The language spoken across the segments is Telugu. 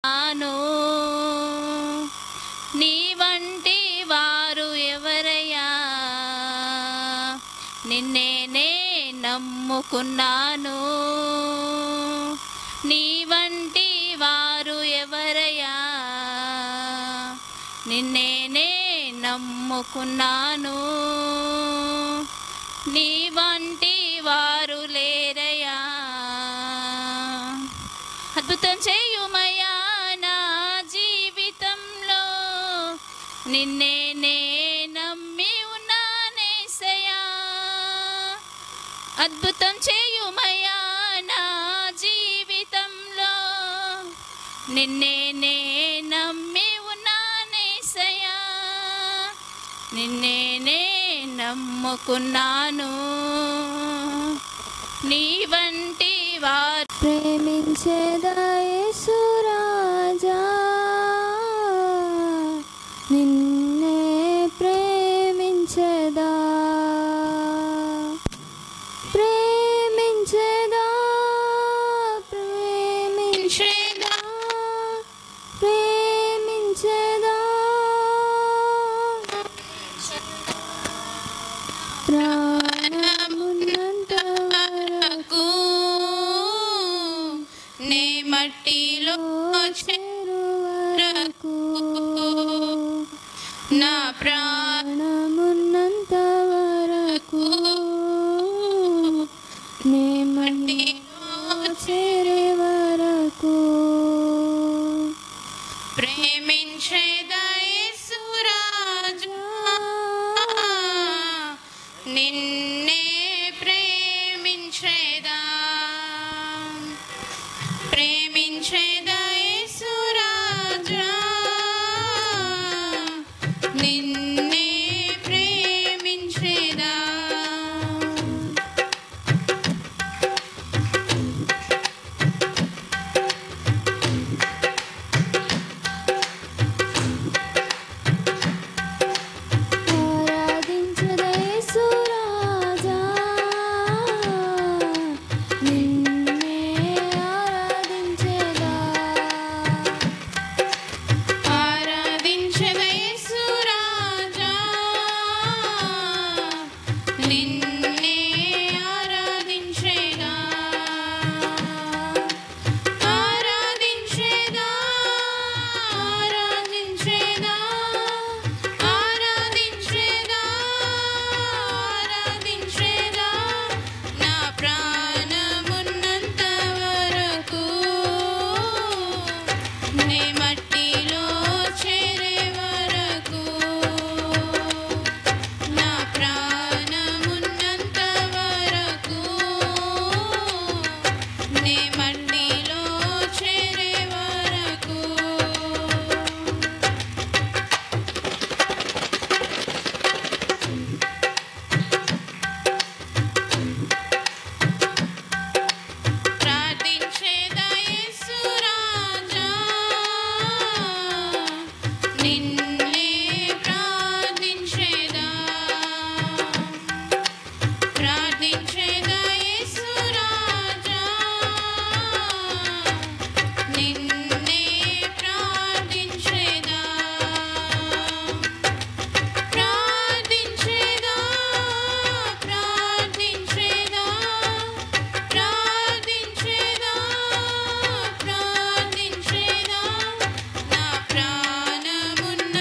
ఆను నీ వంటి వారు ఎవరయ్యా, నిన్నే నమ్ముకున్నాను. నీ వంటి వారు ఎవరయ్యా, నిన్నే నమ్ముకున్నాను. నీ వంటి వారు లేరయ్యా. అద్భుతం చేయుమయ్యా నా జీవితంలో, నిన్నే నమ్మి ఉన్నానేసయ్యా. అద్భుతం చేయుమయ్యా నా జీవితంలో, నిన్నే నమ్మి ఉన్నానేసయ్యా. నిన్నే నమ్ముకున్నాను. నీ వంటి వారు ప్రేమించేదా యేసు రాజా, నిన్నే ప్రేమించేదా. ప్రేమించేదా ప్రేమించేదా ప్రేమించేదా ప్రాణమున్నంత వరకు నే మట్టిలో చేరు వరకు, నా ప్రాణమున్నంత వరకు నే మట్టిలో చేరే వరకు. ప్రేమించేదా యేసు రాజా, నిన్నే ప్రేమించేదా. ప్రేమించేదా యేసు రాజా, నిన్నే ప్రేమించేదా. ఆరాధించదా యేసు రాజా, నిన్నే ఆరాధించేదా. ఆరాధించదా యేసు రాజా, నిన్నే ఆరాధించేదా. ఆరాధించేదా ఆరాధించేదా ఆరాధించేదా ఆరాధించేదా, నా ప్రాణమున్నంత వరకు నే మట్టిలో చేరే వరకు, నా ప్రాణమున్నంత వరకు నే మట్టిలో చేరే వరకు. ప్రార్థించేదా యేసు రాజా, నిన్నే ప్రార్థించేదా. ప్రార్థించేదా యేసు రాజా, నిన్నే ప్రార్థించేదా. ప్రార్థించేదా ప్రార్థించేదా ప్రార్థించేదా ప్రార్థించేదా, నా ప్రాణమున్నంత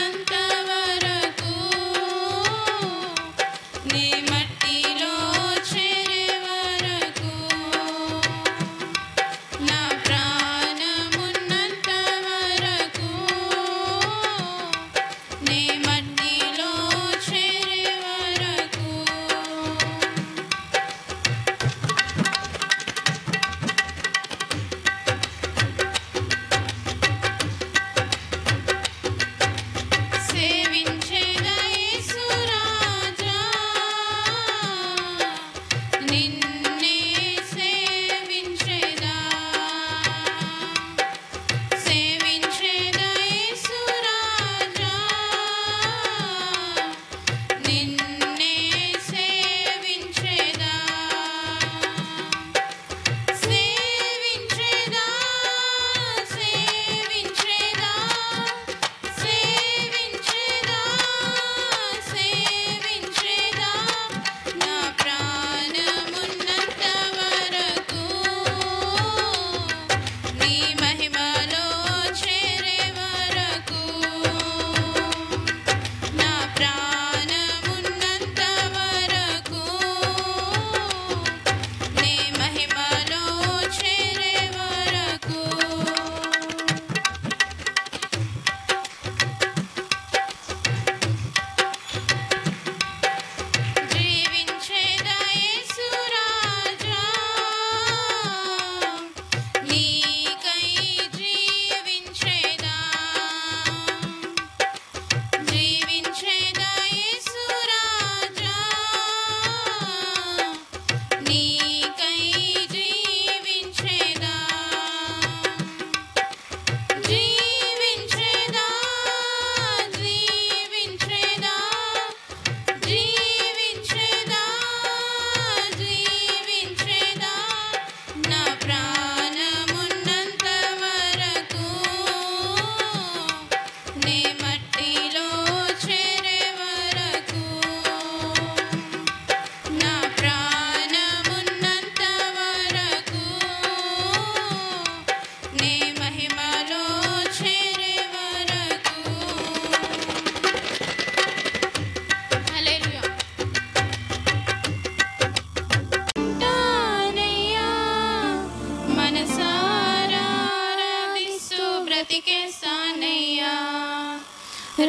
బ్రతికేస్తానయ్యా.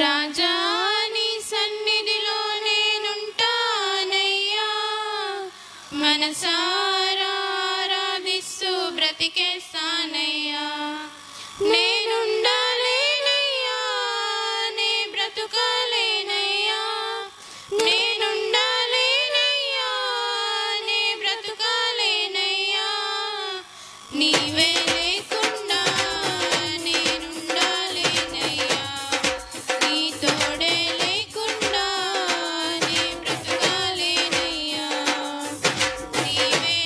రాజా నీ సన్నిధిలో నేనుంటానయ్యా, మనసారా ఆరాధిస్తూ బ్రతికేస్తానయ్యా. నేనుండాలేనయ్యా, నే బ్రతుకాలేనయ్యా, నేనుండాలేనయ్యా, నే బ్రతుకాలేనయ్యా. నీవే లేకుండా నేనుండాలేనయ్యా, నీ తోడే లేకుండా నే బ్రతుకాలేనయ్యా. నీవే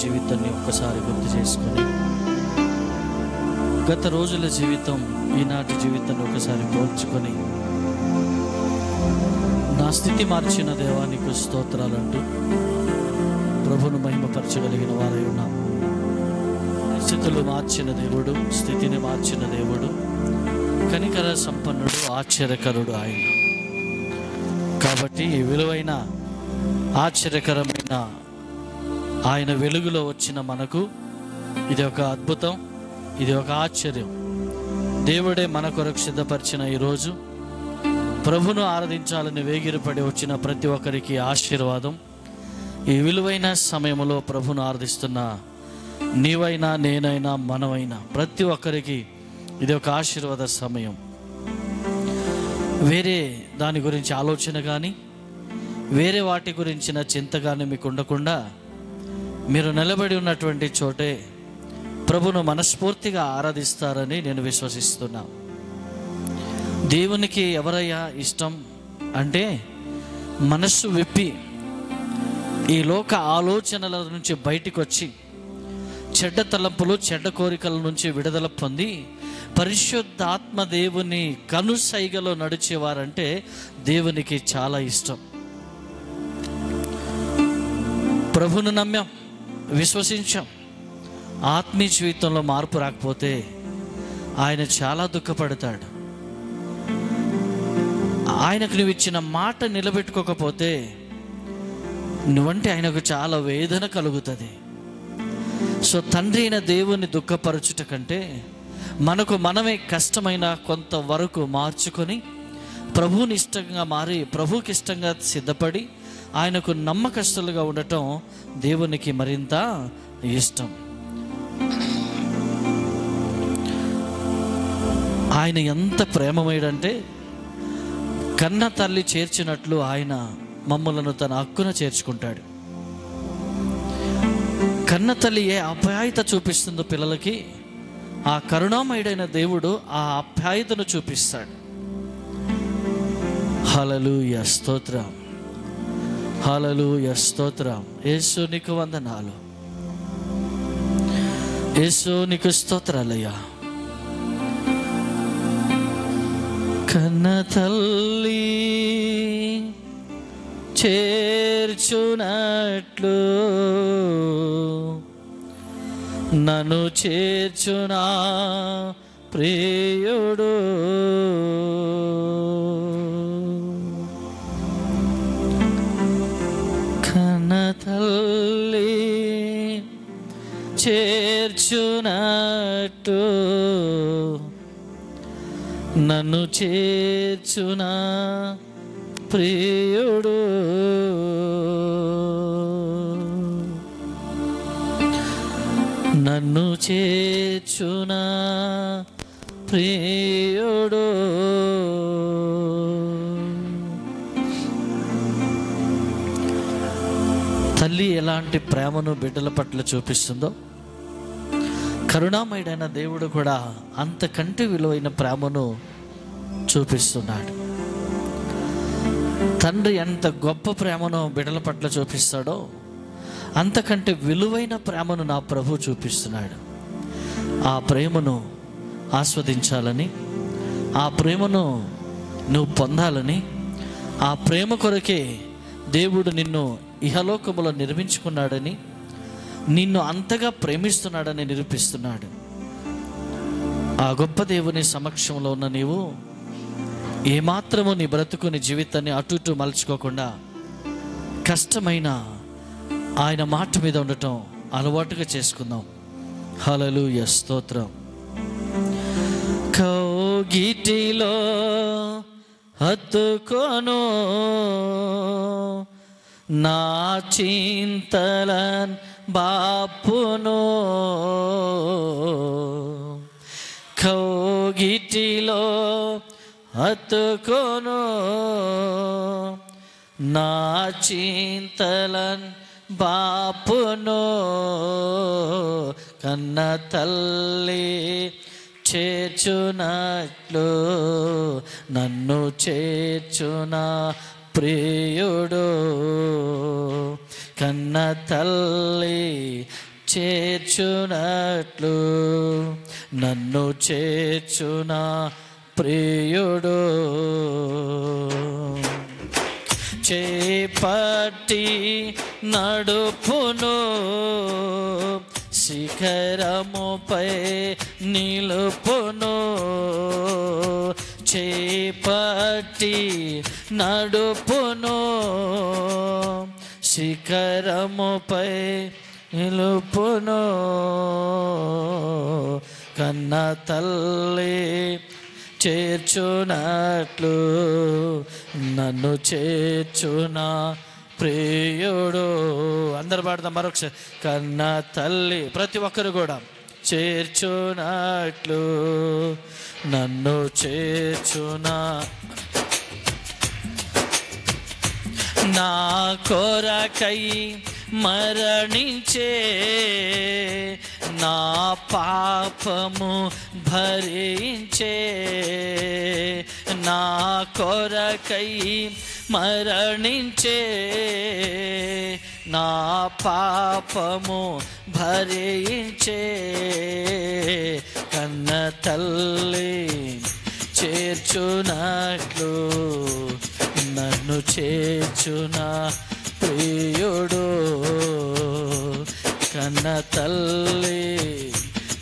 జీవితాన్ని ఒక్కసారి గుర్తు చేసుకొని, గత రోజుల జీవితం ఈనాటి జీవితాన్ని ఒకసారి పోల్చుకొని, నా స్థితి మార్చిన దేవానికి స్తోత్రాలంటూ ప్రభును మహిమపరచగలిగిన వారై ఉన్నాం. స్థితులు మార్చిన దేవుడు, స్థితిని మార్చిన దేవుడు, కనికర సంపన్నుడు, ఆశ్చర్యకరుడు ఆయన. కాబట్టి ఈ విలువైన ఆశ్చర్యకరమైన ఆయన వెలుగులో వచ్చిన మనకు ఇది ఒక అద్భుతం, ఇది ఒక ఆశ్చర్యం. దేవుడే మన కొరకు సిద్ధపరిచిన ఈరోజు ప్రభును ఆరాధించాలని వేగిరపడి వచ్చిన ప్రతి ఒక్కరికి ఆశీర్వాదం. ఈ విలువైన సమయంలో ప్రభును ఆరాధిస్తున్న నీవైనా, నేనైనా, మనమైనా ప్రతి ఒక్కరికి ఇది ఒక ఆశీర్వాద సమయం. వేరే దాని గురించి ఆలోచన కానీ, వేరే వాటి గురించిన చింత కానీ మీకు ఉండకుండా, మీరు నిలబడి ఉన్నటువంటి చోటే ప్రభును మనస్ఫూర్తిగా ఆరాధిస్తారని నేను విశ్వసిస్తున్నా. దేవునికి ఎవరయ్యా ఇష్టం అంటే, మనస్సు విప్పి ఈ లోక ఆలోచనల నుంచి బయటికి వచ్చి, చెడ్డ తలంపులు, చెడ్డ కోరికల నుంచి విడుదల పొంది పరిశుద్ధాత్మ దేవుని కనుసైగలో నడిచేవారంటే దేవునికి చాలా ఇష్టం. ప్రభును నమ్మాం, విశ్వసించాం, ఆత్మీయ జీవితంలో మార్పు రాకపోతే ఆయన చాలా దుఃఖపడతాడు. ఆయనకు నువ్వు ఇచ్చిన మాట నిలబెట్టుకోకపోతే నువ్వంటే ఆయనకు చాలా వేదన కలుగుతుంది. సో తండ్రి అయిన దేవుని దుఃఖపరచుట కంటే మనకు మనమే కష్టమైన కొంతవరకు మార్చుకొని ప్రభువుని ఇష్టంగా మారి, ప్రభువుకి ఇష్టంగా సిద్ధపడి ఆయనకు నమ్మకస్తులుగా ఉండటం దేవునికి మరింత ఇష్టం. ఆయన ఎంత ప్రేమమయుడంటే, కన్న తల్లి చేర్చినట్లు ఆయన మమ్మలను తన హక్కున చేర్చుకుంటాడు. కన్న తల్లి ఏ ఆప్యాయత చూపిస్తుందో పిల్లలకి, ఆ కరుణామయుడైన దేవుడు ఆ ఆప్యాయతను చూపిస్తాడు. హల్లెలూయా, స్తోత్రం, హల్లెలూయా, స్తోత్రం. యేసు నీకు వందనాలు, యేసు నీకు స్తోత్రాలయ్యా. కన్న తల్లి చేర్చునట్లు నన్ను చేర్చునా ప్రియుడు, కన్న తల్లి చేర్చునట్టు నన్ను చేర్చునా ప్రియుడు, నన్ను చేర్చునా ప్రియుడు. తల్లి ఎలాంటి ప్రేమను బిడ్డల పట్ల చూపిస్తుందో, కరుణామయుడైన దేవుడు కూడా అంతకంటే విలువైన ప్రేమను చూపిస్తున్నాడు. తండ్రి ఎంత గొప్ప ప్రేమను బిడ్డల పట్ల చూపిస్తాడో అంతకంటే విలువైన ప్రేమను నా ప్రభు చూపిస్తున్నాడు. ఆ ప్రేమను ఆస్వాదించాలని, ఆ ప్రేమను నువ్వు పొందాలని, ఆ ప్రేమ కొరకే దేవుడు నిన్ను ఇహలోకములో నిర్మించుకున్నాడని, నిన్ను అంతగా ప్రేమిస్తున్నాడని నిరూపిస్తున్నాడు. ఆ గొప్ప దేవుని సమక్షంలో ఉన్న నీవు ఏమాత్రము నీ బ్రతుకు, నీ జీవితాన్ని అటు ఇటు మలుచుకోకుండా కష్టమైన ఆయన మాట మీద ఉండటం అలవాటుగా చేసుకుందాం. హల్లెలూయా, స్తోత్రం. కౌగిటిలో హత్తుకొను నా చింతలన్ బాపును, కౌగిటిలో హత్తుకొను నా చింతలన్ బాపును, కన్న తల్లి చేర్చునట్లు నన్ను చేర్చున ప్రియుడు, కన్న తల్లి చేర్చునట్లు నన్ను చేర్చున ప్రియుడు. చేపట్టి నడుపును శిఖరముపై నిలుపును. చేపట్టి నడుపును శిఖరముపై నిలుపును. కన్న తల్లి చేర్చునట్లు నన్ను చేర్చున ప్రియుడు. అందరు పాడదాం మరొకసారి. కన్న తల్లి ప్రతి ఒక్కరు కూడా చేర్చునట్లు నన్ను చేర్చున. నా కొరకై మరణించే నా పాపము భరించే. నా కొరకై మరణించే నా పాపము భరించే. కన్న తల్లి చేర్చునట్లు నన్ను చేర్చున ప్రియుడు. కన్న తల్లి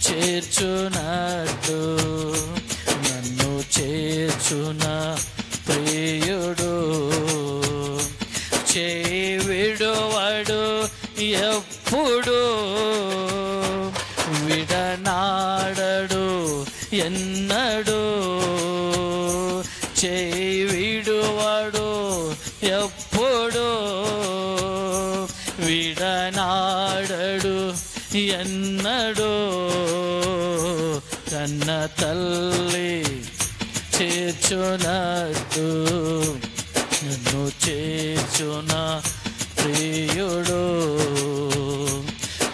చేర్చునట్లు నన్ను చేర్చున ప్రియుడు. చేవిడువడు ఎప్పుడు విడనాడడు ఎన్నడు. చేవిడువడు ఎప్పుడు విడనాడడు ఎన్నడు. కన్న తల్లి చేర్చునట్టు నన్ను చేర్చున ప్రియుడు.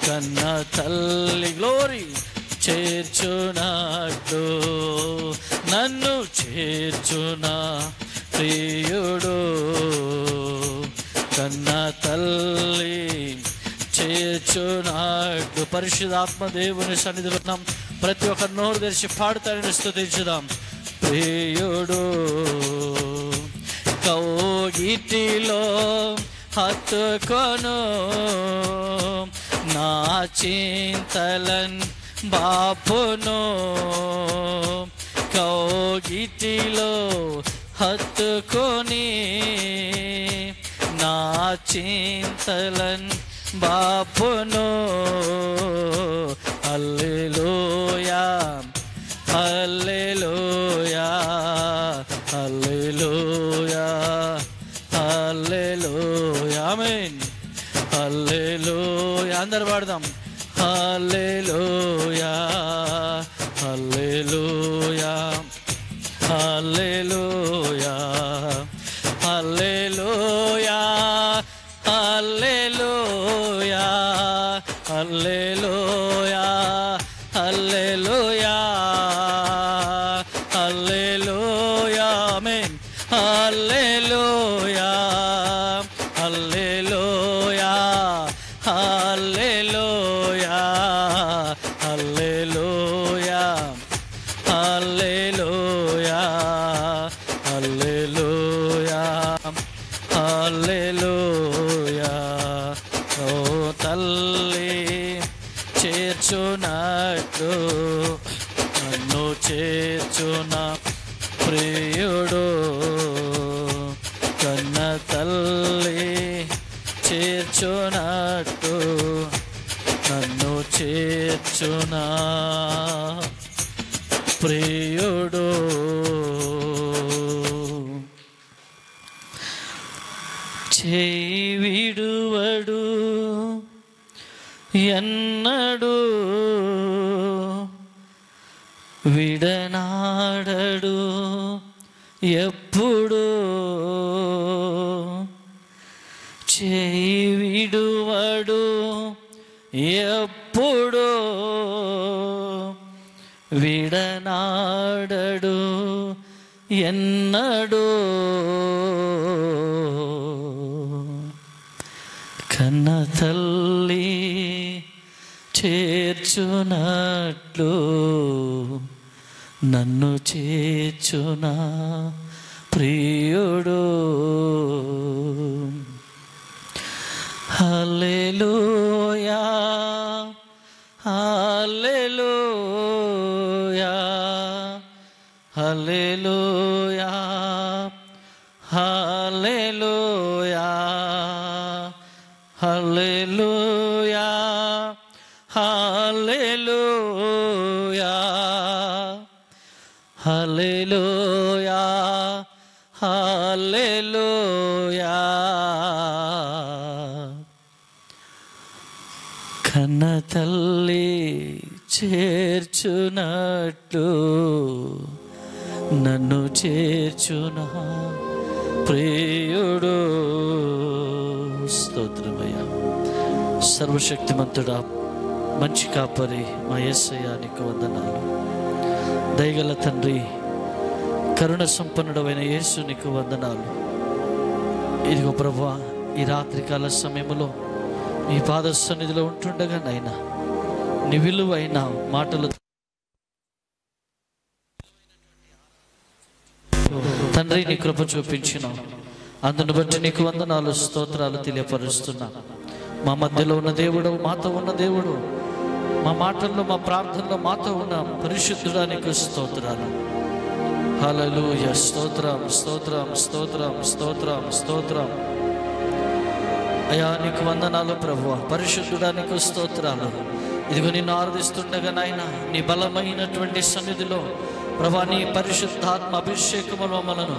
కన్న తల్లి గ్లోరీ చేర్చునట్టు నన్ను చేర్చున ప్రియుడు. కన్న తల్లి చేర్చునట్టు. పరిశుద్ధాత్మ దేవుని సన్నిధిలో ఉన్నాం. ప్రతి ఒక్క నోరు తెరిచి పాడుతారని స్తుతించుదాం. ప్రియుడు కౌగిటిలో హత్తుకొను నా చింతలన్ బాపును. కౌగిటిలో హత్తుకొని నా చింతలన్ బాపును. హల్లెలూయా హల్లెలూయా హల్లెలూయా హల్లెలూయా ఆమేన్. హల్లెలూయా అందరు పాడదాం. హల్లెలూయా హల్లెలూయా హల్లెలూయా హల్లెలూయా హల్లెలూయా హల్లెలూయా హల్లెలూయా హల్లెలూయా ఆమేన్. హల్లెలూయా హల్లెలూయా హల్లెలూయా హల్లెలూయా హల్లెలూయా హల్లెలూయా హల్లెలూయా. ఓ తల్లి చేర్చునట్టు నన్ను చేర్చున ప్రియుడు. కన్న తల్లి చేర్చునట్టు నన్ను చేర్చున ప్రియుడు. చేవిడువడు ఎన్నడు విడనాడడు ఎప్పుడు. చేవిడువడు ఎప్పుడు విడనాడడు ఎన్నడు. కన్న చేర్చునట్లు నన్ను చేర్చునా ప్రియుడు. హల్లెలూయా హల్లెలూయా హల్లెలూయా హల్లెలూయా హల్లెలూయా హల్లెలూయా హల్లెలూయా హల్లెలూయా. కన్న తల్లి చేర్చునట్లు నన్ను చేర్చునా ప్రియుడు. స్తోత్రమయ్యా. సర్వశక్తిమంతుడా, మంచి కాపరి మా యేసయ్యా, నీకు వందనాలు. దయగల తండ్రి, కరుణ సంపన్నుడమైన యేసు, నీకు వందనాలు. ఇదిగో ప్రభువా, ఈ రాత్రికాల సమయంలో నీ పాద సన్నిధిలో ఉంటుండగా నాయనా, నీ విలువైన మాటలు తండ్రి నీ కృప చూపించినావు. అందును బట్టి నీకు వందనాలు, స్తోత్రాలు తెలియపరుస్తున్నా. మా మధ్యలో ఉన్న దేవుడు, మాతో ఉన్న దేవుడు, మా మాటల్లో మా ప్రార్థనలో మాతో ఉన్న పరిశుద్ధుడా, నీకు స్తోత్రాలు. హల్లెలూయా. స్తోత్రం స్తోత్రం స్తోత్రం స్తోత్రం స్తోత్రం. అయ్యా నీకు వందనాలు ప్రభువా. పరిశుద్ధుడా, నీకు స్తోత్రాలు. ఇదిగో నిన్ను ఆరాధిస్తుండగా నాయన, నీ బలమైనటువంటి సన్నిధిలో ప్రభా, నీ పరిశుద్ధాత్మ అభిషేకములో మనను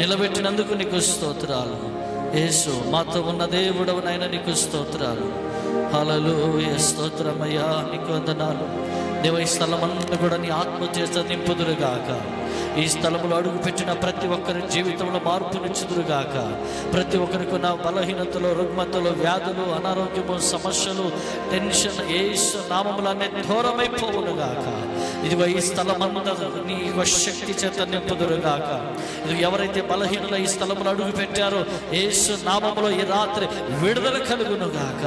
నిలబెట్టినందుకు నీకు స్తోత్రాలు. యేసు మాతో ఉన్న దేవుడవు నాయన, నీకు స్తోత్రాలు. హల్లెలూయా. స్తోత్రమయ్యా, నీకు వందనాలు. దేవ, ఈ స్థలమంతా కూడా నీ ఆత్మ చేత నింపుదురుగాక. ఈ స్థలంలో అడుగు పెట్టిన ప్రతి ఒక్కరి జీవితంలో మార్పునిచ్చుదురుగాక. ప్రతి ఒక్కరికి నా బలహీనతలు, రుగ్మతలు, వ్యాధులు, అనారోగ్యము, సమస్యలు, టెన్షన్ యేసు నామములనే దూరమైపోవునుగాక. ఇదిగో ఈ స్థలమంతా నీ శక్తి చేత నింపుదురుగాక. ఇది ఎవరైతే బలహీనుల ఈ స్థలంలో అడుగు పెట్టారో యేసు నామములో ఈ రాత్రి విడుదల కలుగునుగాక.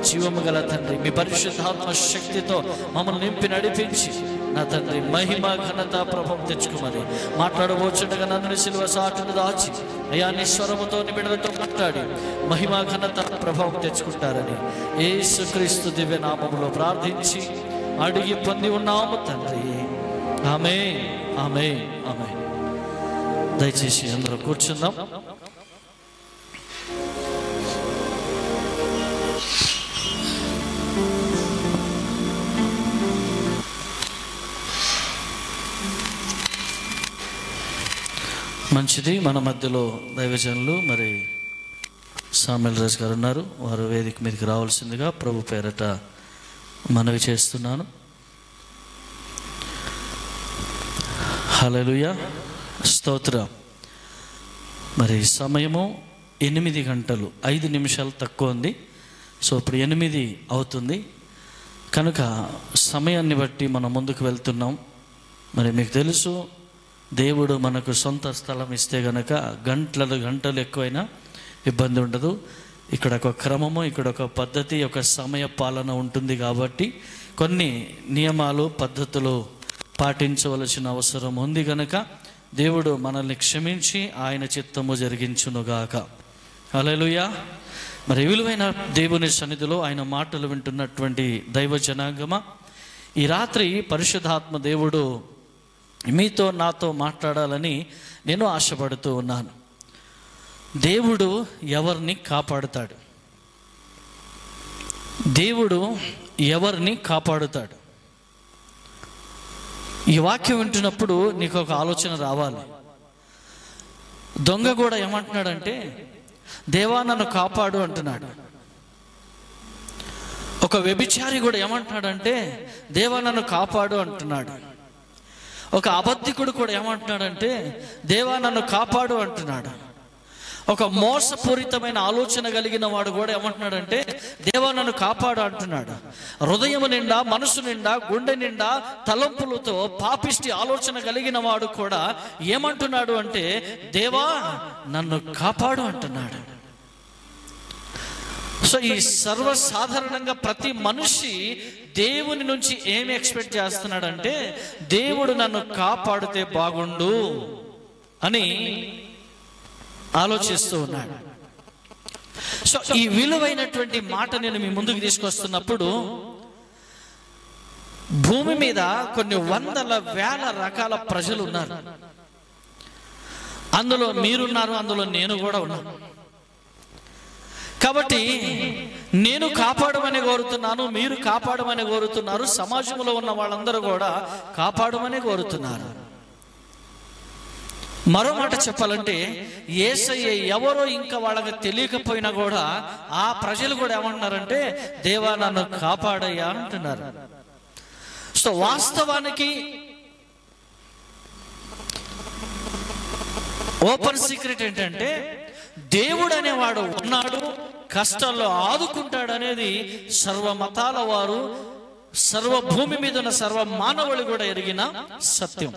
జీవము గల తండ్రి, మీ పరిశుద్ధాత్మ శక్తితో మమ్మల్ని నింపి నడిపించి నా తండ్రి మహిమ ఘనత ప్రభావం తెచ్చుకోమని మాట్లాడబోచుండగా నన్ను సిలువ సాటును దాచి అయా నీ స్వరముతో బిడ్డలతో మాట్లాడి మహిమ ఘనత ప్రభావం తెచ్చుకుంటారని యేసుక్రీస్తు దివ్య నామములో ప్రార్థించి అడిగి పొంది ఉన్నాము తండ్రి. ఆమేన్ ఆమేన్ ఆమేన్. దయచేసి అందరూ కూర్చుందాం. మంచిది. మన మధ్యలో దైవజనులు మరి సామెల్ రాజు గారు ఉన్నారు. వారు వేదిక మీదకి రావాల్సిందిగా ప్రభు పేరట మనవి చేస్తున్నాను. హల్లెలూయా. స్తోత్రం. మరి సమయము 8 గంటలు 5 నిమిషాలు తక్కువ ఉంది. సో ఇప్పుడు 8 అవుతుంది కనుక సమయాన్ని బట్టి మనం ముందుకు వెళ్తున్నాం. మరి మీకు తెలుసు, దేవుడు మనకు సొంత స్థలం ఇస్తే గనక గంటలు ఎక్కువైనా ఇబ్బంది ఉండదు. ఇక్కడ ఒక క్రమము, ఇక్కడ ఒక పద్ధతి, ఒక సమయ పాలన ఉంటుంది. కాబట్టి కొన్ని నియమాలు, పద్ధతులు పాటించవలసిన అవసరం ఉంది గనక దేవుడు మనల్ని క్షమించి ఆయన చిత్తము జరిగించునుగాక. హల్లెలూయా. మరి విలువైన దేవుని సన్నిధిలో ఆయన మాటలు వింటున్నటువంటి దైవ జనాంగమా, ఈ రాత్రి పరిశుద్ధాత్మ దేవుడు మీతో నాతో మాట్లాడాలని నేను ఆశపడుతూ ఉన్నాను. దేవుడు ఎవరిని కాపాడుతాడు? దేవుడు ఎవరిని కాపాడుతాడు? ఈ వాక్యం వింటున్నప్పుడు నీకు ఒక ఆలోచన రావాలి. దొంగ కూడా ఏమంటున్నాడంటే, దేవా నన్ను కాపాడు అంటున్నాడు. ఒక వ్యభిచారి కూడా ఏమంటున్నాడంటే, దేవా నన్ను కాపాడు అంటున్నాడు. ఒక అబద్ధికుడు కూడా ఏమంటున్నాడంటే, దేవా నన్ను కాపాడు అంటున్నాడు. ఒక మోసపూరితమైన ఆలోచన కలిగిన వాడు కూడా ఏమంటున్నాడంటే, దేవా నన్ను కాపాడు అంటున్నాడు. హృదయం నిండా, మనసు నిండా, గుండె నిండా తలంపులతో పాపిష్టి ఆలోచన కలిగిన వాడు కూడా ఏమంటున్నాడు అంటే, దేవా నన్ను కాపాడు అంటున్నాడు. సో ఈ సర్వసాధారణంగా ప్రతి మనిషి దేవుని నుంచి ఏమి ఎక్స్పెక్ట్ చేస్తున్నాడంటే, దేవుడు నన్ను కాపాడితే బాగుండు అని ఆలోచిస్తూ ఉన్నాడు. సో ఈ విలువైనటువంటి మాట నేను మీ ముందుకు తీసుకొస్తున్నప్పుడు, భూమి మీద కొన్ని వందల వేల రకాల ప్రజలు ఉన్నారు. అందులో మీరున్నారు, అందులో నేను కూడా ఉన్నాను. కాబట్టి నేను కాపాడమని కోరుతున్నాను, మీరు కాపాడమని కోరుతున్నారు, సమాజంలో ఉన్న వాళ్ళందరూ కూడా కాపాడమని కోరుతున్నారు. మరో మాట చెప్పాలంటే, యేసయ్య ఎవరో ఇంకా వాళ్ళకి తెలియకపోయినా కూడా ఆ ప్రజలు కూడా ఏమంటున్నారంటే, దేవా నన్ను కాపాడయ్యా అంటున్నారు. సో వాస్తవానికి ఓపెన్ సీక్రెట్ ఏంటంటే, దేవుడు అనేవాడు ఉన్నాడు, కష్టాల్లో ఆదుకుంటాడు అనేది సర్వ మతాల వారు, సర్వ భూమి మీద ఉన్న సర్వ మానవులు కూడా ఎరిగిన సత్యం.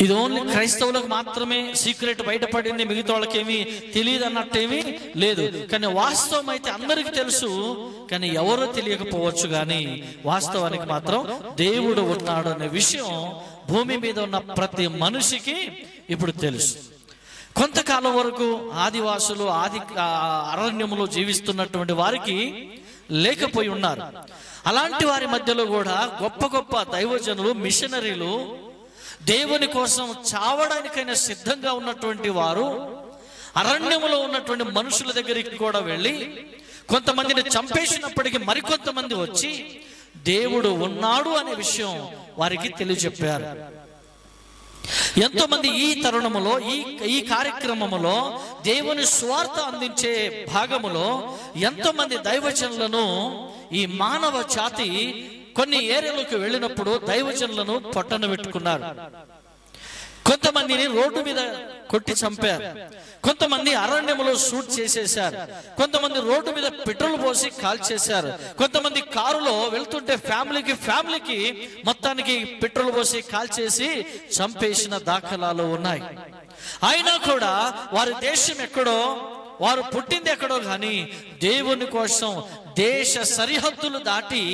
ఇది ఓన్లీ క్రైస్తవులకు మాత్రమే సీక్రెట్ బయటపడింది, మిగతా వాళ్ళకి ఏమీ తెలియదు అన్నట్టేమీ లేదు. కానీ వాస్తవం అయితే అందరికీ తెలుసు, కానీ ఎవరో తెలియకపోవచ్చు. కానీ వాస్తవానికి మాత్రం దేవుడు ఉన్నాడు అనే విషయం భూమి మీద ఉన్న ప్రతి మనిషికి ఇప్పుడు తెలుసు. కొంతకాలం వరకు ఆదివాసులు అరణ్యములో జీవిస్తున్నటువంటి వారికి లేకపోయి ఉన్నారు. అలాంటి వారి మధ్యలో కూడా గొప్ప గొప్ప దైవజనులు, మిషనరీలు, దేవుని కోసం చావడానికైనా సిద్ధంగా ఉన్నటువంటి వారు అరణ్యములో ఉన్నటువంటి మనుషుల దగ్గరికి కూడా వెళ్ళి కొంతమందిని చంపేసినప్పటికీ మరికొంతమంది వచ్చి దేవుడు ఉన్నాడు అనే విషయం వారికి తెలియజెప్పారు. ఎంతో మంది ఈ తరుణములో, ఈ కార్యక్రమములో దేవుని స్వార్థ అందించే భాగములో ఎంతో మంది దైవజనులను ఈ మానవ జాతి కొన్ని ఏరియాలకు వెళ్ళినప్పుడు దైవజనులను పొట్టన పెట్టుకున్నారు. కొంతమందిని రోడ్డు మీద కొట్టి చంపారు, కొంతమంది అరణ్యములో షూట్ చేసేశారు, కొంతమంది రోడ్డు మీద పెట్రోల్ పోసి కాల్చేశారు, కొంతమంది కారులో వెళ్తుంటే ఫ్యామిలీకి మొత్తానికి పెట్రోల్ పోసి కాల్చేసి చంపేసిన దాఖలాలు ఉన్నాయి. అయినా కూడా వారి దేశం ఎక్కడో, వారు పుట్టింది ఎక్కడో, కానీ దేవుని కోసం దేశ సరిహద్దులు దాటి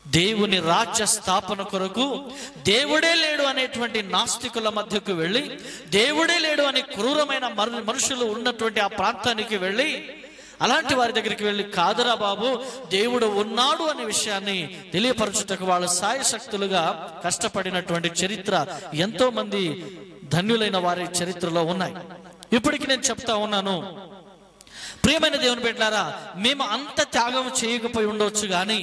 దేవుని రాజ్య స్థాపన కొరకు దేవుడే లేడు అనేటువంటి నాస్తికుల మధ్యకు వెళ్ళి, దేవుడే లేడు అనే క్రూరమైన మనుషులు ఉన్నటువంటి ఆ ప్రాంతానికి వెళ్ళి, అలాంటి వారి దగ్గరికి వెళ్ళి, కాదురా బాబు దేవుడు ఉన్నాడు అనే విషయాన్ని తెలియపరచుటకు వాళ్ళు సాయశక్తులుగా కష్టపడినటువంటి చరిత్ర ఎంతో మంది ధన్యులైన వారి చరిత్రలో ఉన్నాయి. ఇప్పటికి నేను చెప్తా ఉన్నాను, ప్రియమైన దేవుని బిడ్డలారా, మేము అంత త్యాగం చేయకపోయి ఉండొచ్చు, కానీ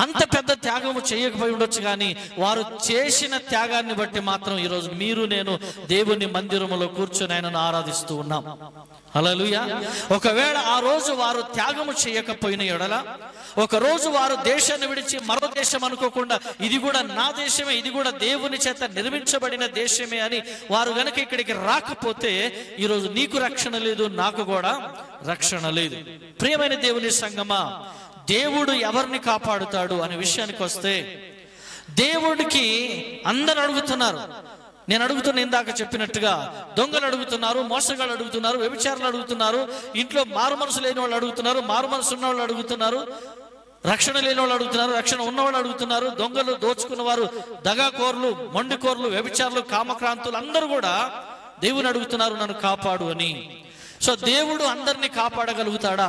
అంత పెద్ద త్యాగము చేయకపోయి ఉండొచ్చు, కానీ వారు చేసిన త్యాగాన్ని బట్టి మాత్రం ఈరోజు మీరు నేను దేవుని మందిరములో కూర్చొని ఆయనను ఆరాధిస్తూ ఉన్నాం. హల్లెలూయా. ఒకవేళ ఆ రోజు వారు త్యాగము చేయకపోయిన ఎడల, ఒక రోజు వారు దేశాన్ని విడిచి మరో దేశం అనుకోకుండా ఇది కూడా నా దేశమే, ఇది కూడా దేవుని చేత నిర్మించబడిన దేశమే అని వారు గనక ఇక్కడికి రాకపోతే ఈరోజు నీకు రక్షణ లేదు, నాకు కూడా రక్షణ లేదు. ప్రియమైన దేవుని సంగమా, దేవుడు ఎవరిని కాపాడుతాడు అనే విషయానికి వస్తే, దేవుడికి అందరు అడుగుతున్నారు. నేను అడుగుతున్నా, ఇందాక చెప్పినట్టుగా దొంగలు అడుగుతున్నారు, మోసగాళ్ళు అడుగుతున్నారు, వ్యభిచారులు అడుగుతున్నారు, ఇంట్లో మారు మనసు లేని వాళ్ళు అడుగుతున్నారు, మారు మనసు ఉన్న వాళ్ళు అడుగుతున్నారు, రక్షణ లేని వాళ్ళు అడుగుతున్నారు, రక్షణ ఉన్నవాళ్ళు అడుగుతున్నారు, దొంగలు, దోచుకున్న వారు, దగాకోర్లు, మొండికోర్లు, వ్యభిచారులు, కామక్రాంతులు అందరూ కూడా దేవుని అడుగుతున్నారు, నన్ను కాపాడు అని. సో దేవుడు అందరినీ కాపాడగలుగుతాడా,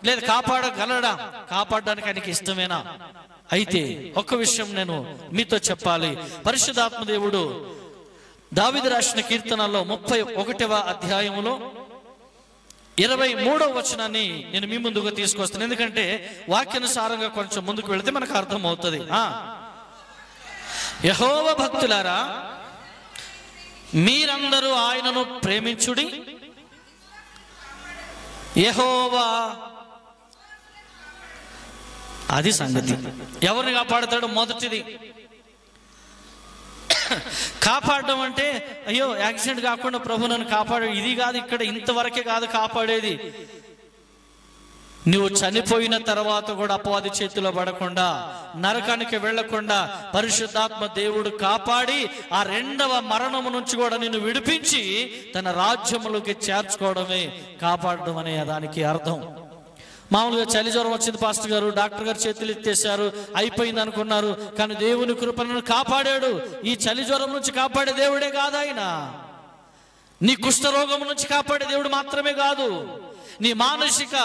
లేదా కాపాడగలడా? కాపాడడానికి ఆయనకి ఇష్టమేనా? అయితే ఒక్క విషయం నేను మీతో చెప్పాలి. పరిశుద్ధాత్మ దేవుడు దావీదు రాసిన కీర్తనలో 31వ అధ్యాయములో 23వ వచనాన్ని నేను మీ ముందుగా తీసుకొస్తాను. ఎందుకంటే వాక్యానుసారంగా కొంచెం ముందుకు వెళితే మనకు అర్థం అవుతుంది. యెహోవా భక్తులారా, మీరందరూ ఆయనను ప్రేమించుడి. యెహోవా, అది సంగతి. ఎవరిని కాపాడుతాడు? మొదటిది కాపాడడం అంటే, అయ్యో యాక్సిడెంట్ కాకుండా ప్రభు నన్ను కాపాడు, ఇది కాదు, ఇక్కడ ఇంతవరకే కాదు కాపాడేది. నువ్వు చనిపోయిన తర్వాత కూడా అపవాది చేతిలో పడకుండా, నరకానికి వెళ్లకుండా పరిశుద్ధాత్మ దేవుడు కాపాడి ఆ రెండవ మరణము నుంచి కూడా నిన్ను విడిపించి తన రాజ్యములోకి చేర్చుకోవడమే కాపాడడం అనే దానికి అర్థం. మామూలుగా చలి జ్వరం వచ్చింది పాస్టర్ గారు, డాక్టర్ గారు చేతులు ఎత్తేశారు, అయిపోయింది అనుకున్నారు. కానీ దేవుని కృపను కాపాడాడు. ఈ చలి జ్వరం నుంచి కాపాడే దేవుడే కాదు ఆయన. నీ కుష్ఠరోగం నుంచి కాపాడే దేవుడు మాత్రమే కాదు. నీ మానసిక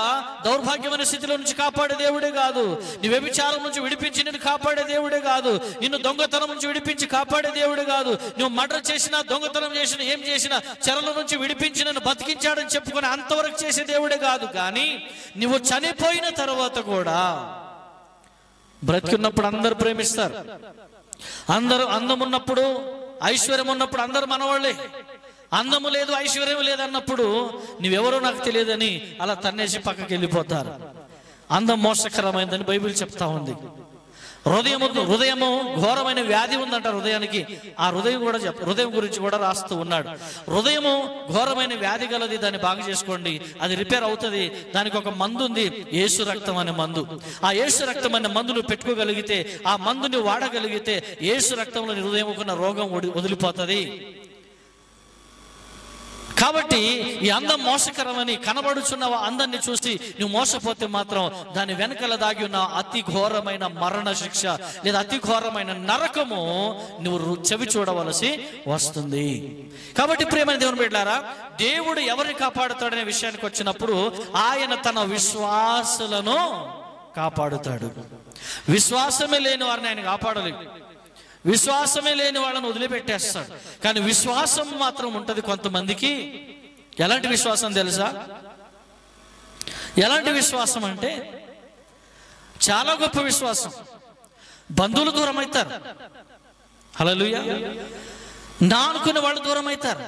దౌర్భాగ్యమైన స్థితిలో నుంచి కాపాడే దేవుడే కాదు. నీ వ్యభిచారం నుంచి విడిపించి నిన్ను కాపాడే దేవుడే కాదు. నిన్ను దొంగతనం నుంచి విడిపించి కాపాడే దేవుడే కాదు. నువ్వు మర్డర్ చేసినా, దొంగతనం చేసినా, ఏం చేసినా చెరల నుంచి విడిపించి నన్ను బతికించాడని చెప్పుకొని అంతవరకు చేసే దేవుడే కాదు. కానీ నువ్వు చనిపోయిన తర్వాత కూడా, బ్రతికున్నప్పుడు అందరూ ప్రేమిస్తారు, అందరూ అందం ఉన్నప్పుడు, ఐశ్వర్యం ఉన్నప్పుడు అందరూ మనవాళ్ళే. అందము లేదు, ఐశ్వర్యం లేదన్నప్పుడు నువ్వెవరో నాకు తెలియదని అలా తన్నేసి పక్కకి వెళ్ళిపోతారు. అందం మోసకరమైందని బైబిల్ చెప్తా ఉంది. హృదయము ఘోరమైన వ్యాధి ఉందంట హృదయానికి. ఆ హృదయం గురించి కూడా రాస్తూ ఉన్నాడు. హృదయము ఘోరమైన వ్యాధి గలది, దాన్ని బాగు చేసుకోండి, అది రిపేర్ అవుతుంది. దానికి ఒక మందు ఉంది, యేసు రక్తం అనే మందు. ఆ యేసు రక్తం అనే మందు నువ్వు పెట్టుకోగలిగితే, ఆ మందుని వాడగలిగితే యేసు రక్తంలో నీ హృదయంకున్న రోగం వదిలిపోతుంది. కాబట్టి ఈ అందం మోసకరమని కనబడుచున్న అందాన్ని చూసి నువ్వు మోసపోతే మాత్రం దాని వెనకల దాగి ఉన్న అతి ఘోరమైన మరణ శిక్ష లేదా అతి ఘోరమైన నరకము నువ్వు చెవి చూడవలసి వస్తుంది. కాబట్టి ప్రియమైన దేవుని బిడ్డలారా, దేవుడు ఎవరిని కాపాడుతాడనే విషయానికి వచ్చినప్పుడు ఆయన తన విశ్వాసులను కాపాడుతాడు. విశ్వాసమే లేని వారిని ఆయన కాపాడలేదు. విశ్వాసమే లేని వాళ్ళని వదిలిపెట్టేస్తాడు. కానీ విశ్వాసం మాత్రం ఉంటుంది కొంతమందికి. ఎలాంటి విశ్వాసం తెలుసా? ఎలాంటి విశ్వాసం అంటే చాలా గొప్ప విశ్వాసం. బంధువులు దూరం అవుతారు, హల్లెలూయా. నా అనుకునే వాళ్ళు దూరం అవుతారు,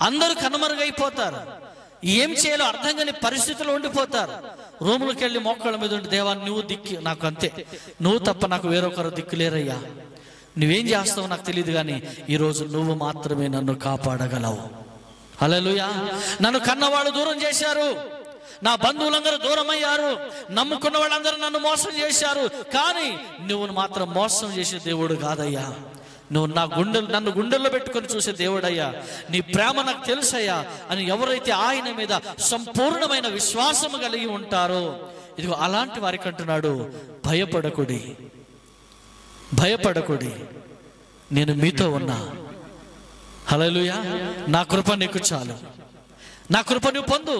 అందరూ కనుమరుగైపోతారు, ఏం చేయాలో అర్థం కాని పరిస్థితుల్లో ఉండిపోతారు. రూములకు వెళ్ళి మోకాళ్ళ మీద ఉండి, దేవా నువ్వు దిక్కు, నాకు అంతే, నువ్వు తప్ప నాకు వేరొకరు దిక్కు లేరయ్యా, నువ్వేం చేస్తావో నాకు తెలియదు, కానీ ఈరోజు నువ్వు మాత్రమే నన్ను కాపాడగలవు. హల్లెలూయా. నన్ను కన్నవాళ్ళు దూరం చేశారు, నా బంధువులందరూ దూరం అయ్యారు, నమ్ముకున్న వాళ్ళందరూ నన్ను మోసం చేశారు, కానీ నువ్వు మాత్రం మోసం చేసే దేవుడు కాదయ్యా. నువ్వు నన్ను గుండెల్లో పెట్టుకొని చూసే దేవుడయ్యా, నీ ప్రేమ నాకు తెలుసయ్యా అని ఎవరైతే ఆయన మీద సంపూర్ణమైన విశ్వాసం కలిగి ఉంటారో, ఇదిగో అలాంటి వారికి అంటున్నాడు, భయపడకుడి, భయపడకుడి, నేను మీతో ఉన్నా. హల్లెలూయా. నా కృప నీకు చాలు, నా కృప నువ్వు పొందు,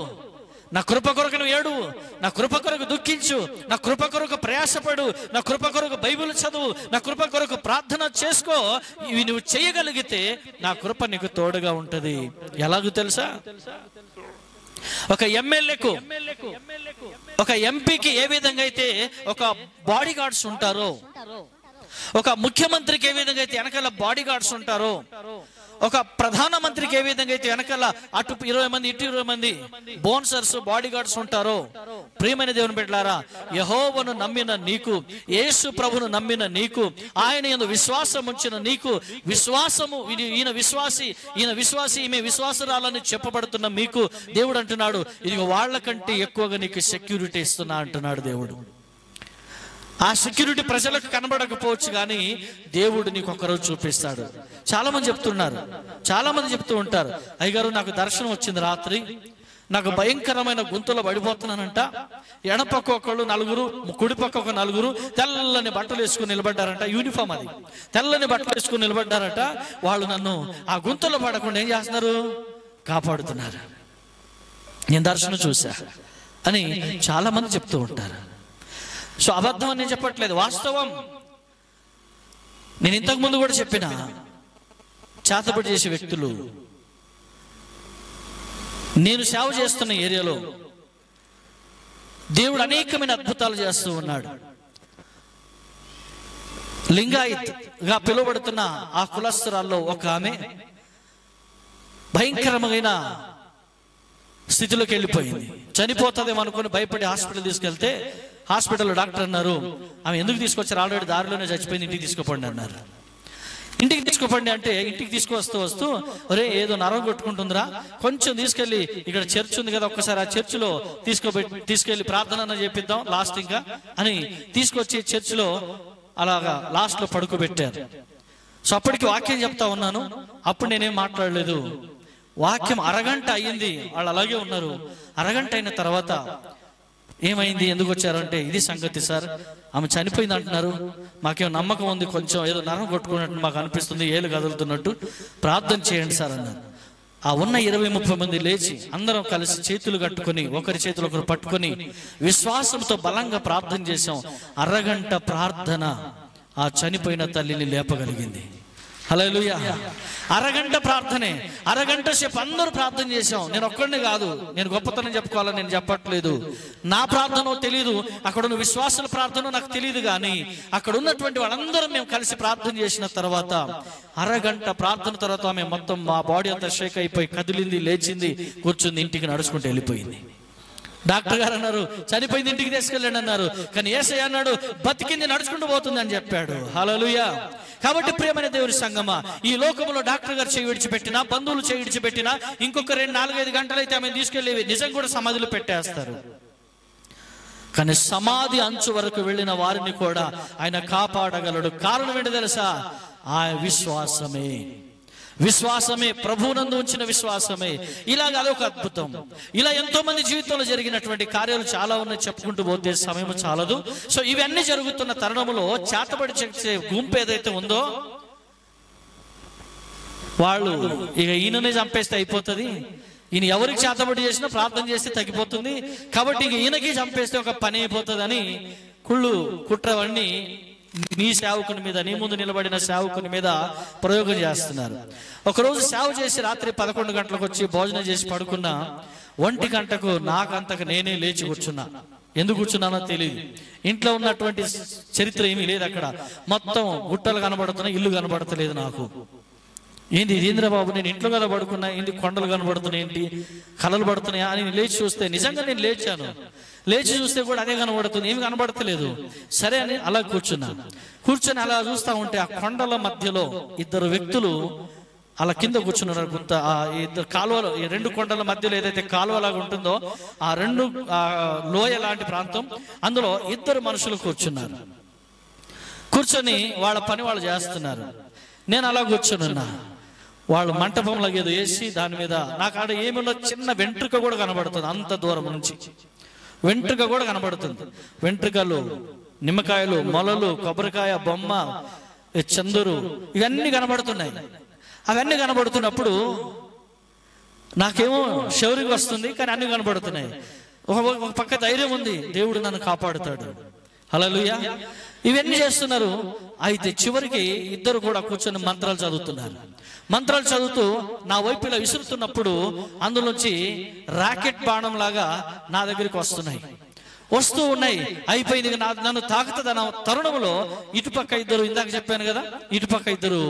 నా కృప కొరకు నువ్వు ఏడువు, నా కృప కొరకు దుఃఖించు, నా కృప కొరకు ప్రయాసపడు, నా కృప కొరకు బైబిల్ చదువు, నా కృప కొరకు ప్రార్థన చేసుకో. ఇవి నువ్వు చేయగలిగితే నా కృప నీకు తోడుగా ఉంటది. ఎలాగో తెలుసా? ఒక ఎమ్మెల్యేకు, ఒక ఎంపీకి ఏ విధంగా అయితే ఒక బాడీ గార్డ్స్ ఉంటారో, ఒక ముఖ్యమంత్రికి ఏ విధంగా అయితే వెనకాల బాడీ గార్డ్స్ ఉంటారో, ఒక ప్రధానమంత్రికి ఏ విధంగా అయితే వెనకాల అటు 20 మంది ఇటు 20 మంది బోన్సర్స్ బాడీ గార్డ్స్ ఉంటారో, ప్రియమైన దేవుని బిడ్డలారా, యెహోవాను నమ్మిన నీకు, యేసు ప్రభును నమ్మిన నీకు, ఆయన యందు విశ్వాసం ఉంచిన నీకు, విశ్వాసము ఈయన విశ్వాసి ఈమె విశ్వాసరాలని చెప్పబడుతున్న మీకు దేవుడు అంటున్నాడు, ఇది వాళ్ళకంటే ఎక్కువగా నీకు సెక్యూరిటీ ఇస్తున్నా అంటున్నాడు దేవుడు. ఆ సెక్యూరిటీ ప్రజలకు కనబడకపోవచ్చు, కానీ దేవుడు నీకు ఒక్కరోజు చూపిస్తాడు. చాలా మంది చెప్తున్నారు, చాలా మంది చెప్తూ ఉంటారు, అయ్యగారు నాకు దర్శనం వచ్చింది రాత్రి, నాకు భయంకరమైన గుంతలో పడిపోతున్నానంట, ఎడపక్క ఒకళ్ళు నలుగురు, కుడిపక్క ఒక నలుగురు తెల్లని బట్టలు వేసుకుని నిలబడ్డారంట, యూనిఫామ్ అది, తెల్లని బట్టలు వేసుకుని నిలబడ్డారట. వాళ్ళు నన్ను ఆ గుంతలో పడకుండా ఏం చేస్తున్నారు? కాపాడుతున్నారు, నేను దర్శనం చూసా అని చాలా మంది చెప్తూ ఉంటారు. సో అబద్ధం అని నేను చెప్పట్లేదు, వాస్తవం. నేను ఇంతకు ముందు కూడా చెప్పిన, చేతబడి చేసే వ్యక్తులు, నేను సేవ చేస్తున్న ఏరియాలో దేవుడు అనేకమైన అద్భుతాలు చేస్తూ ఉన్నాడు. లింగాయత్ గా పిలువబడుతున్న ఆ కులస్తురాల్లో ఒక ఆమె భయంకరమైన స్థితిలోకి వెళ్ళిపోయింది. చనిపోతుందేమో అనుకుని భయపడి హాస్పిటల్ తీసుకెళ్తే, హాస్పిటల్లో డాక్టర్ అన్నారు, ఆమె ఎందుకు తీసుకొచ్చారు, ఆల్రెడీ దారిలోనే చచ్చిపోయింది, ఇంటికి తీసుకోపోండి అన్నారు. ఇంటికి తీసుకుపండి అంటే ఇంటికి తీసుకువస్తూ ఒరే ఏదో నరం కొట్టుకుంటుందిరా, కొంచెం తీసుకెళ్ళి ఇక్కడ చర్చ్ ఉంది కదా, ఒక్కసారి ఆ చర్చిలో తీసుకెళ్ళి ప్రార్థన చేపిద్దాం లాస్ట్ ఇంకా అని తీసుకొచ్చి చర్చిలో అలాగా లాస్ట్ లో పడుకోబెట్టారు. సో అప్పటికి వాక్యం చెప్తా ఉన్నాను, అప్పుడు నేనేం మాట్లాడలేదు. వాక్యం అరగంట అయ్యింది, వాళ్ళు అలాగే ఉన్నారు. అరగంట అయిన తర్వాత ఏమైంది, ఎందుకు వచ్చారంటే ఇది సంగతి సార్, ఆమె చనిపోయింది అంటున్నారు, మాకేమో నమ్మకం ఉంది, కొంచెం ఏదో నరం కొట్టుకున్నట్టు మాకు అనిపిస్తుంది, ఏళ్ళు కదులుతున్నట్టు, ప్రార్థన చేయండి సార్ అన్నారు. ఆ ఉన్న 20-30 మంది లేచి అందరం కలిసి చేతులు కట్టుకొని ఒకరి చేతులు ఒకరు పట్టుకొని విశ్వాసంతో బలంగా ప్రార్థన చేశాం. అరగంట ప్రార్థన ఆ చనిపోయిన తల్లిని లేపగలిగింది. హల్లెలూయా. అరగంట ప్రార్థనే, అరగంట సేపు అందరూ ప్రార్థన చేశాం. నేను ఒక్కడిని కాదు, నేను గొప్పతనం చెప్పుకోవాలని నేను చెప్పట్లేదు, నా ప్రార్థన తెలియదు, అక్కడ ఉన్న విశ్వాసుల ప్రార్థన నాకు తెలియదు, కానీ అక్కడ ఉన్నటువంటి వాళ్ళందరం మేము కలిసి ప్రార్థన చేసిన తర్వాత అరగంట ప్రార్థన తర్వాత ఆమె మొత్తం మా బాడీ అంతా షేక్ అయిపోయి కదిలింది, లేచింది, కూర్చుంది, ఇంటికి నడుచుకుంటూ వెళ్ళిపోయింది. డాక్టర్ గారు అన్నారు చనిపోయింది ఇంటికి తీసుకెళ్ళండి అన్నారు, కానీ యేసయ్య అన్నాడు బతికింది నడుచుకుంటూ పోతుంది అని చెప్పాడు. హల్లెలూయా. కాబట్టి ప్రియమైన దేవుని సంగమా, ఈ లోకంలో డాక్టర్ గారు చేయి విడిచిపెట్టినా, బంధువులు చేయి విడిచిపెట్టినా, ఇంకొక 2-4-5 గంటలు అయితే ఆమె తీసుకెళ్లి నిజం కూడా సమాధిలో పెట్టేస్తారు. కానీ సమాధి అంచు వరకు వెళ్ళిన వారిని కూడా ఆయన కాపాడగలడు. కారణం ఏంటి తెలుసా? ఆ విశ్వాసమే. విశ్వాసమే, ప్రభువునందు ఉంచిన విశ్వాసమే. ఇలాగ అదొక అద్భుతం. ఇలా ఎంతో మంది జీవితంలో జరిగినటువంటి కార్యాలు చాలా ఉన్నాయి, చెప్పుకుంటూ పోతే సమయం చాలదు. సో ఇవన్నీ జరుగుతున్న తరుణంలో చేతబడి చేసే గుంపు ఏదైతే ఉందో వాళ్ళు ఇక ఈయననే చంపేస్తే అయిపోతుంది, ఈయన ఎవరికి చేతబడి చేసినా ప్రార్థన చేస్తే తగ్గిపోతుంది, కాబట్టి ఇక ఈయనకి చంపేస్తే ఒక పని అయిపోతుంది అని కుట్రవన్నీ నీ సేవకుని మీద, నీ ముందు నిలబడిన సేవకుని మీద ప్రయోగం చేస్తున్నారు. ఒకరోజు సేవ చేసి రాత్రి 11 గంటలకు వచ్చి భోజనం చేసి పడుకున్నా, 1 గంటకు నాకంతకు నేనే లేచి కూర్చున్నా. ఎందుకు కూర్చున్నానో తెలియదు. ఇంట్లో ఉన్నటువంటి చరిత్ర ఏమీ లేదు, అక్కడ మొత్తం గుట్టలు కనబడుతున్నాయి, ఇల్లు కనబడతలేదు. నాకు ఏంది ఇదేంద్రబాబు, నేను ఇంట్లో కదా పడుకున్నా, ఏంటి కొండలు కనబడుతున్నాయి, ఏంటి కలలు పడుతున్నాయా అని లేచి చూస్తే నిజంగా నేను లేచాను. లేచి చూస్తే కూడా అదే కనబడుతుంది, ఏమి కనబడతలేదు. సరే అని అలా కూర్చొని అలా చూస్తా ఉంటే ఆ కొండల మధ్యలో 2 వ్యక్తులు అలా కింద కూర్చున్నారు. గుంత ఆ 2 కాలువలు, 2 కొండల మధ్యలో ఏదైతే కాలువలాగా ఉంటుందో ఆ 2 లోయ లాంటి ప్రాంతం, అందులో 2 మనుషులు కూర్చొని వాళ్ళ పని వాళ్ళు చేస్తున్నారు. నేను అలా కూర్చొనున్నా. వాళ్ళు మంటపంలాగా ఏదో వేసి దాని మీద నాకు ఆడ ఏమిలో చిన్న వెంట్రుక కూడా కనబడుతుంది, అంత దూరం నుంచి వెంట్రుక కూడా కనబడుతుంది. వెంట్రుకలు, నిమ్మకాయలు, మొలలు, కొబ్బరికాయ బొమ్మ, చందురు, ఇవన్నీ కనబడుతున్నాయి. అవన్నీ కనబడుతున్నప్పుడు నాకేమో శౌర్యం వస్తుంది, కానీ అన్ని కనబడుతున్నాయి. ఒక పక్క ధైర్యం ఉంది, దేవుడు నన్ను కాపాడుతాడు. హల్లెలూయా. ఇవన్నీ చేస్తున్నారు. అయితే చివరికి 2 కూడా కూర్చొని మంత్రాలు చదువుతున్నారు. మంత్రాలు చదువుతూ నా వైపు ఇలా విసురుతున్నప్పుడు అందులోంచి రాకెట్ బాణం లాగా నా దగ్గరికి వస్తూ ఉన్నాయి. అయిపోయింది, నన్ను తాకుతుందన్న తరుణంలో ఇటుపక్క 2, ఇందాక చెప్పాను కదా, ఇటుపక్క 2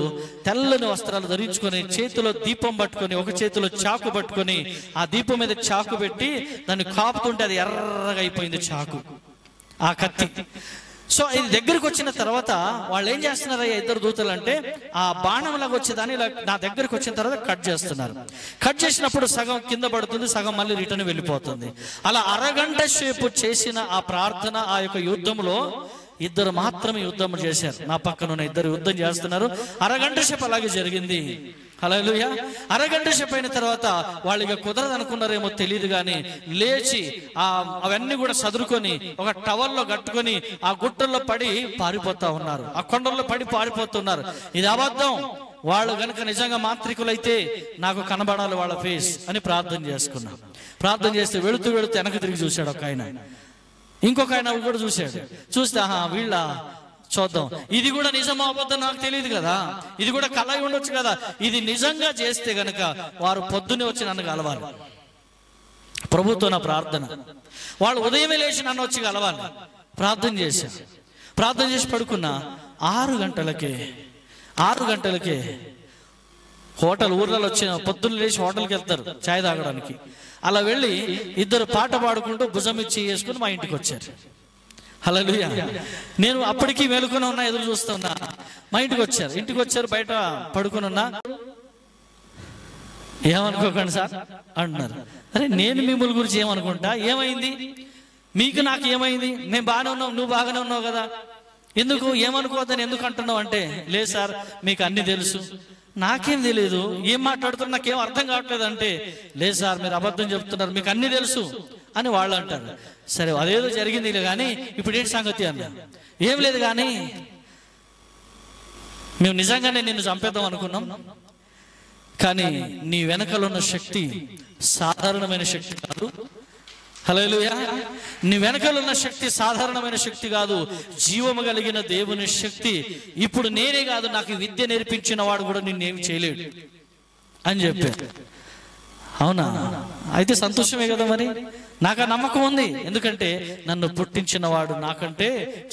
తెల్లని వస్త్రాలు ధరించుకొని చేతిలో దీపం పట్టుకొని, ఒక చేతిలో చాకు పట్టుకొని ఆ దీపం మీద చాకు పెట్టి దాన్ని కాపుతుంటే అది ఎర్రగా అయిపోయింది చాకు, ఆ కత్తి. సో ఇది దగ్గరికి వచ్చిన తర్వాత వాళ్ళు ఏం చేస్తున్నారు, 2 దూతలు అంటే ఆ బాణం లాగా వచ్చేదాన్ని ఇలా నా దగ్గరికి వచ్చిన తర్వాత కట్ చేస్తున్నారు. కట్ చేసినప్పుడు సగం కింద పడుతుంది, సగం మళ్ళీ రిటర్న్ వెళ్ళిపోతుంది. అలా అరగంట సేపు చేసిన ఆ ప్రార్థన, ఆ యొక్క యుద్ధంలో 2 మాత్రమే యుద్ధం చేశారు. నా పక్కన ఉన్న 2 యుద్ధం చేస్తున్నారు. అరగంట సేపు అలాగే జరిగింది. హల్లెలూయా. అరగంట సేపు అయిన తర్వాత వాళ్ళకి కుదరదు అనుకున్నారేమో తెలియదు, కానీ లేచి అవన్నీ కూడా సదురుకొని ఒక టవల్లో కట్టుకొని ఆ గుట్టల్లో పడి పారిపోతా ఉన్నారు, ఆ కొండల్లో పడి పారిపోతున్నారు. ఇది అబద్ధం. వాళ్ళు గనుక నిజంగా మాంత్రికులైతే నాకు కనబడాలి వాళ్ళ ఫేస్ అని ప్రార్థన చేసుకున్నా. ప్రార్థన చేస్తే వెళుతూ వెనక్కి తిరిగి చూశాడు ఒక ఆయన. ఇంకొక ఆయన కూడా చూస్తే వీళ్ళ చూద్దాం, ఇది కూడా నిజమా అబద్ధం నాకు తెలియదు కదా, ఇది కూడా కళ ఉండొచ్చు కదా, ఇది నిజంగా చేస్తే గనక వారు పొద్దున్నే వచ్చి నన్ను కలవాలి. ప్రభుతో నా ప్రార్థన, వాళ్ళు ఉదయమే లేచి నన్ను వచ్చి కలవాలి. ప్రార్థన చేసి పడుకున్నా. 6 గంటలకే హోటల్, ఊర్లలో వచ్చిన పొద్దున్న లేచి హోటల్కి వెళ్తారు చాయ్ తాగడానికి. అలా వెళ్ళి 2 పాట పాడుకుంటూ భుజం ఇచ్చి వేసుకుని మా ఇంటికి వచ్చారు. హల్లెలూయా. నేను అప్పటికి మేలుకొని ఉన్నా, ఎదురు చూస్తున్నా. మా ఇంటికి వచ్చారు, బయట పడుకొని ఉన్నా. ఏమనుకోకండి సార్ అంటున్నారు. అరే నేను మిమ్మల్ని గురించి ఏమనుకుంటా, ఏమైంది మీకు, నాకు ఏమైంది? మేము బాగానే ఉన్నాం, నువ్వు బాగానే ఉన్నావు కదా, ఎందుకు ఏమనుకోవద్దని ఎందుకు అంటున్నావు అంటే, లేదు సార్ మీకు అన్ని తెలుసు. నాకేం తెలియదు, ఏం మాట్లాడుతున్నా నాకేం అర్థం కావట్లేదు అంటే, లేదు సార్ మీరు అబద్ధం చెప్తున్నారు, మీకు అన్ని తెలుసు అని వాళ్ళు అంటారు. సరే అదేదో జరిగింది కానీ ఇప్పుడు ఏంటి సంగతి అన్న. ఏం లేదు కానీ మేము నిజంగానే నిన్ను చంపేద్దాం అనుకున్నాం, కానీ నీ వెనకలో ఉన్న శక్తి సాధారణమైన శక్తి కాదు. హల్లెలూయా. నీ వెనకలో ఉన్న శక్తి సాధారణమైన శక్తి కాదు, జీవము కలిగిన దేవుని శక్తి. ఇప్పుడు నేనే కాదు, నాకు విద్య నేర్పించిన వాడు కూడా నిన్నేమి చేయలేడు అని చెప్పారు. అవునా, అయితే సంతోషమే కదా. మరి నాకు ఆ నమ్మకం ఉంది, ఎందుకంటే నన్ను పుట్టించిన వాడు నాకంటే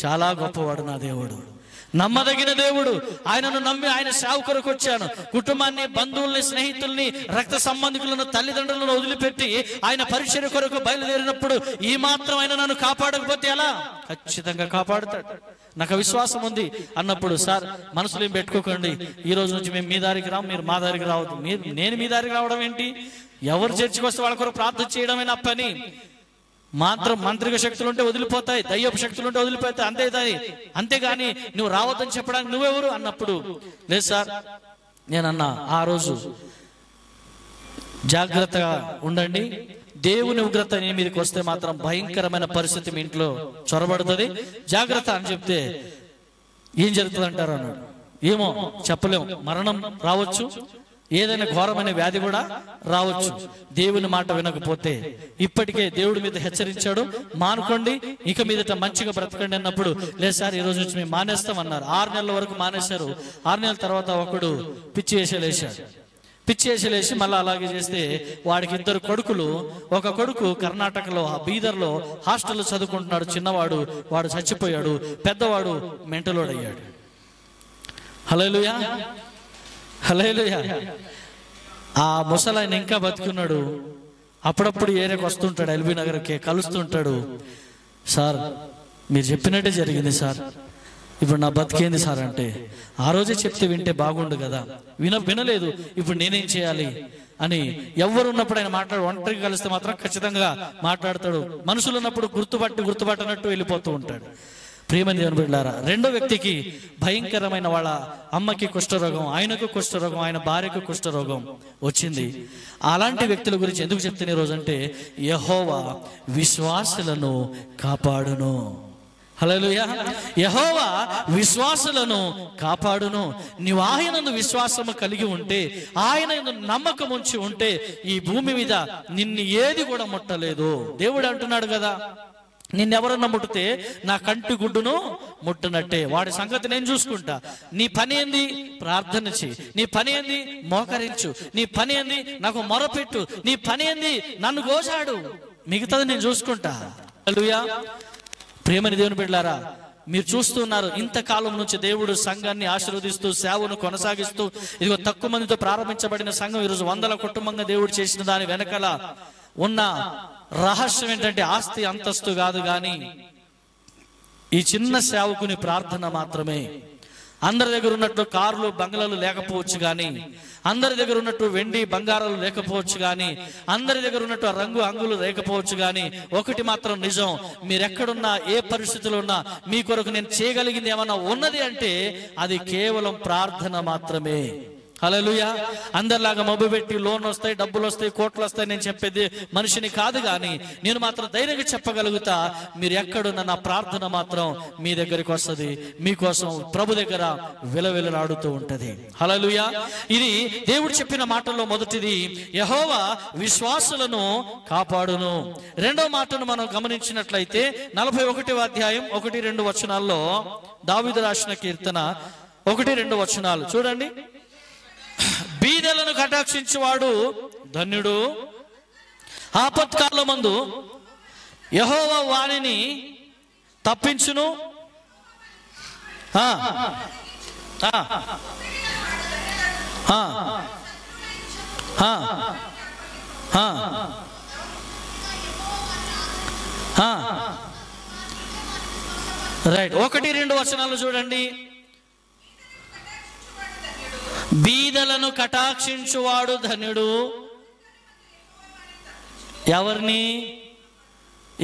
చాలా గొప్పవాడు నా దేవుడు, నమ్మదగిన దేవుడు. ఆయనను నమ్మి ఆయన సేవ కొరకు వచ్చాను. కుటుంబాన్ని, బంధువుల్ని, స్నేహితుల్ని, రక్త సంబంధికులను, తల్లిదండ్రులను వదిలిపెట్టి ఆయన పరిచర్య కొరకు బయలుదేరినప్పుడు ఈ మాత్రం ఆయన నన్ను కాపాడకపోతే ఎలా? ఖచ్చితంగా కాపాడుతాడు, నాకు విశ్వాసం ఉంది అన్నప్పుడు, సార్ మనసులో ఏం పెట్టుకోకండి, ఈ రోజు నుంచి మేము మీ దారికి రాము, మీరు మా దారికి రావద్దు. నేను మీ దారికి రావడం ఏంటి? ఎవరు చర్చికి వస్తే వాళ్ళ కొరకు ప్రార్థన చేయడమే నా పని. మంత్రిక శక్తులు ఉంటే వదిలిపోతాయి, దయ్యపు శక్తులు ఉంటే వదిలిపోతాయి, అంతేగాని నువ్వు రావద్దని చెప్పడానికి నువ్వెవరు అన్నప్పుడు, లేదు సార్ నేనన్నా ఆ రోజు జాగ్రత్తగా ఉండండి, దేవుని ఉగ్రత నీ మీదకి వస్తే మాత్రం భయంకరమైన పరిస్థితి మీ ఇంట్లో చొరబడుతుంది, జాగ్రత్త అని చెప్తే, ఏం జరుగుతుంది అంటారు అన్నాడు. ఏమో చెప్పలేము, మరణం రావచ్చు, ఏదైనా ఘోరమైన వ్యాధి కూడా రావచ్చు దేవుని మాట వినకపోతే. ఇప్పటికే దేవుడి మీద హెచ్చరించాడు, మానుకోండి, ఇక మీదట మంచిగా బ్రతకండి అన్నప్పుడు, లేదు సార్ ఈ రోజు నుంచి మేము మానేస్తాం అన్నారు. 6 నెలల వరకు మానేశారు. 6 నెలల తర్వాత ఒకడు పిచ్చి వేసి మళ్ళీ అలాగే చేస్తే వాడికి 2 కొడుకులు. ఒక కొడుకు కర్ణాటకలో బీదర్లో హాస్టల్లో చదువుకుంటున్నాడు, చిన్నవాడు, వాడు చచ్చిపోయాడు, పెద్దవాడు మెంటలోడయ్యాడు. హల్లెలూయా, హల్లెలూయా. ఆ ముసలాయన ఇంకా బతుకున్నాడు. అప్పుడప్పుడు ఏరియాకి వస్తుంటాడు, ఎల్బీ నగర్కి కలుస్తుంటాడు. సార్ మీరు చెప్పినట్టే జరిగింది సార్, ఇప్పుడు నా బతికేంది సార్ అంటే, ఆ రోజే చెప్తే వింటే బాగుండు కదా, వినలేదు, ఇప్పుడు నేనేం చేయాలి అని. ఎవరు ఉన్నప్పుడు ఆయన ఒంటరికి కలిస్తే మాత్రం ఖచ్చితంగా మాట్లాడతాడు, మనుషులు ఉన్నప్పుడు గుర్తుపట్టనట్టు వెళ్ళిపోతూ ఉంటాడు. ప్రియమైన దేవుని బిడ్డలారా, రెండో వ్యక్తికి భయంకరమైన, వాళ్ళ అమ్మకి కుష్ఠరోగం, ఆయనకు కుష్ఠరోగం, ఆయన భార్యకు కుష్ఠరోగం వచ్చింది. అలాంటి వ్యక్తుల గురించి ఎందుకు చెప్తున్న ఈ రోజు అంటే, యెహోవా విశ్వాసులను కాపాడును. హల్లెలూయా. యెహోవా విశ్వాసులను కాపాడును. నీవు ఆయనందు విశ్వాసము కలిగి ఉంటే, ఆయన నమ్మకం ఉంచి ఉంటే, ఈ భూమి మీద నిన్ను ఏది కూడా ముట్టలేదు. దేవుడు అంటున్నాడు కదా, నిన్నెవరన్నా ముట్టితే నా కంటి గుడ్డును ముట్టునట్టే. వాడి సంగతి నేను చూసుకుంటా. నీ పని ఏంది? ప్రార్థన చెయ్యి. నీ పని ఏంది? మోకరించు. నీ పని ఏంది? నాకు మొరపెట్టు. నీ పని ఏంది? నన్ను గోసాడు, మిగతాది నేను చూసుకుంటా. హల్లెలూయా. ప్రియమైన దేవుని బిడ్డలారా, మీరు చూస్తున్నారు, ఇంతకాలం నుంచి దేవుడు సంఘాన్ని ఆశీర్వదిస్తూ సేవను కొనసాగిస్తూ, ఇదిగో తక్కువ మందితో ప్రారంభించబడిన సంఘం ఈరోజు 100ల కుటుంబంగా దేవుడు చేసిన దాని వెనకాల ఉన్న రహస్యం ఏంటంటే, ఆస్తి అంతస్తు కాదు కానీ ఈ చిన్న సేవకుని ప్రార్థన మాత్రమే. అందరి దగ్గర ఉన్నట్టు కార్లు, బంగ్లాలు లేకపోవచ్చు కానీ, అందరి దగ్గర ఉన్నట్టు వెండి బంగారాలు లేకపోవచ్చు కానీ, అందరి దగ్గర ఉన్నట్టు రంగు అంగులు లేకపోవచ్చు కానీ, ఒకటి మాత్రం నిజం, మీరెక్కడున్నా, ఏ పరిస్థితిలో ఉన్నా, మీ కొరకు నేను చేయగలిగింది ఏమన్నా ఉన్నది అంటే అది కేవలం ప్రార్థన మాత్రమే. హల్లెలూయా. అందరిలాగా మబ్బు పెట్టి లోన్ వస్తాయి, డబ్బులు వస్తాయి, కోట్లు వస్తాయి నేను చెప్పేది మనిషిని కాదు కానీ, నేను మాత్రం ధైర్యంగా చెప్పగలుగుతా, మీరు ఎక్కడున్న నా ప్రార్థన మాత్రం మీ దగ్గరికి వస్తుంది, మీకోసం ప్రభు దగ్గర విలవిలలాడుతూ ఉంటది. హల్లెలూయా. ఇది దేవుడు చెప్పిన మాటల్లో మొదటిది, యెహోవా విశ్వాసులను కాపాడును. రెండో మాటను మనం గమనించినట్లయితే 41వ అధ్యాయం 1-2 వచనాల్లో దావీదు రాసిన కీర్తన 1-2 వచనాలు చూడండి. బీదలను కటాక్షించువాడు ధన్యుడు, ఆపత్కాలమందు యెహోవా వానిని తప్పించును. రైట్, 1-2 వచనాలు చూడండి. బీదలను కటాక్షించువాడు ధన్యుడు.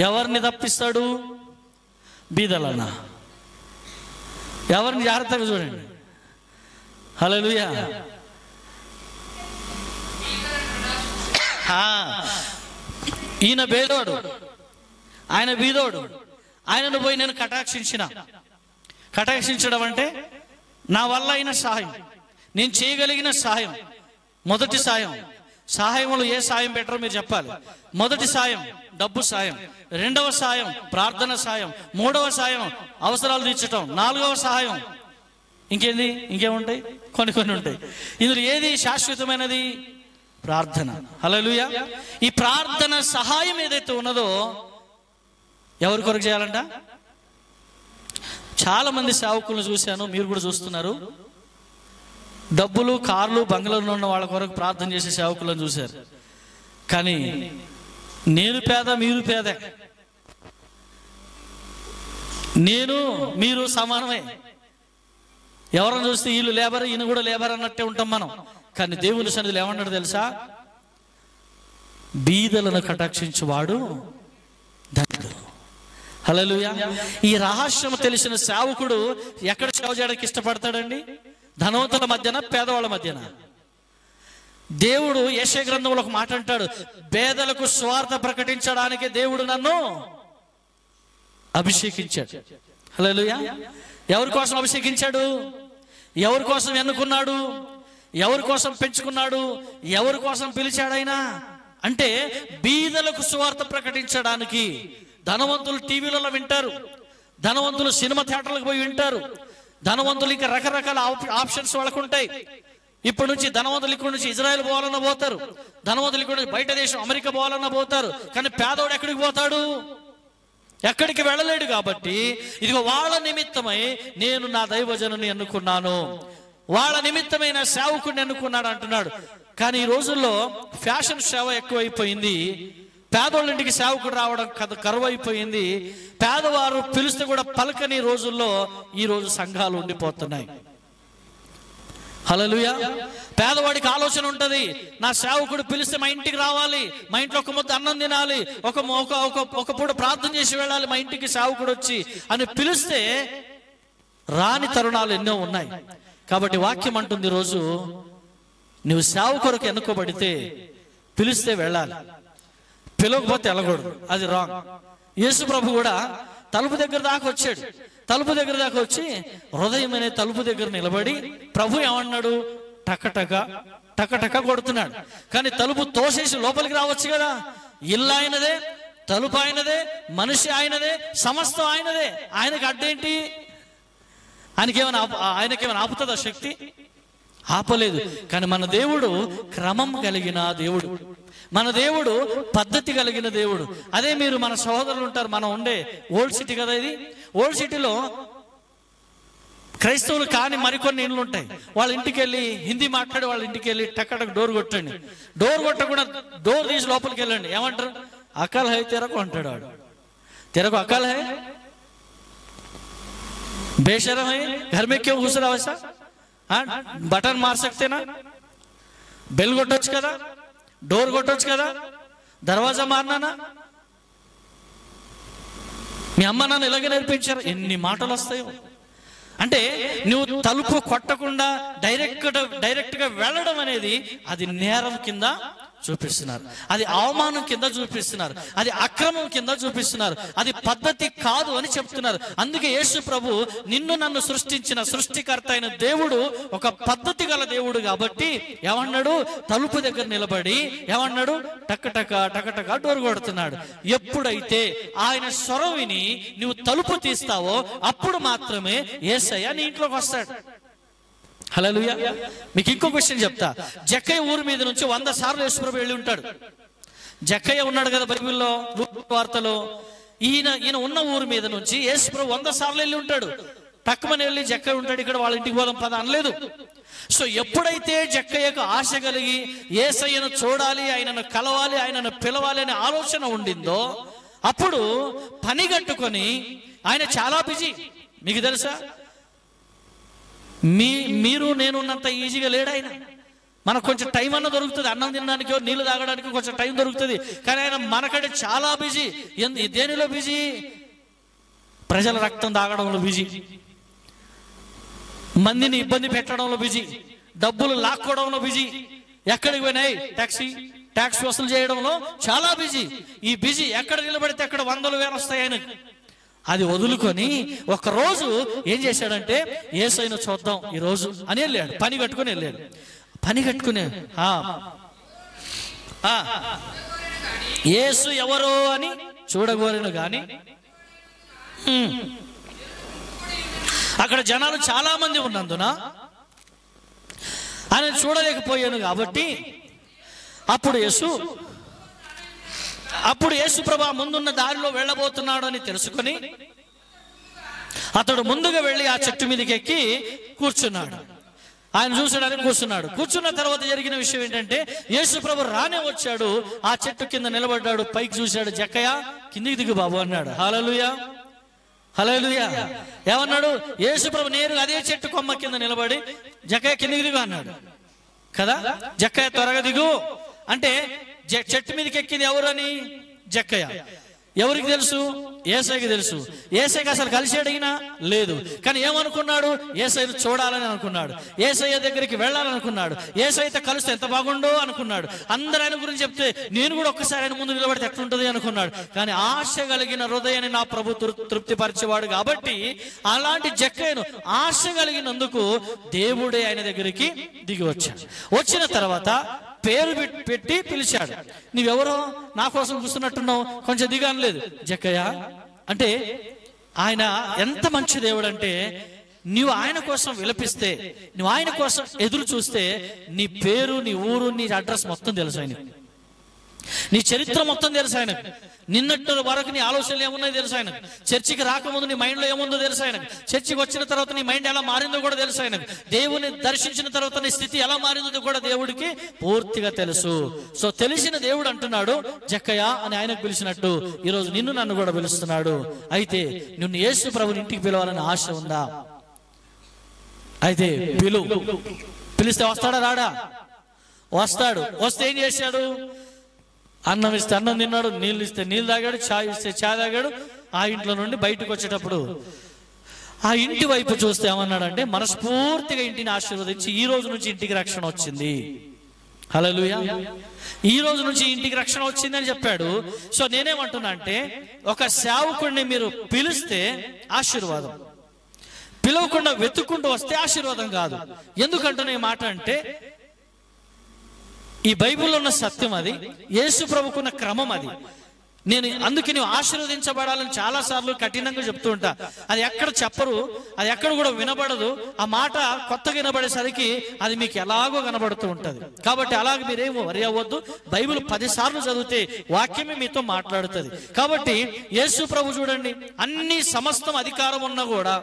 ఎవరిని తప్పిస్తాడు? బీదలన్నా. ఎవరిని? జాగ్రత్తగా చూడండి. హల్లెలూయా. ఈయన బేదోడు, ఆయన బీదోడు. ఆయనను పోయి నేను కటాక్షించడం అంటే నా వల్ల అయిన సహాయం, నేను చేయగలిగిన సహాయం. మొదటి సహాయంలో ఏ సాయం బెటరో మీరు చెప్పాలి. మొదటి సాయం డబ్బు సాయం, రెండవ సాయం ప్రార్థన సాయం, మూడవ సాయం అవసరాలు తీర్చటం, నాలుగవ సహాయం ఇంకేముంటాయి? కొన్ని ఉంటాయి. ఇందులో ఏది శాశ్వతమైనది? ప్రార్థన. హల్లెలూయా. ఈ ప్రార్థన సహాయం ఏదైతే ఉన్నదో ఎవరి కొరకు చేయాలంట? చాలా మంది సేవకులను చూశాను, మీరు కూడా చూస్తున్నారు. డబ్బులు, కార్లు, బంగ్లాలు ఉన్న వాళ్ళ కొరకు ప్రార్థన చేసే సేవకులను చూశారు. కానీ నేను పేద, మీరు పేద, నేను మీరు సమానమే. ఎవరిని చూస్తే వీళ్ళు లేబర్, ఈయన కూడా లేబర్ అన్నట్టే ఉంటాం మనం. కానీ దేవుని సన్నిధిలో ఏమన్నాడు తెలుసా? బీదలను కటాక్షించువాడు ధన్యుడు. హల్లెలూయా. ఈ రహస్యం తెలిసిన సేవకుడు ఎక్కడ సేవ చేయడానికి ఇష్టపడతాడండి? ధనవంతుల మధ్యన, పేదవాళ్ళ మధ్యన? దేవుడు యెషయా గ్రంథంలో ఒక మాట అంటాడు, పేదలకు స్వార్థ ప్రకటించడానికి దేవుడు నన్ను అభిషేకించాడు. హల్లెలూయా. ఎవరి కోసం అభిషేకించాడు? ఎవరి కోసం ఎన్నుకున్నాడు? ఎవరి కోసం పెంచుకున్నాడు? ఎవరి కోసం పిలిచాడైనా? అంటే బీదలకు సువార్త ప్రకటించడానికి. ధనవంతులు టీవీలలో వింటారు, ధనవంతులు సినిమా థియేటర్లకు పోయి వింటారు, ధనవంతులు ఇంకా రకరకాల ఆప్షన్స్ వాళ్ళకు ఉంటాయి. ఇప్పటి నుంచి ధనవంతులు ఇక్కడ నుంచి ఇజ్రాయెల్ పోవాలన్నా పోతారు, ధనవంతులు ఇక్కడ నుంచి బయట దేశం అమెరికా పోవాలన్నా పోతారు. కానీ పేదవాడు ఎక్కడికి పోతాడు? ఎక్కడికి వెళ్ళలేడు. కాబట్టి ఇదిగో వాళ్ళ నిమిత్తమై నేను నా దైవజనుని ఎన్నుకున్నాను, వాళ్ళ నిమిత్తమైన సేవకుడిని ఎన్నుకున్నాడు అంటున్నాడు. కానీ ఈ రోజుల్లో ఫ్యాషన్ సేవ ఎక్కువైపోయింది. పేదోళ్ళ ఇంటికి సేవకుడు రావడం కరువైపోయింది. పేదవారు పిలిస్తే కూడా పలకని రోజుల్లో ఈ రోజు సంఘాలు ఉండిపోతున్నాయి. హల్లెలూయా. పేదవాడికి ఆలోచన ఉంటది, నా సేవకుడు పిలిస్తే మా ఇంటికి రావాలి, మా ఇంట్లో ఒక ముద్ద అన్నం తినాలి, ఒక పూట ప్రార్థన చేసి వెళ్ళాలి మా ఇంటికి సేవకుడు వచ్చి అని పిలిస్తే రాని తరుణాలు ఎన్నో ఉన్నాయి. కాబట్టి వాక్యం అంటుంది, రోజు నువ్వు సేవకుడికి ఎన్నుకోబడితే పిలిస్తే వెళ్ళాలి, పిలవకపోతే వెళ్ళకూడదు. అది రాంగ్. యేసు ప్రభు కూడా తలుపు దగ్గర దాకా వచ్చాడు. తలుపు దగ్గర దాకా వచ్చి హృదయం అనే తలుపు దగ్గర నిలబడి ప్రభు ఏమన్నాడు? టకటక టకటక కొడుతున్నాడు. కానీ తలుపు తోసేసి లోపలికి రావచ్చు కదా. ఇల్లు ఆయనదే, తలుపు ఆయనదే, మనిషి ఆయనదే, సమస్తం ఆయనదే. ఆయనకి అడ్డేంటి? ఆయనకేమైనా ఆపుతుందా శక్తి? ఆపలేదు. కానీ మన దేవుడు క్రమం కలిగిన దేవుడు, మన దేవుడు పద్ధతి కలిగిన దేవుడు. అదే మీరు మన సహోదరులు ఉంటారు, మనం ఉండే ఓల్డ్ సిటీ కదా ఇది. ఓల్డ్ సిటీలో క్రైస్తవులు కాని మరికొన్ని ఇండ్లు ఉంటాయి. వాళ్ళ ఇంటికి వెళ్ళి హిందీ మాట్లాడి వాళ్ళ ఇంటికి వెళ్ళి టక్కటకు డోర్ కొట్టండి. డోర్ కొట్టకుండా డోర్ తీసి లోపలికి వెళ్ళండి. ఏమంటారు? అకల్ హై తెరకు అంటాడు వాడు. తెరకు అకల్ హై, బేషరम है, घर में क्यों घुस रहा वैसा? बटन मार सकते ना, बेल కొట్టొచ్చు కదా, డోర్ కొట్టొచ్చు కదా, దర్వాజా మారనా? మీ అమ్మ నాన్న ఇలాగే నేర్పించారు. ఎన్ని మాటలు వస్తాయో. అంటే నువ్వు తలుపు కొట్టకుండా డైరెక్ట్ గా వెళ్ళడం అనేది అది నేరం కింద చూపిస్తున్నారు, అది అవమానం కింద చూపిస్తున్నారు, అది అక్రమం కింద చూపిస్తున్నారు, అది పద్ధతి కాదు అని చెప్తున్నారు. అందుకే యేసు ప్రభు నిన్ను నన్ను సృష్టించిన సృష్టికర్త అయిన దేవుడు ఒక పద్ధతి గల దేవుడు. కాబట్టి ఏమన్నాడు? తలుపు దగ్గర నిలబడి ఏమన్నాడు? టకటక టకటక డోర్ కొడుతున్నాడు. ఎప్పుడైతే ఆయన స్వరం విని నువ్వు తలుపు తీస్తావో అప్పుడు మాత్రమే యేసయ్య నీ ఇంట్లోకి వస్తాడు. హల్లెలూయా. మీకు ఇంకో క్వశ్చన్ చెప్తా. జక్కయ్య ఊరి మీద నుంచి 100 సార్లు యేసుప్రభు వెళ్ళి ఉంటాడు. జక్కయ్య ఉన్నాడు కదా బైబిల్లో, లూకా వార్తలో. ఈయన ఉన్న ఊరి మీద నుంచి యేసుప్రభు 100 సార్లు వెళ్ళి ఉంటాడు. టక్కుమని వెళ్ళి జక్కయ్య ఉంటాడు, ఇక్కడ వాళ్ళ ఇంటికి పోదాం పద అనలేదు. సో ఎప్పుడైతే జక్కయ్యకు ఆశ కలిగి యేసయ్యను చూడాలి, ఆయనను కలవాలి, ఆయనను పిలవాలి అనే ఆలోచన ఉండిందో అప్పుడు పని కట్టుకొని ఆయన చాలా బిజీ. మీకు తెలుసా, మీరు నేను ఉన్నంత ఈజీగా లేడు ఆయన. మనకు కొంచెం టైం అన్న దొరుకుతుంది, అన్నం తినడానికి నీళ్లు తాగడానికి కొంచెం టైం దొరుకుతుంది. కానీ ఆయన మనకంటే చాలా బిజీ. దేనిలో బిజీ? ప్రజల రక్తం తాగడంలో బిజీ, మందిని ఇబ్బంది పెట్టడంలో బిజీ, డబ్బులు లాక్కోవడంలో బిజీ, ఎక్కడికి పోయినాయి ట్యాక్స్ వసూలు చేయడంలో చాలా బిజీ. ఈ బిజీ ఎక్కడ నిలబడితే అక్కడ 100,000 వస్తాయి ఆయనకు. అది వదులుకొని ఒకరోజు ఏం చేశాడంటే, యేసయ్యను చూద్దాం ఈరోజు అని వెళ్ళాడు. పని కట్టుకుని వెళ్ళాడు. పని కట్టుకునే యేసు ఎవరో అని చూడగోరను గాని అక్కడ జనాలు చాలా మంది ఉన్నందున ఆయన చూడలేకపోయాను. కాబట్టి అప్పుడు యేసు ప్రభు ముందున్న దారిలో వెళ్ళబోతున్నాడు అని తెలుసుకొని అతడు ముందుగా వెళ్ళి ఆ చెట్టు మీదకి ఎక్కి కూర్చున్నాడు. ఆయన చూసాడని కూర్చున్న తర్వాత జరిగిన విషయం ఏంటంటే, యేసు ప్రభు రానే వచ్చాడు, ఆ చెట్టు కింద నిలబడ్డాడు, పైకి చూశాడు. జక్కయ్య కిందికి దిగు బాబు అన్నాడు. హల్లెలూయా, హల్లెలూయా. ఏమన్నాడు? యేసు ప్రభు నేరుగా అదే చెట్టు కొమ్మ కింద నిలబడి జక్కయ్య కిందికి దిగు అన్నాడు కదా. జక్కయ్య త్వరగా దిగు అంటే చెట్టు మీదకి ఎక్కింది ఎవరని? జక్కయ్య. ఎవరికి తెలుసు? యేసయ్యకి తెలుసు. యేసయ్యకి అసలు కలిసి అడిగినా లేదు. కానీ ఏమనుకున్నాడు? యేసయ్యను చూడాలని అనుకున్నాడు, యేసయ్య దగ్గరికి వెళ్ళాలనుకున్నాడు, యేసయ్యతో కలిస్తే ఎంత బాగుండో అనుకున్నాడు. అందరూ ఆయన గురించి చెప్తే నేను కూడా ఒక్కసారి ఆయన ముందు నిలబడితే ఎట్లుంటుంది అనుకున్నాడు. కానీ ఆశ కలిగిన హృదయాన్ని నా ప్రభు తృప్తిపరిచేవాడు కాబట్టి అలాంటి జక్కయ్యను ఆశ కలిగినందుకు దేవుడే ఆయన దగ్గరికి దిగి వచ్చాడు. వచ్చిన తర్వాత పేరు పెట్టి పిలిచాడు. నీవెవరో నా కోసం కూర్చున్నట్టున్నావు, కొంచెం దిగానలేదు. జక్కయ్య అంటే ఆయన ఎంత మంచి దేవుడు అంటే, నువ్వు ఆయన కోసం విలపిస్తే, నువ్వు ఆయన కోసం ఎదురు చూస్తే నీ పేరు, నీ ఊరు, నీ అడ్రస్ మొత్తం తెలుసు ఆయనకు. నీ చరిత్ర మొత్తం తెలుసు ఆయనకు. నిన్నట్టు వరకు నీ ఆలోచనలు ఏమున్నాయో తెలుసు ఆయనకు. చర్చికి రాకముందు నీ మైండ్లో ఏముందో తెలుసు ఆయనకు. చర్చికి వచ్చిన తర్వాత నీ మైండ్ ఎలా మారిందో కూడా తెలుసు ఆయనకు. దేవుని దర్శించిన తర్వాత నీ స్థితి ఎలా మారిందో కూడా దేవుడికి పూర్తిగా తెలుసు. సో తెలిసిన దేవుడు అంటున్నాడు, జక్కయ్య అని ఆయనకు పిలిచినట్టు ఈరోజు నిన్ను నన్ను కూడా పిలుస్తున్నాడు. అయితే నిన్ను యేసు ప్రభుని ఇంటికి పిలవాలని ఆశ ఉందా? అయితే పిలిస్తే వస్తాడా రాడా? వస్తాడు. వస్తే ఏం చేశాడు? అన్నం ఇస్తే అన్నం తిన్నాడు, నీళ్ళు ఇస్తే నీళ్ళు తాగాడు, ఛాయ్ ఇస్తే ఛాయ్ తాగాడు. ఆ ఇంట్లో నుండి బయటకు వచ్చేటప్పుడు ఆ ఇంటి వైపు చూస్తే ఏమన్నాడంటే, మనస్ఫూర్తిగా ఇంటిని ఆశీర్వదించి ఈ రోజు నుంచి ఇంటికి రక్షణ వచ్చింది. హల్లెలూయా. ఈ రోజు నుంచి ఇంటికి రక్షణ వచ్చింది అని చెప్పాడు. సో నేనేమంటున్నా అంటే, ఒక సేవకుడిని మీరు పిలిస్తే ఆశీర్వాదం, పిలవకుండా వెతుక్కుంటూ వస్తే ఆశీర్వాదం కాదు. ఎందుకంటున్నా ఈ మాట అంటే, ఈ బైబిల్లో ఉన్న సత్యం అది, యేసు ప్రభుకున్న క్రమం అది. నేను అందుకే నువ్వు ఆశీర్వదించబడాలని చాలా సార్లు కఠినంగా చెప్తూ ఉంటా. అది ఎక్కడ చెప్పరు, అది ఎక్కడ కూడా వినబడదు. ఆ మాట కొత్తగా వినబడేసరికి అది మీకు ఎలాగో కనబడుతూ ఉంటది. కాబట్టి అలాగే మీరేమో వరి అవ్వద్దు. బైబిల్ 10 సార్లు చదివితే వాక్యమే మీతో మాట్లాడుతుంది. కాబట్టి యేసు ప్రభు చూడండి, అన్ని సమస్తం అధికారం ఉన్నా కూడా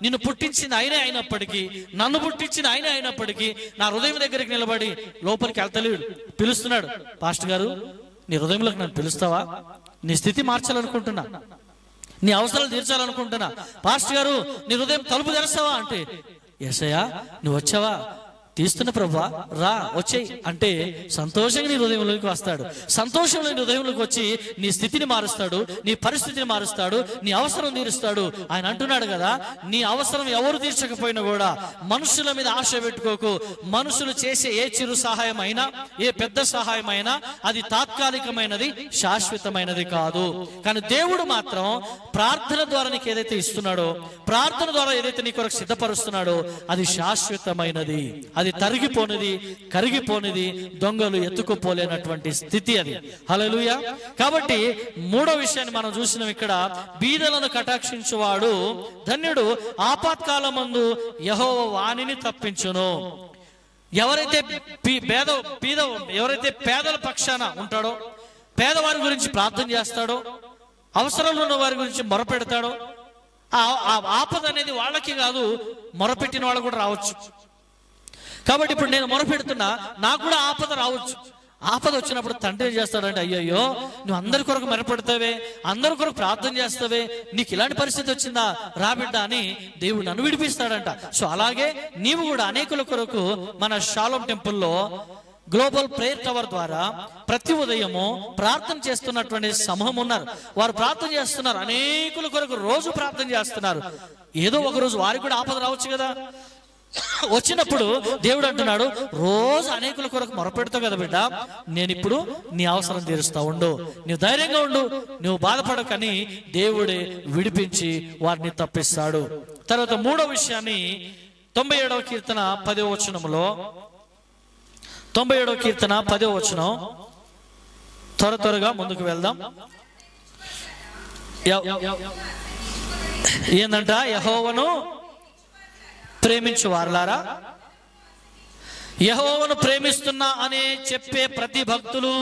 నిన్ను పుట్టించింది ఆయనే అయినప్పటికీ, నన్ను పుట్టించింది ఆయనే అయినప్పటికీ నా హృదయం దగ్గరికి నిలబడి లోపలికి వెళ్తలేడు, పిలుస్తున్నాడు. పాస్టర్ గారు, నీ హృదయంలోకి నన్ను పిలుస్తావా? నీ స్థితి మార్చాలనుకుంటున్నా, నీ అవసరాలు తీర్చాలనుకుంటున్నా. పాస్టర్ గారు, నీ హృదయం తలుపు తెరుస్తావా అంటే, యేసయ్యా నువ్వు వచ్చావా? తీస్తున్న ప్రభువా, రా వచ్చేయి అంటే సంతోషంగా నీ హృదయంలోకి వస్తాడు. సంతోషంలో నీ హృదయంలోకి వచ్చి నీ స్థితిని మారుస్తాడు, నీ పరిస్థితిని మారుస్తాడు, నీ అవసరం తీరుస్తాడు. ఆయన అంటున్నాడు కదా, నీ అవసరం ఎవరు తీర్చకపోయినా కూడా మనుషుల మీద ఆశ పెట్టుకోకు. మనుషులు చేసే ఏ చిరు సహాయం అయినా, ఏ పెద్ద సహాయం అయినా అది తాత్కాలికమైనది, శాశ్వతమైనది కాదు. కానీ దేవుడు మాత్రం ప్రార్థన ద్వారా నీకు ఏదైతే ఇస్తున్నాడో, ప్రార్థన ద్వారా ఏదైతే నీ కొరకు సిద్ధపరుస్తున్నాడో అది శాశ్వతమైనది, అది తరిగిపోనిది, కరిగిపోనిది, దొంగలు ఎత్తుకుపోలేనటువంటి స్థితి అది. హల్లెలూయా. కాబట్టి మూడో విషయాన్ని మనం చూసినాం ఇక్కడ, బీదలను కటాక్షించువాడు ధన్యుడు, ఆపత్కాలమందు యెహోవా వానిని తప్పించును. ఎవరైతే ఎవరైతే పేదల పక్షాన ఉంటాడో, పేదవారి గురించి ప్రార్థన చేస్తాడో, అవసరంలో ఉన్న వారి గురించి మొరపెడతాడో, ఆ ఆపద అనేది వాళ్ళకి కాదు, మొరపెట్టిన వాళ్ళు కూడా రావచ్చు. కాబట్టి ఇప్పుడు నేను మొరపెడుతున్నా, నాకు కూడా ఆపద రావచ్చు. ఆపద వచ్చినప్పుడు తండ్రి ఏం చేస్తాడంటే, అయ్యయ్యో నువ్వు అందరి కొరకు మెరపడతావే, అందరి కొరకు ప్రార్థన చేస్తావే, నీకు ఇలాంటి పరిస్థితి వచ్చిందా, రాబిడ్డ అని దేవుడు నన్ను విడిపిస్తాడంట. సో అలాగే నీవు కూడా అనేకుల కొరకు మన షాలోమ్ టెంపుల్లో గ్లోబల్ ప్రేయర్ టవర్ ద్వారా ప్రతి ఉదయము ప్రార్థన చేస్తున్నటువంటి సమూహం ఉన్నారు. వారు ప్రార్థన చేస్తున్నారు, అనేకుల కొరకు రోజు ప్రార్థన చేస్తున్నారు. ఏదో ఒక రోజు వారికి కూడా ఆపద రావచ్చు కదా. వచ్చినప్పుడు దేవుడు అంటున్నాడు, రోజు అనేకుల కొరకు మొరపెడతావు కదా బిడ్డ, నేను ఇప్పుడు నీ అవసరం తీరుస్తా ఉండు, నువ్వు ధైర్యంగా ఉండు, నువ్వు బాధపడకని దేవుడే విడిపించి వారిని తప్పిస్తాడు. తర్వాత మూడో విషయాన్ని 97వ కీర్తన 10వ వచనంలో, 97వ కీర్తన 10వ వచనం, త్వరగా ముందుకు వెళ్దాం. ఏందంట, యెహోవాను ప్రేమించు వారలారా, యెహోవాను ప్రేమిస్తున్నా అనే చెప్పే ప్రతి భక్తులు,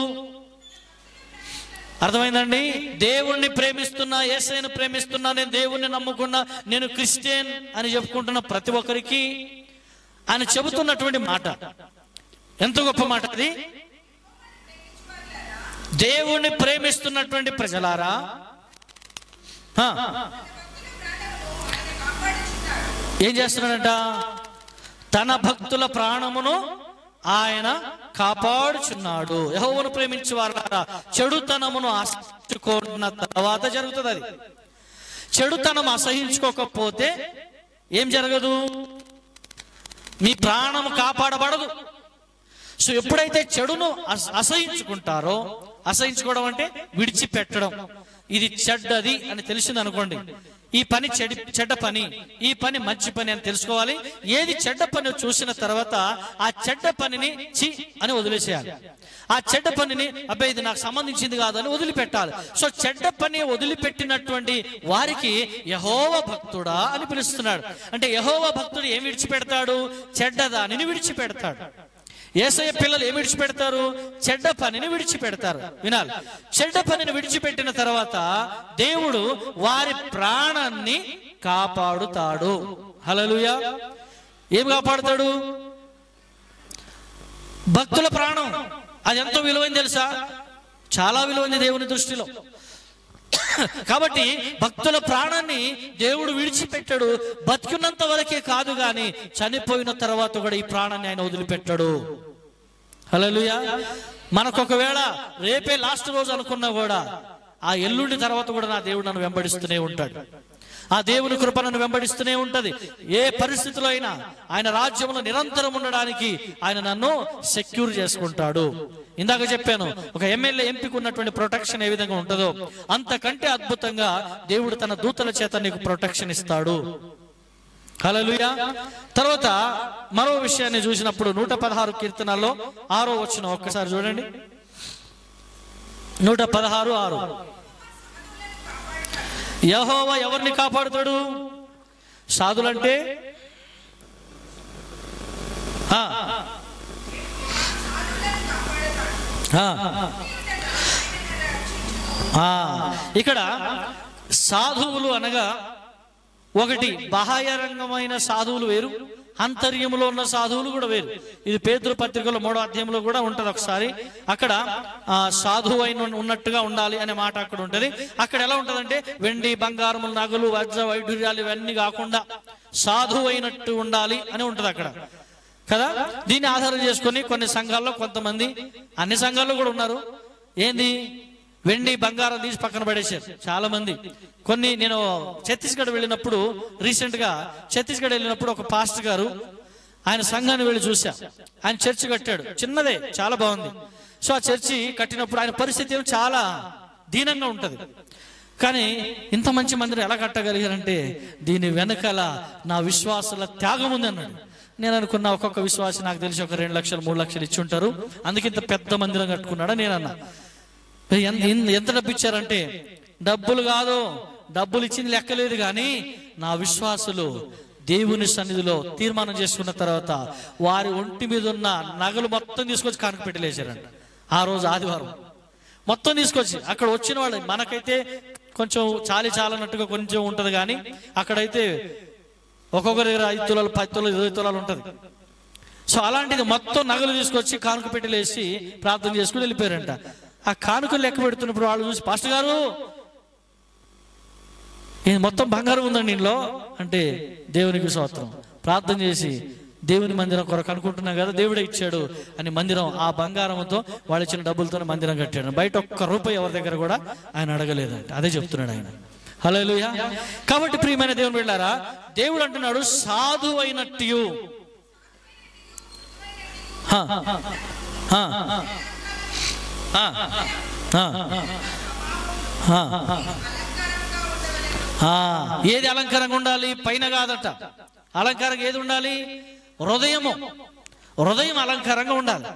అర్థమైందండి, దేవుణ్ణి ప్రేమిస్తున్నా, యేసయ్యను ప్రేమిస్తున్నా, నేను దేవుణ్ణి నమ్ముకున్నా, నేను క్రిస్టియన్ అని చెప్పుకుంటున్న ప్రతి ఒక్కరికి ఆయన చెబుతున్నటువంటి మాట ఎంత గొప్ప మాట అది. దేవుణ్ణి ప్రేమిస్తున్నటువంటి ప్రజలారా, ఏం చేస్తున్నాడంట, తన భక్తుల ప్రాణమును ఆయన కాపాడుచున్నాడు. యెహోవాను ప్రేమించే వారలారా, చెడుతనమును అసహించుకున్న తర్వాత జరుగుతుంది అది. చెడుతనం అసహించుకోకపోతే ఏం జరగదు, మీ ప్రాణము కాపాడబడదు. సో ఎప్పుడైతే చెడును అసహించుకుంటారో, అసహించుకోవడం అంటే విడిచిపెట్టడం, ఇది చెడ్డది అని తెలిసింది అనుకోండి, ఈ పని చెడ్డ పని, ఈ పని మంచి పని అని తెలుసుకోవాలి. ఏది చెడ్డ పని చూసిన తర్వాత ఆ చెడ్డ పనిని చి అని వదిలేసేయాలి. ఆ చెడ్డ పనిని అబ్బాయి ఇది నాకు సంబంధించింది కాదు అని వదిలిపెట్టాలి. సో చెడ్డ పని వదిలిపెట్టినటువంటి వారికి యెహోవా భక్తుడా అని పిలుస్తున్నాడు. అంటే యెహోవా భక్తుడు ఏం విడిచిపెడతాడు, చెడ్డదానిని విడిచిపెడతాడు. యేసయ్య పిల్లలు ఏమి విడిచిపెడతారు, చెడ్డ పనిని విడిచిపెడతారు. వినాలి, చెడ్డ పనిని విడిచిపెట్టిన తర్వాత దేవుడు వారి ప్రాణాన్ని కాపాడుతాడు. హల్లెలూయా. ఏం కాపాడుతాడు, భక్తుల ప్రాణం. అది ఎంతో విలువైంది తెలుసా, చాలా విలువైంది దేవుని దృష్టిలో. కాబట్టి భక్తుల ప్రాణాన్ని దేవుడు విడిచిపెట్టాడు. బతికున్నంత వరకే కాదు గాని చనిపోయిన తర్వాత కూడా ఈ ప్రాణాన్ని ఆయన వదిలిపెట్టాడు. హల్లెలూయా. మనకు ఒకవేళ రేపే లాస్ట్ రోజు అనుకున్నా కూడా ఆ ఎల్లుండి తర్వాత కూడా నా దేవుడు నన్ను వెంబడిస్తూనే ఉంటాడు. ఆ దేవుని కృప నన్ను వెంబడిస్తూనే ఉంటది. ఏ పరిస్థితిలో అయినా ఆయన రాజ్యంలో నిరంతరం ఉండడానికి ఆయన నన్ను సెక్యూర్ చేసుకుంటాడు. ఇందాక చెప్పాను, ఒక ఎమ్మెల్యే ఎంపీకి ఉన్నటువంటి ప్రొటెక్షన్ ఏ విధంగా ఉంటుందో అంతకంటే అద్భుతంగా దేవుడు తన దూతల చేత నీకు ప్రొటెక్షన్ ఇస్తాడు. హల్లెలూయా. తర్వాత మరో విషయాన్ని చూసినప్పుడు 116 కీర్తనల్లో 6వ వచనం ఒక్కసారి చూడండి. 116:6 యెహోవా ఎవరిని కాపాడుతాడు, సాధులంటే ఇక్కడ సాధువులు అనగా ఒకటి బాహ్యరంగమైన సాధువులు వేరు, అంతర్యములో ఉన్న సాధువులు కూడా వేరు. ఇది పేతురు పత్రికలో 3వ అధ్యాయంలో కూడా ఉంటది. ఒకసారి అక్కడ సాధువు అయిన ఉన్నట్టుగా ఉండాలి అనే మాట అక్కడ ఉంటది. అక్కడ ఎలా ఉంటదంటే వెండి బంగారములు నగలు వజ్ర వైఢూర్యాలు ఇవన్నీ కాకుండా సాధువు అయినట్టు ఉండాలి అని ఉంటది అక్కడ కదా. దీన్ని ఆధారం చేసుకొని కొన్ని సంఘాల్లో కొంతమంది, అన్ని సంఘాల్లో కూడా ఉన్నారు, ఏంది వెండి బంగారం తీసి పక్కన పడేశారు చాలా మంది. కొన్ని నేను ఛత్తీస్గఢ్ వెళ్ళినప్పుడు, రీసెంట్ గా ఛత్తీస్గఢ్ వెళ్ళినప్పుడు ఒక పాస్టర్ గారు ఆయన సంఘాన్ని వెళ్ళి చూసా. ఆయన చర్చి కట్టాడు, చిన్నదే, చాలా బాగుంది. సో ఆ చర్చి కట్టినప్పుడు ఆయన పరిస్థితి చాలా దీనంగా ఉంటది. కానీ ఇంత మంచి మందిరం ఎలా కట్టగలిగారంటే దీని వెనకాల నా విశ్వాసుల త్యాగం ఉంది అన్నాడు. నేను అనుకున్నా ఒక్కొక్క విశ్వాసి నాకు తెలిసి ఒక 2 లక్షలు 3 లక్షలు ఇచ్చి ఉంటారు, అందుకే ఇంత పెద్ద మందిరం కట్టుకున్నాడా. నేనన్నా ఎంత డబ్బు ఇచ్చారంటే, డబ్బులు కాదు, డబ్బులు ఇచ్చింది లెక్కలేదు, కానీ నా విశ్వాసులు దేవుని సన్నిధిలో తీర్మానం చేసుకున్న తర్వాత వారి ఒంటి మీద ఉన్న నగలు మొత్తం తీసుకొచ్చి కానుక పెట్టలేశారంట. ఆ రోజు ఆదివారం మొత్తం తీసుకొచ్చి అక్కడ వచ్చిన వాళ్ళు, మనకైతే కొంచెం చాలన్నట్టుగా కొంచెం ఉంటది, కానీ అక్కడైతే ఒక్కొక్కరి దగ్గర 5 తులాలు 10 తులాలు 20 తులాలు ఉంటది. సో అలాంటిది మొత్తం నగలు తీసుకొచ్చి కానుక పెట్టలేసి ప్రార్థన చేసుకుని వెళ్ళిపోయారంట. ఆ కానుకలు లెక్క పెడుతున్నప్పుడు వాళ్ళు చూసి, పాస్టర్ గారు ఇది మొత్తం బంగారం ఉందండి ఇంట్లో అంటే, దేవునికి స్తోత్రం. ప్రార్థన చేసి దేవుని మందిరం కొరకు అనుకుంటున్నాం కదా, దేవుడే ఇచ్చాడు అని మందిరం ఆ బంగారంతో వాళ్ళు ఇచ్చిన డబ్బులతో మందిరం కట్టాడు. బయట ఒక్క రూపాయి ఎవరి దగ్గర కూడా ఆయన అడగలేదంట. అదే చెప్తున్నాడు ఆయన. హల్లెలూయా. కాబట్టి ప్రియమైన దేవుని బిడ్డలారా, దేవుడు అంటున్నాడు సాధువు అయినట్టు. ఏది అలంకారంగా ఉండాలి? పైన కాదట. అలంకారంగా ఏది ఉండాలి? హృదయం అలంకారంగా ఉండాలి.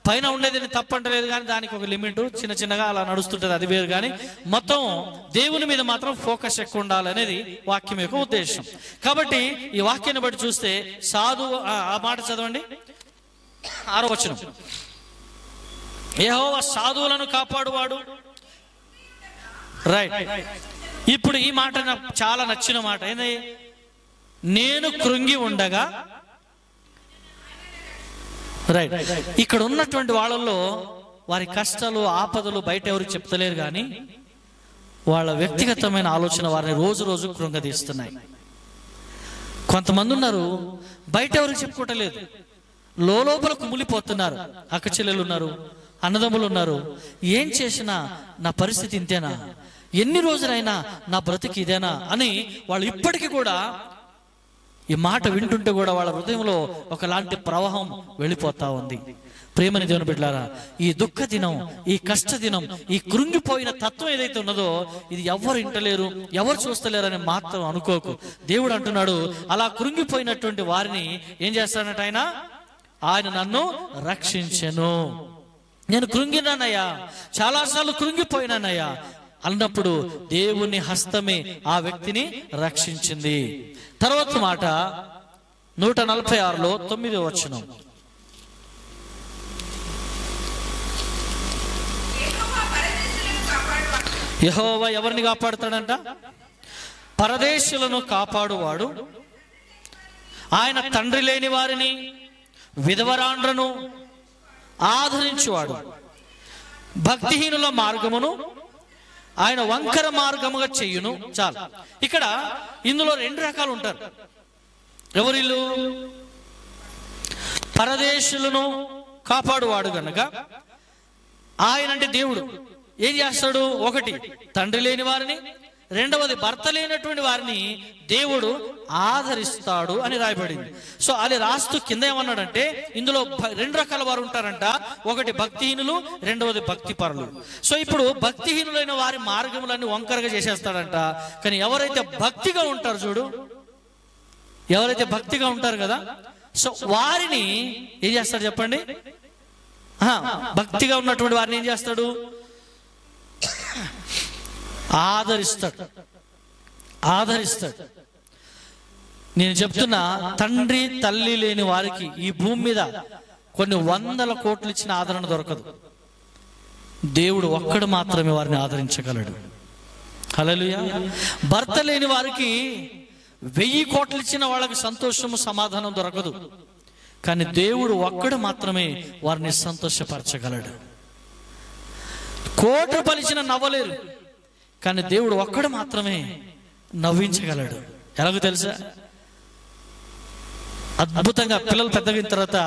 పైన ఉండేది తప్పంటలేదు, కానీ దానికి ఒక లిమిట్, చిన్న చిన్నగా అలా నడుస్తుంటది, అది వేరు. కానీ మొత్తం దేవుని మీద మాత్రం ఫోకస్ ఎక్కువ ఉండాలి అనేది వాక్యం యొక్క ఉద్దేశం. కాబట్టి ఈ వాక్యాన్ని బట్టి చూస్తే సాధువు, ఆ మాట చదవండి 6వ వచనం. యెహోవా సాధువులను కాపాడువాడు. రైట్. ఇప్పుడు ఈ మాట నాకు చాలా నచ్చిన మాట. ఏంది? నేను కృంగి ఉండగా. రైట్. ఇక్కడ ఉన్నటువంటి వాళ్ళల్లో వారి కష్టాలు ఆపదలు బయట ఎవరికి చెప్తలేరు, కానీ వాళ్ళ వ్యక్తిగతమైన ఆలోచన వారిని రోజు రోజు కృంగదీస్తున్నాయి. కొంతమంది ఉన్నారు బయట ఎవరికి చెప్పుకోవట్లేదు, లోపల కుమిలిపోతున్నారు. అక్క చెల్లెలు ఉన్నారు, అన్నదమ్ములు ఉన్నారు. ఏం చేసినా నా పరిస్థితి ఇంతేనా, ఎన్ని రోజులైనా నా బ్రతికి ఇదేనా అని వాళ్ళు ఇప్పటికీ కూడా ఈ మాట వింటుంటే కూడా వాళ్ళ హృదయంలో ఒకలాంటి ప్రవాహం వెళ్ళిపోతా ఉంది. ప్రేమని దేవుని బిడ్డలారా, ఈ దుఃఖ దినం, ఈ కష్ట దినం, ఈ కృంగిపోయిన తత్వం ఏదైతే ఉన్నదో ఇది ఎవరు ఇంటలేరు, ఎవరు చూస్తలేరు అని మాత్రం అనుకోకు. దేవుడు అంటున్నాడు, అలా కృంగిపోయినటువంటి వారిని ఏం చేస్తానంట ఆయన నన్ను రక్షించెను. నేను కృంగినానయ్యా, చాలాసార్లు కృంగిపోయినానయ్యా అన్నప్పుడు దేవుని హస్తమే ఆ వ్యక్తిని రక్షించింది. తర్వాత మాట 146లో 9వ వచనం. యెహోవా ఎవరిని కాపాడుతాడంట? పరదేశులను కాపాడువాడు. ఆయన తండ్రి లేని వారిని, విధవరాండ్రను ఆదరించువాడు. భక్తిహీనుల మార్గమును ఆయన వంకర మార్గముగా చెయ్యును. చాలు. ఇక్కడ ఇందులో 2 రకాలు ఉంటారు. ఎవరిల్లు? పరదేశులను కాపాడువాడు గనక ఆయన అంటే దేవుడు ఏం చేస్తాడు? ఒకటి తండ్రి లేని వారిని, రెండవది భర్త లేనటువంటి వారిని దేవుడు ఆదరిస్తాడు అని రాయబడింది. సో అది రాస్తూ కింద ఏమన్నాడంటే ఇందులో 2 రకాల వారు ఉంటారంట. ఒకటి భక్తిహీనులు, రెండవది భక్తి పరులు. సో ఇప్పుడు భక్తిహీనులైన వారి మార్గములన్నీ వంకరగా చేసేస్తాడంట. కానీ ఎవరైతే భక్తిగా ఉంటారు చూడు, ఎవరైతే భక్తిగా ఉంటారు కదా, సో వారిని ఏం చేస్తాడు చెప్పండి? భక్తిగా ఉన్నటువంటి వారిని ఏం చేస్తాడు? ఆదరిస్తాడు. నేను చెప్తున్నా, తండ్రి తల్లి లేని వారికి ఈ భూమి మీద కొన్ని 100 కోట్లు ఇచ్చిన ఆదరణ దొరకదు. దేవుడు ఒక్కడు మాత్రమే వారిని ఆదరించగలడు. హల్లెలూయా. భర్త లేని వారికి 1000 కోట్లు ఇచ్చిన వాళ్ళకి సంతోషము సమాధానం దొరకదు. కానీ దేవుడు ఒక్కడు మాత్రమే వారిని సంతోషపరచగలడు. 1,00,00,000 రూపాయలు ఇచ్చిన నవ్వలేరు, కానీ దేవుడు ఒక్కడు మాత్రమే నవ్వించగలడు. ఎలాగో తెలుసా? అద్భుతంగా పిల్లలు పెద్దగైన తర్వాత,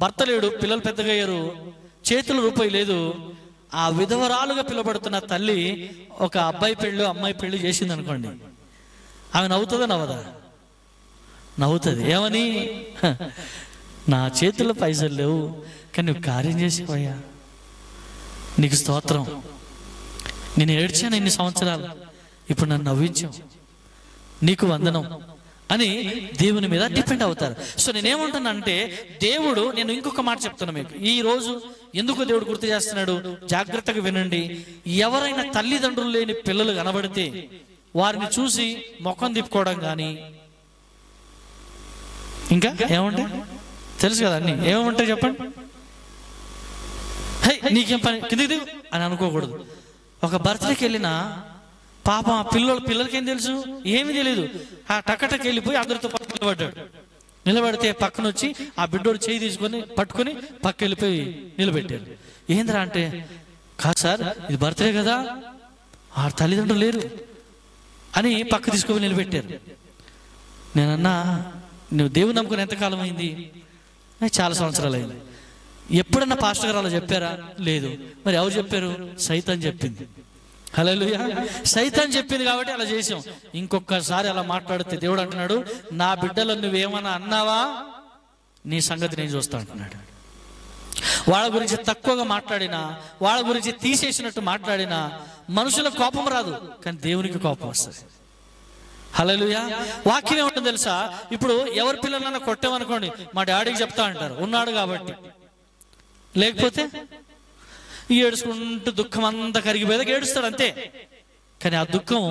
భర్త లేడు, పిల్లలు పెద్దగా అయ్యారు, చేతులు రూపాయి లేదు, ఆ విధవరాలుగా పిలువబడుతున్న తల్లి ఒక అబ్బాయి పెళ్ళి అమ్మాయి పెళ్లి చేసింది అనుకోండి, ఆమె నవ్వుతుందా నవ్వదా? నవ్వుతుంది. ఏమని? నా చేతుల్లో పైసలు లేవు, కానీ నువ్వు కార్యం చేసేవయ్యా, నీకు స్తోత్రం, నేను ఏడ్చాను ఇన్ని సంవత్సరాలు, ఇప్పుడు నన్ను నవ్వించావు, నీకు వందనం అని దేవుని మీద డిపెండ్ అవుతారు. సో నేనేమంటున్నానంటే, దేవుడు, నేను ఇంకొక మాట చెప్తున్నా మీకు ఈ రోజు, ఎందుకు దేవుడు గుర్తు చేస్తున్నాడు జాగ్రత్తగా వినండి. ఎవరైనా తల్లిదండ్రులు లేని పిల్లలు కనబడితే వారిని చూసి ముఖం తిప్పుకోవడం కానీ, ఇంకా ఏమంటాయి తెలుసు కదా, అన్ని ఏమంటాయి చెప్పండి, హై నీకేం పని, కిందికి దిగు అని అనుకోకూడదు. ఒక బర్త్డేకి వెళ్ళినా పాపం ఆ పిల్లలకి ఏం తెలుసు? ఏమీ తెలియదు. ఆ టక్కటకి వెళ్ళిపోయి అందరితో నిలబడ్డాడు. నిలబెడితే పక్కన వచ్చి ఆ బిడ్డోడు చేయి తీసుకొని పట్టుకొని పక్క వెళ్ళిపోయి నిలబెట్టారు. ఏంద్రా అంటే, కాదు సార్ ఇది బర్త్డే కదా, ఆ తల్లిదండ్రులు లేరు అని పక్క తీసుకొని నిలబెట్టారు. నేనన్నా, నువ్వు దేవుని నమ్ముకుని ఎంతకాలం అయింది? చాలా సంవత్సరాలు అయింది. ఎప్పుడన్నా పాస్టర్ గారు అలా చెప్పారా? లేదు. మరి ఎవరు చెప్పారు? సైతాన్ చెప్పింది. హల్లెలూయా. సైతాన్ చెప్పింది కాబట్టి అలా చేసాం. ఇంకొకసారి అలా మాట్లాడితే దేవుడు అంటున్నాడు, నా బిడ్డలో నువ్వేమన్నా అన్నావా, నీ సంగతి నేను చూస్తా అంటున్నాడు. వాళ్ళ గురించి తక్కువగా మాట్లాడినా, వాళ్ళ గురించి తీసేసినట్టు మాట్లాడినా మనుషుల కోపం రాదు, కానీ దేవునికి కోపం వస్తుంది. హల్లెలూయా. వాక్యం ఏముంటుంది తెలుసా? ఇప్పుడు ఎవరి పిల్లలన్నా కొట్టామనుకోండి, మా డాడీకి చెప్తా అంటారు, ఉన్నాడు కాబట్టి. లేకపోతే ఏడుచుకుంటూ దుఃఖం అంతా కరిగిపోయేదాకా ఏడుస్తాడు అంతే. కానీ ఆ దుఃఖం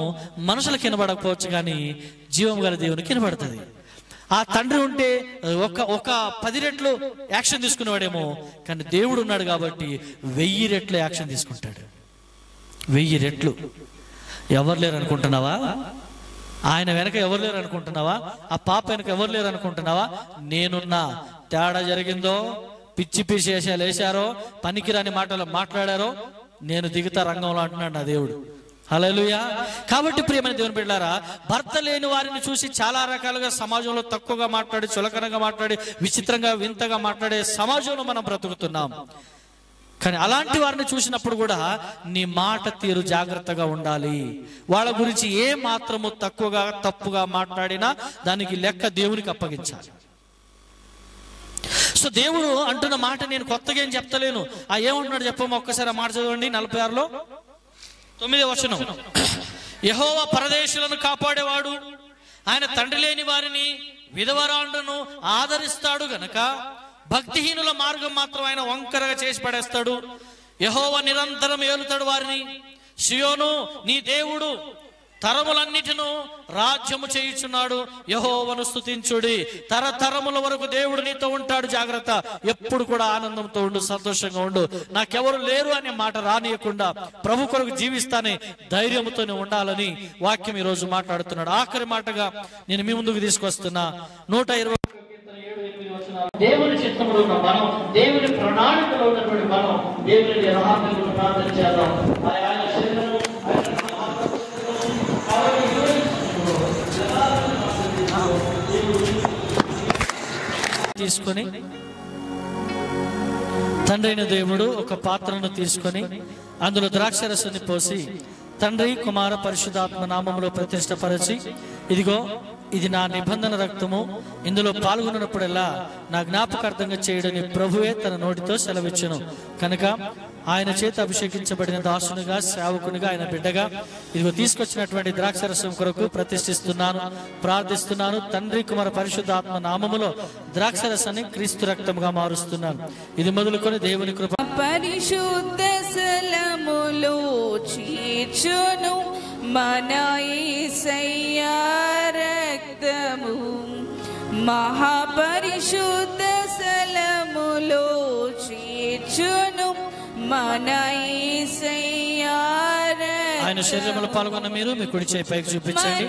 మనుషులకు వినబడకపోవచ్చు, కానీ జీవం గల దేవునికి వినబడుతుంది. ఆ తండ్రి ఉంటే ఒక 10 రెట్లు యాక్షన్ తీసుకునేవాడేమో, కానీ దేవుడు ఉన్నాడు కాబట్టి 1000 రెట్లు యాక్షన్ తీసుకుంటాడు. 1000 రెట్లు. ఎవరు లేరు అనుకుంటున్నావా? ఆయన వెనక ఎవరు లేరు అనుకుంటున్నావా? ఆ పాప వెనక ఎవరు లేరు అనుకుంటున్నావా? నేనున్నా. తేడా జరిగిందో, పిచ్చి పిచ్చి వేషాలు వేశారో, పనికిరాని మాటలు మాట్లాడారో, నేను దిగుతా రంగంలో అంటున్నాడు నా దేవుడు. హల్లెలూయా. కాబట్టి ప్రియమైన దేవుని బిడ్డలారా, భర్త లేని వారిని చూసి చాలా రకాలుగా సమాజంలో తక్కువగా మాట్లాడి, చులకనగా మాట్లాడి, విచిత్రంగా వింతగా మాట్లాడే సమాజంలో మనం బ్రతుకుతున్నాం. కానీ అలాంటి వారిని చూసినప్పుడు కూడా నీ మాట తీరు జాగ్రత్తగా ఉండాలి. వాళ్ళ గురించి ఏ మాత్రము తక్కువగా తప్పుగా మాట్లాడినా దానికి లెక్క దేవునికి అప్పగించాలి. సో దేవుడు అంటున్న మాట నేను కొత్తగా ఏం చెప్తలేను. ఆ ఏమంటున్నాడు చెప్పమో ఒక్కసారి ఆ మాట చదవండి. 46లో 9వ వచనం. యెహోవా పరదేశులను కాపాడేవాడు, ఆయన తండ్రి లేని వారిని విధవరాండ్రను ఆదరిస్తాడు గనక భక్తిహీనుల మార్గం మాత్రం ఆయన వంకరగా చేసి పడేస్తాడు. యెహోవా నిరంతరం ఏలుతాడు వారిని. సియోను నీ దేవుడు తరములన్నిటిను రాజ్యము చేయుచున్నాడు. యెహోవాను స్తుతించుడి. తరతరముల వరకు దేవుడు నీతో ఉంటాడు. జాగ్రత్త. ఎప్పుడు కూడా ఆనందంతో ఉండు, సంతోషంగా ఉండు. నాకెవరు లేరు అనే మాట రానియకుండా ప్రభు కొరకు జీవిస్తానే ధైర్యంతోనే ఉండాలని వాక్యం ఈ రోజు మాట్లాడుతున్నాడు. ఆఖరి మాటగా నేను మీ ముందుకు తీసుకొస్తున్నా 120 దేవుని చిత్తంలో ఉన్న మనం, దేవుని ప్రణాళికలో ఉన్నటువంటి మనం, దేవుని రహస్యంలో ప్రార్థన చేద్దాం. ఆయన శరీరము తీసుకొని, తండ్రి అయిన దేవుడు ఒక పాత్రను తీసుకొని అందులో ద్రాక్షరసాన్ని పోసి తండ్రి కుమార పరిశుద్ధాత్మ నామములో ప్రతిష్టపరచి, ఇదిగో ఇది నా నిబంధన రక్తము, ఇందులో పాల్గొన్నప్పుడల్లా నా జ్ఞాపకార్థంగా చేయడని ప్రభువే తన నోటితో సెలవిచ్చును. కనుక ఆయన చేత అభిషేకించబడిన దాసునిగా, సేవకునిగా, ఆయన బిడ్డగా ఇదిగో తీసుకొచ్చినటువంటి ద్రాక్షరసం కొరకు ప్రతిష్ఠిస్తున్నాను, ప్రార్థిస్తున్నాను. తండ్రి కుమార పరిశుద్ధాత్మ నామములో ద్రాక్షరసాన్ని క్రీస్తు రక్తముగా మారుస్తున్నాను. ఇది మొదలుకొని దేవుని కృప పరిశుద్ధ స్థలములో చేర్చును మన యేసయ్యా రక్తము. మహాపరిశుద్ధ స్థలములో చేర్చును మన యేసయ్యా రక్తము. ఆయన శరీరంలో పాల్గొన్న మీరు మీ కుడి చేయి పైకి చూపించండి.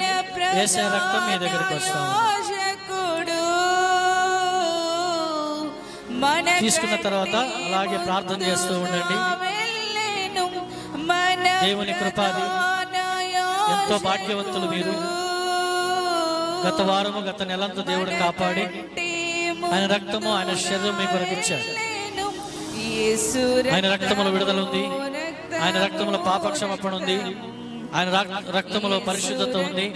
యేసయ్య రక్తం మీ దగ్గరికి వస్తాం. తీసుకున్న తర్వాత అలాగే ప్రార్థన చేస్తూ ఉండండి. దేవుని కృపాది. ఎంతో భాగ్యవంతులు మీరు. గత వారము, గత నెలంతా దేవుడు కాపాడి ఆయన రక్తము, ఆయన శరీరం మీ కొరకు ఇచ్చాడు. ఆయన రక్తములో విడుదల ఉంది. ఆయన రక్తములో పాపక్షమాపణ ఉంది. ఆయన రక్తములో పరిశుద్ధత ఉంది.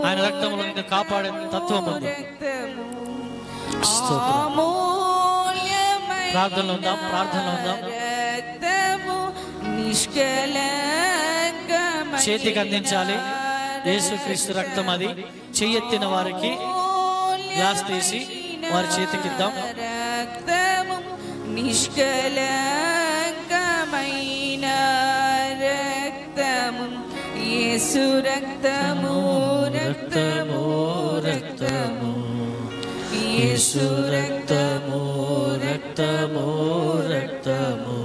ఆయన రక్తములో నిన్ను కాపాడే తత్వం ఉంది. ప్రార్థనలో ఉందాం, ప్రార్థనలో ఉందాం. చేతికి అందించాలి యేసుక్రీస్తు రక్తం. అది చెయ్యెత్తిన వారికి గ్లాస్ తీసి వారి చేతికి ఇద్దాం. నిష్కలంకమైన రక్తము, యేసు రక్తము, రక్తము, రక్తము, యేసు రక్తము, రక్తము, రక్తము.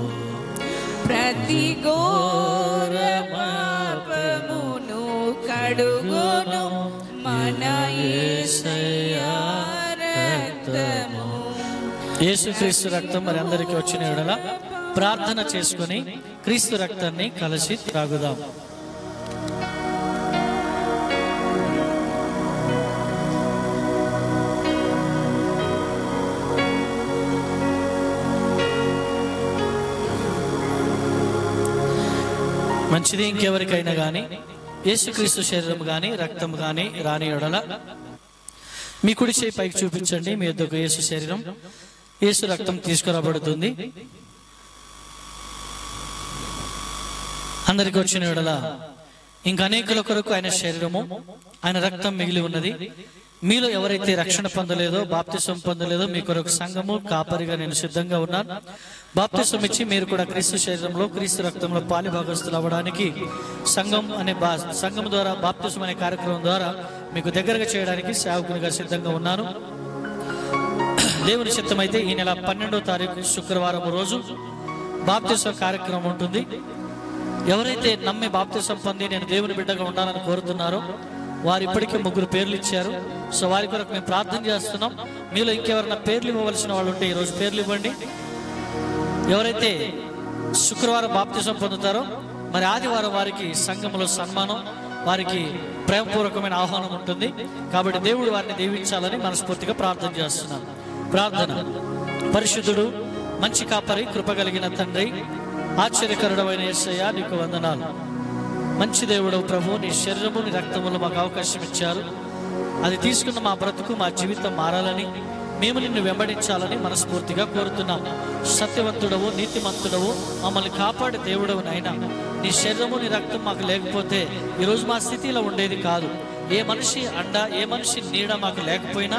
ప్రతి ఘోర పాపమును కడుగును మన యేసయ్యా రక్తము. యేసుక్రీస్తు రక్తం మరి అందరికీ వచ్చిన యెడల ప్రార్థన చేసుకొని క్రీస్తు రక్తాన్ని కలిసి త్రాగుదాం. మంచిది. ఇంకెవరికైనా కానీ యేసుక్రీస్తు శరీరం కానీ రక్తం కానీ రాని యెడల మీ కుడి చేయి పైకి చూపించండి. మీ యొద్దకు యేసు శరీరం యేసు రక్తం తీసుకురాబడుతుంది. అందరికి వచ్చిన యెడల ఇంకా అనేకుల కొరకు ఆయన శరీరము ఆయన రక్తం మిగిలి ఉన్నది. మీలో ఎవరైతే రక్షణ పొందలేదో, బాప్తిసం పొందలేదో మీ కొరకు సంఘము కాపరిగా నేను సిద్ధంగా ఉన్నాను. బాప్తిసం ఇచ్చి మీరు కూడా క్రీస్తు శరీరంలో క్రీస్తు రక్తంలో పాలి భాగస్తులు అవ్వడానికి సంఘం ద్వారా బాప్తిసం అనే కార్యక్రమం ద్వారా మీకు దగ్గరగా చేయడానికి సేవకునిగా సిద్ధంగా ఉన్నాను. దేవుని చిత్తమైతే ఈ నెల 12వ తారీఖు శుక్రవారం రోజు బాప్తిసం కార్యక్రమం ఉంటుంది. ఎవరైతే నమ్మి బాప్తిసం పొంది నేను దేవుని బిడ్డగా ఉండాలని కోరుతున్నారో వారు ఇప్పటికే 3 పేర్లు ఇచ్చారు. సో వారి కొరకు మేము ప్రార్థన చేస్తున్నాం. మీలో ఇంకెవరైనా పేర్లు ఇవ్వవలసిన వాళ్ళు ఉంటే ఈరోజు పేర్లు ఇవ్వండి. ఎవరైతే శుక్రవారం బాప్తిసం పొందుతారో మరి ఆదివారం వారికి సంఘంలో సన్మానం, వారికి ప్రేమపూర్వకమైన ఆహ్వానం ఉంటుంది. కాబట్టి దేవుడు వారిని దీవించాలని మనస్ఫూర్తిగా ప్రార్థన చేస్తున్నాం. ప్రార్థన. పరిశుద్ధుడు, మంచి కాపరి, కృపగలిగిన తండ్రి, ఆశ్చర్యకరుడమైన యేసయ్య నీకు వందనాలు. మంచి దేవుడు ప్రభు, నీ శరీరము నీ రక్తములు మాకు అవకాశం ఇచ్చారు. అది తీసుకున్న మా బ్రతుకు మా జీవితం మారాలని, మేము నిన్ను వెంబడించాలని మనస్ఫూర్తిగా కోరుతున్నాం. సత్యవంతుడవు, నీతిమంతుడవు, మమ్మల్ని కాపాడే దేవుడవు నాయనా. నీ శరీరము నీ రక్తం మాకు లేకపోతే ఈరోజు మా స్థితిలో ఉండేది కాదు. ఏ మనిషి అండ, ఏ మనిషి నీడ మాకు లేకపోయినా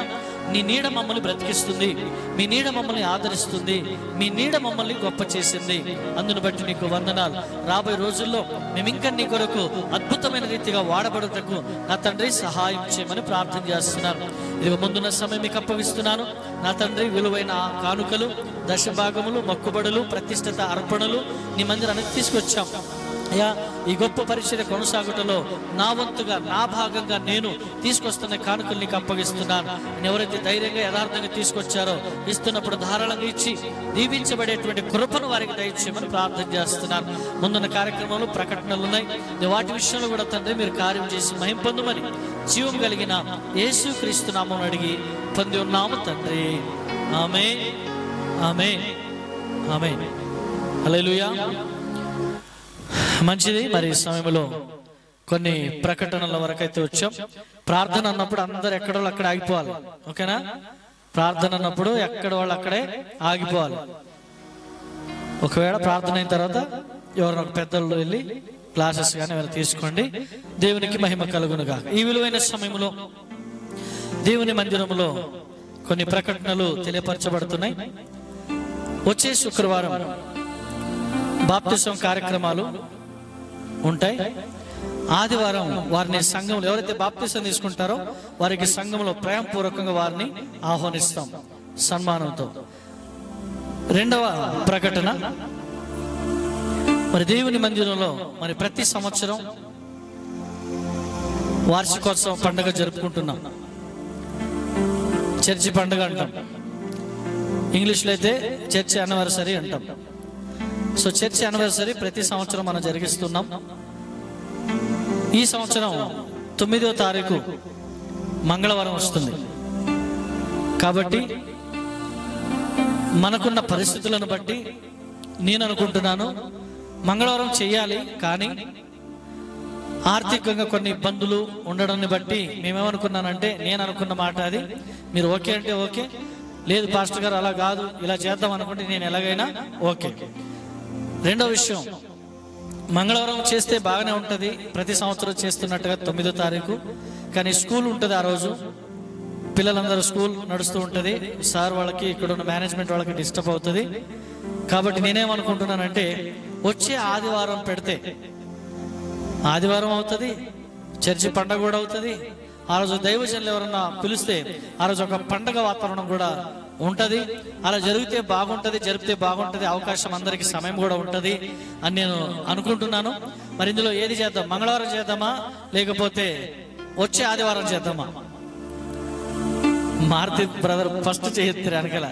నీ నీడ మమ్మల్ని బ్రతికిస్తుంది. మీ నీడ మమ్మల్ని ఆదరిస్తుంది. మీ నీడ మమ్మల్ని గొప్ప చేసింది. అందును బట్టి నీకు వందనాలు. రాబోయే రోజుల్లో మేము ఇంకా నీ కొరకు అద్భుతమైన రీతిగా వాడబడుటకు నా తండ్రి సహాయం చేయమని ప్రార్థన చేస్తున్నాను. ఇదిగో ముందున్న సమయం మీకు అప్పగిస్తున్నాను. నా తండ్రి, విలువైన కానుకలు, దశభాగములు, మొక్కుబడులు, ప్రతిష్ఠిత అర్పణలు నీ మందిరానికి తీసుకొచ్చాం అయ్యా. ఈ గొప్ప పరిచర్య కొనసాగుటలో నా వంతుగా, నా భాగంగా నేను తీసుకొస్తున్న కానుకలు నీకు అప్పగిస్తున్నాను. ఎవరైతే ధైర్యంగా యథార్థంగా తీసుకొచ్చారో ఇస్తున్నప్పుడు ధారాళంగా ఇచ్చి దీవించబడేటువంటి కృపను వారికి దయచేయమని ప్రార్థన చేస్తున్నాను. ముందున్న కార్యక్రమంలో ప్రకటనలు ఉన్నాయి. వాటి విషయంలో కూడా తండ్రి మీరు కార్యం చేసి మహిమ పొందుమని జీవం కలిగిన యేసుక్రీస్తు నామమున అడిగి పొంది ఉన్నాము తండ్రి. ఆమేన్, ఆమేన్, ఆమేన్. హల్లెలూయా. మంచిది. మరి ఈ సమయంలో కొన్ని ప్రకటనల వరకు అయితే వచ్చాం. ప్రార్థన అన్నప్పుడు అందరు ఎక్కడ వాళ్ళు అక్కడ ఆగిపోవాలి. ఓకేనా? ప్రార్థన అన్నప్పుడు ఎక్కడ వాళ్ళు అక్కడే ఆగిపోవాలి. ఒకవేళ ప్రార్థన అయిన తర్వాత ఎవరైనా ఒక పెద్దలు వెళ్ళి క్లాసెస్ కానీ ఎవరు తీసుకోండి. దేవునికి మహిమ కలుగునుగా. ఈ విలువైన సమయంలో దేవుని మందిరంలో కొన్ని ప్రకటనలు తెలియపరచబడుతున్నాయి. వచ్చే శుక్రవారం బాప్తిసం కార్యక్రమాలు ఉంటాయి. ఆదివారం వారిని సంఘంలో ఎవరైతే బాప్తిసం తీసుకుంటారో వారికి సంఘంలో ప్రేమపూర్వకంగా వారిని ఆహ్వానిస్తాం సన్మానంతో. రెండవ ప్రకటన, మరి దేవుని మందిరంలో మరి ప్రతి సంవత్సరం వార్షికోత్సవం పండుగ జరుపుకుంటున్నాం. చర్చి పండుగ అంటాం, ఇంగ్లీష్లో అయితే చర్చి యానివర్సరీ అంటాం. సో చర్చి యానివర్సరీ ప్రతి సంవత్సరం మనం జరిగిస్తున్నాం. ఈ సంవత్సరం 9వ తారీఖు మంగళవారం వస్తుంది. కాబట్టి మనకున్న పరిస్థితులను బట్టి నేను అనుకుంటున్నాను మంగళవారం చేయాలి. కానీ ఆర్థికంగా కొన్ని ఇబ్బందులు ఉండడాన్ని బట్టి మేమేమనుకున్నానంటే, నేను అనుకున్న మాట అది. మీరు ఓకే అంటే ఓకే, లేదు పాస్టర్ గారు అలా కాదు ఇలా చేద్దాం అనుకుంటే నేను ఎలాగైనా ఓకే. రెండో విషయం, మంగళవారం చేస్తే బాగానే ఉంటుంది ప్రతి సంవత్సరం చేస్తున్నట్టుగా 9వ తారీఖు. కానీ స్కూల్ ఉంటుంది ఆ రోజు, పిల్లలందరూ స్కూల్ నడుస్తూ ఉంటుంది. సార్ వాళ్ళకి, ఇక్కడ ఉన్న మేనేజ్మెంట్ వాళ్ళకి డిస్టర్బ్ అవుతుంది. కాబట్టి నేనేమనుకుంటున్నానంటే వచ్చే ఆదివారం పెడితే ఆదివారం అవుతుంది, చర్చి పండగ కూడా అవుతుంది. ఆ రోజు దైవజనులు ఎవరన్నా పిలిస్తే ఆ రోజు ఒక పండగ వాతావరణం కూడా ఉంటుంది. అలా జరిగితే బాగుంటుంది, జరిపితే బాగుంటుంది. అవకాశం అందరికి సమయం కూడా ఉంటుంది అని నేను అనుకుంటున్నాను. మరి ఇందులో ఏది చేద్దాం? మంగళవారం చేద్దామా లేకపోతే వచ్చే ఆదివారం చేద్దామా? మారుతి బ్రదర్ ఫస్ట్ చేయొచ్చు వెనకాల.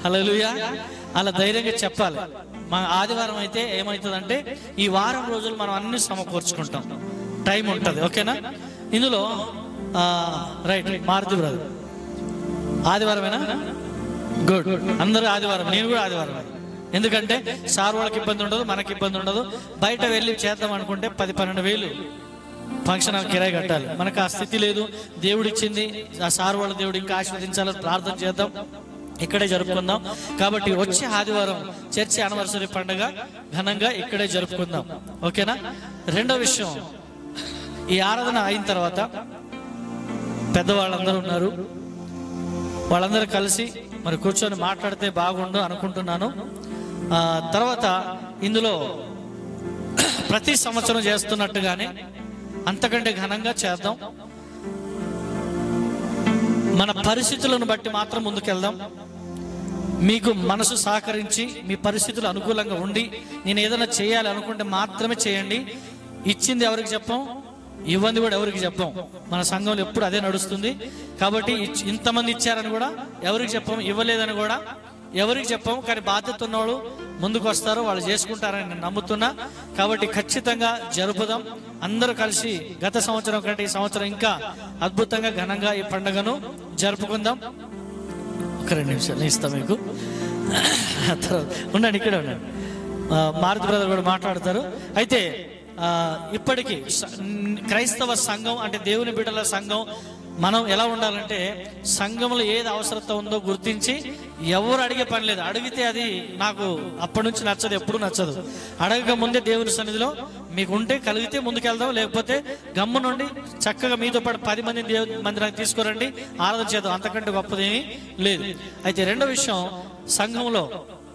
హల్లెలూయా. అలా ధైర్యంగా చెప్పాలి. మా ఆదివారం అయితే ఏమవుతుందంటే ఈ వారం రోజులు మనం అన్ని సమకూర్చుకుంటాం, టైం ఉంటుంది. ఓకేనా? ఇందులో రైట్ మారుతి బ్రదర్ ఆదివారమేనా? గుడ్. అందరూ ఆదివారం, నేను కూడా ఆదివారం. ఎందుకంటే సార్ వాళ్ళకి ఇబ్బంది ఉండదు, మనకి ఇబ్బంది ఉండదు. బయట వెళ్ళి చేద్దాం అనుకుంటే 10-12 వేలు ఫంక్షన్ హాల్ కిరాయి కట్టాలి. మనకు ఆ స్థితి లేదు. దేవుడు ఇచ్చింది, ఆ సార్ వాళ్ళ దేవుడు ఇంకా ఆశీర్వదించాలని ప్రార్థన చేద్దాం, ఇక్కడే జరుపుకుందాం. కాబట్టి వచ్చే ఆదివారం చర్చి యానివర్సరీ పండుగ ఘనంగా ఇక్కడే జరుపుకుందాం. ఓకేనా? రెండో విషయం, ఈ ఆరాధన అయిన తర్వాత పెద్దవాళ్ళందరూ ఉన్నారు, వాళ్ళందరూ కలిసి మరి కూర్చొని మాట్లాడితే బాగుండు అనుకుంటున్నాను. తర్వాత ఇందులో ప్రతి సంవత్సరం చేస్తున్నట్టుగానే అంతకంటే ఘనంగా చేద్దాం. మన పరిస్థితులను బట్టి మాత్రం ముందుకెళ్దాం. మీకు మనసు సహకరించి మీ పరిస్థితులు అనుకూలంగా ఉండి నేను ఏదైనా చేయాలి అనుకుంటే మాత్రమే చేయండి. ఇచ్చింది ఎవరికి చెప్పం, ఇవ్వండి కూడా ఎవరికి చెప్పం. మన సంఘంలో ఎప్పుడు అదే నడుస్తుంది. కాబట్టి ఇంతమంది ఇచ్చారని కూడా ఎవరికి చెప్పం, ఇవ్వలేదని కూడా ఎవరికి చెప్పం. కానీ బాధ్యత ఉన్నవాళ్ళు ముందుకు వస్తారు, వాళ్ళు చేసుకుంటారని నేను నమ్ముతున్నా. కాబట్టి ఖచ్చితంగా జరుపుదాం. అందరూ కలిసి గత సంవత్సరం కంటే ఈ సంవత్సరం ఇంకా అద్భుతంగా ఘనంగా ఈ పండుగను జరుపుకుందాం. ఒక 2 నిమిషాలు ఇస్తాం మీకు. ఉండండి, ఇక్కడే ఉండండి. మారుతి బ్రదర్ కూడా మాట్లాడతారు. అయితే ఇప్పటికీ క్రైస్తవ సంఘం అంటే దేవుని బిడ్డల సంఘం మనం ఎలా ఉండాలంటే సంఘంలో ఏది అవసరత ఉందో గుర్తించి ఎవరు అడిగే పని లేదు. అడిగితే అది నాకు అప్పటి నుంచి నచ్చదు, ఎప్పుడు నచ్చదు. అడగక ముందే దేవుని సన్నిధిలో మీకు ఉంటే కలిగితే ముందుకెళ్దాం, లేకపోతే గమ్ము నుండి చక్కగా మీతో పాటు 10 మందిని దేవుని మందిరానికి తీసుకురండి, ఆరాధన చేద్దాం. అంతకంటే గొప్పదేమీ లేదు. అయితే రెండో విషయం, సంఘంలో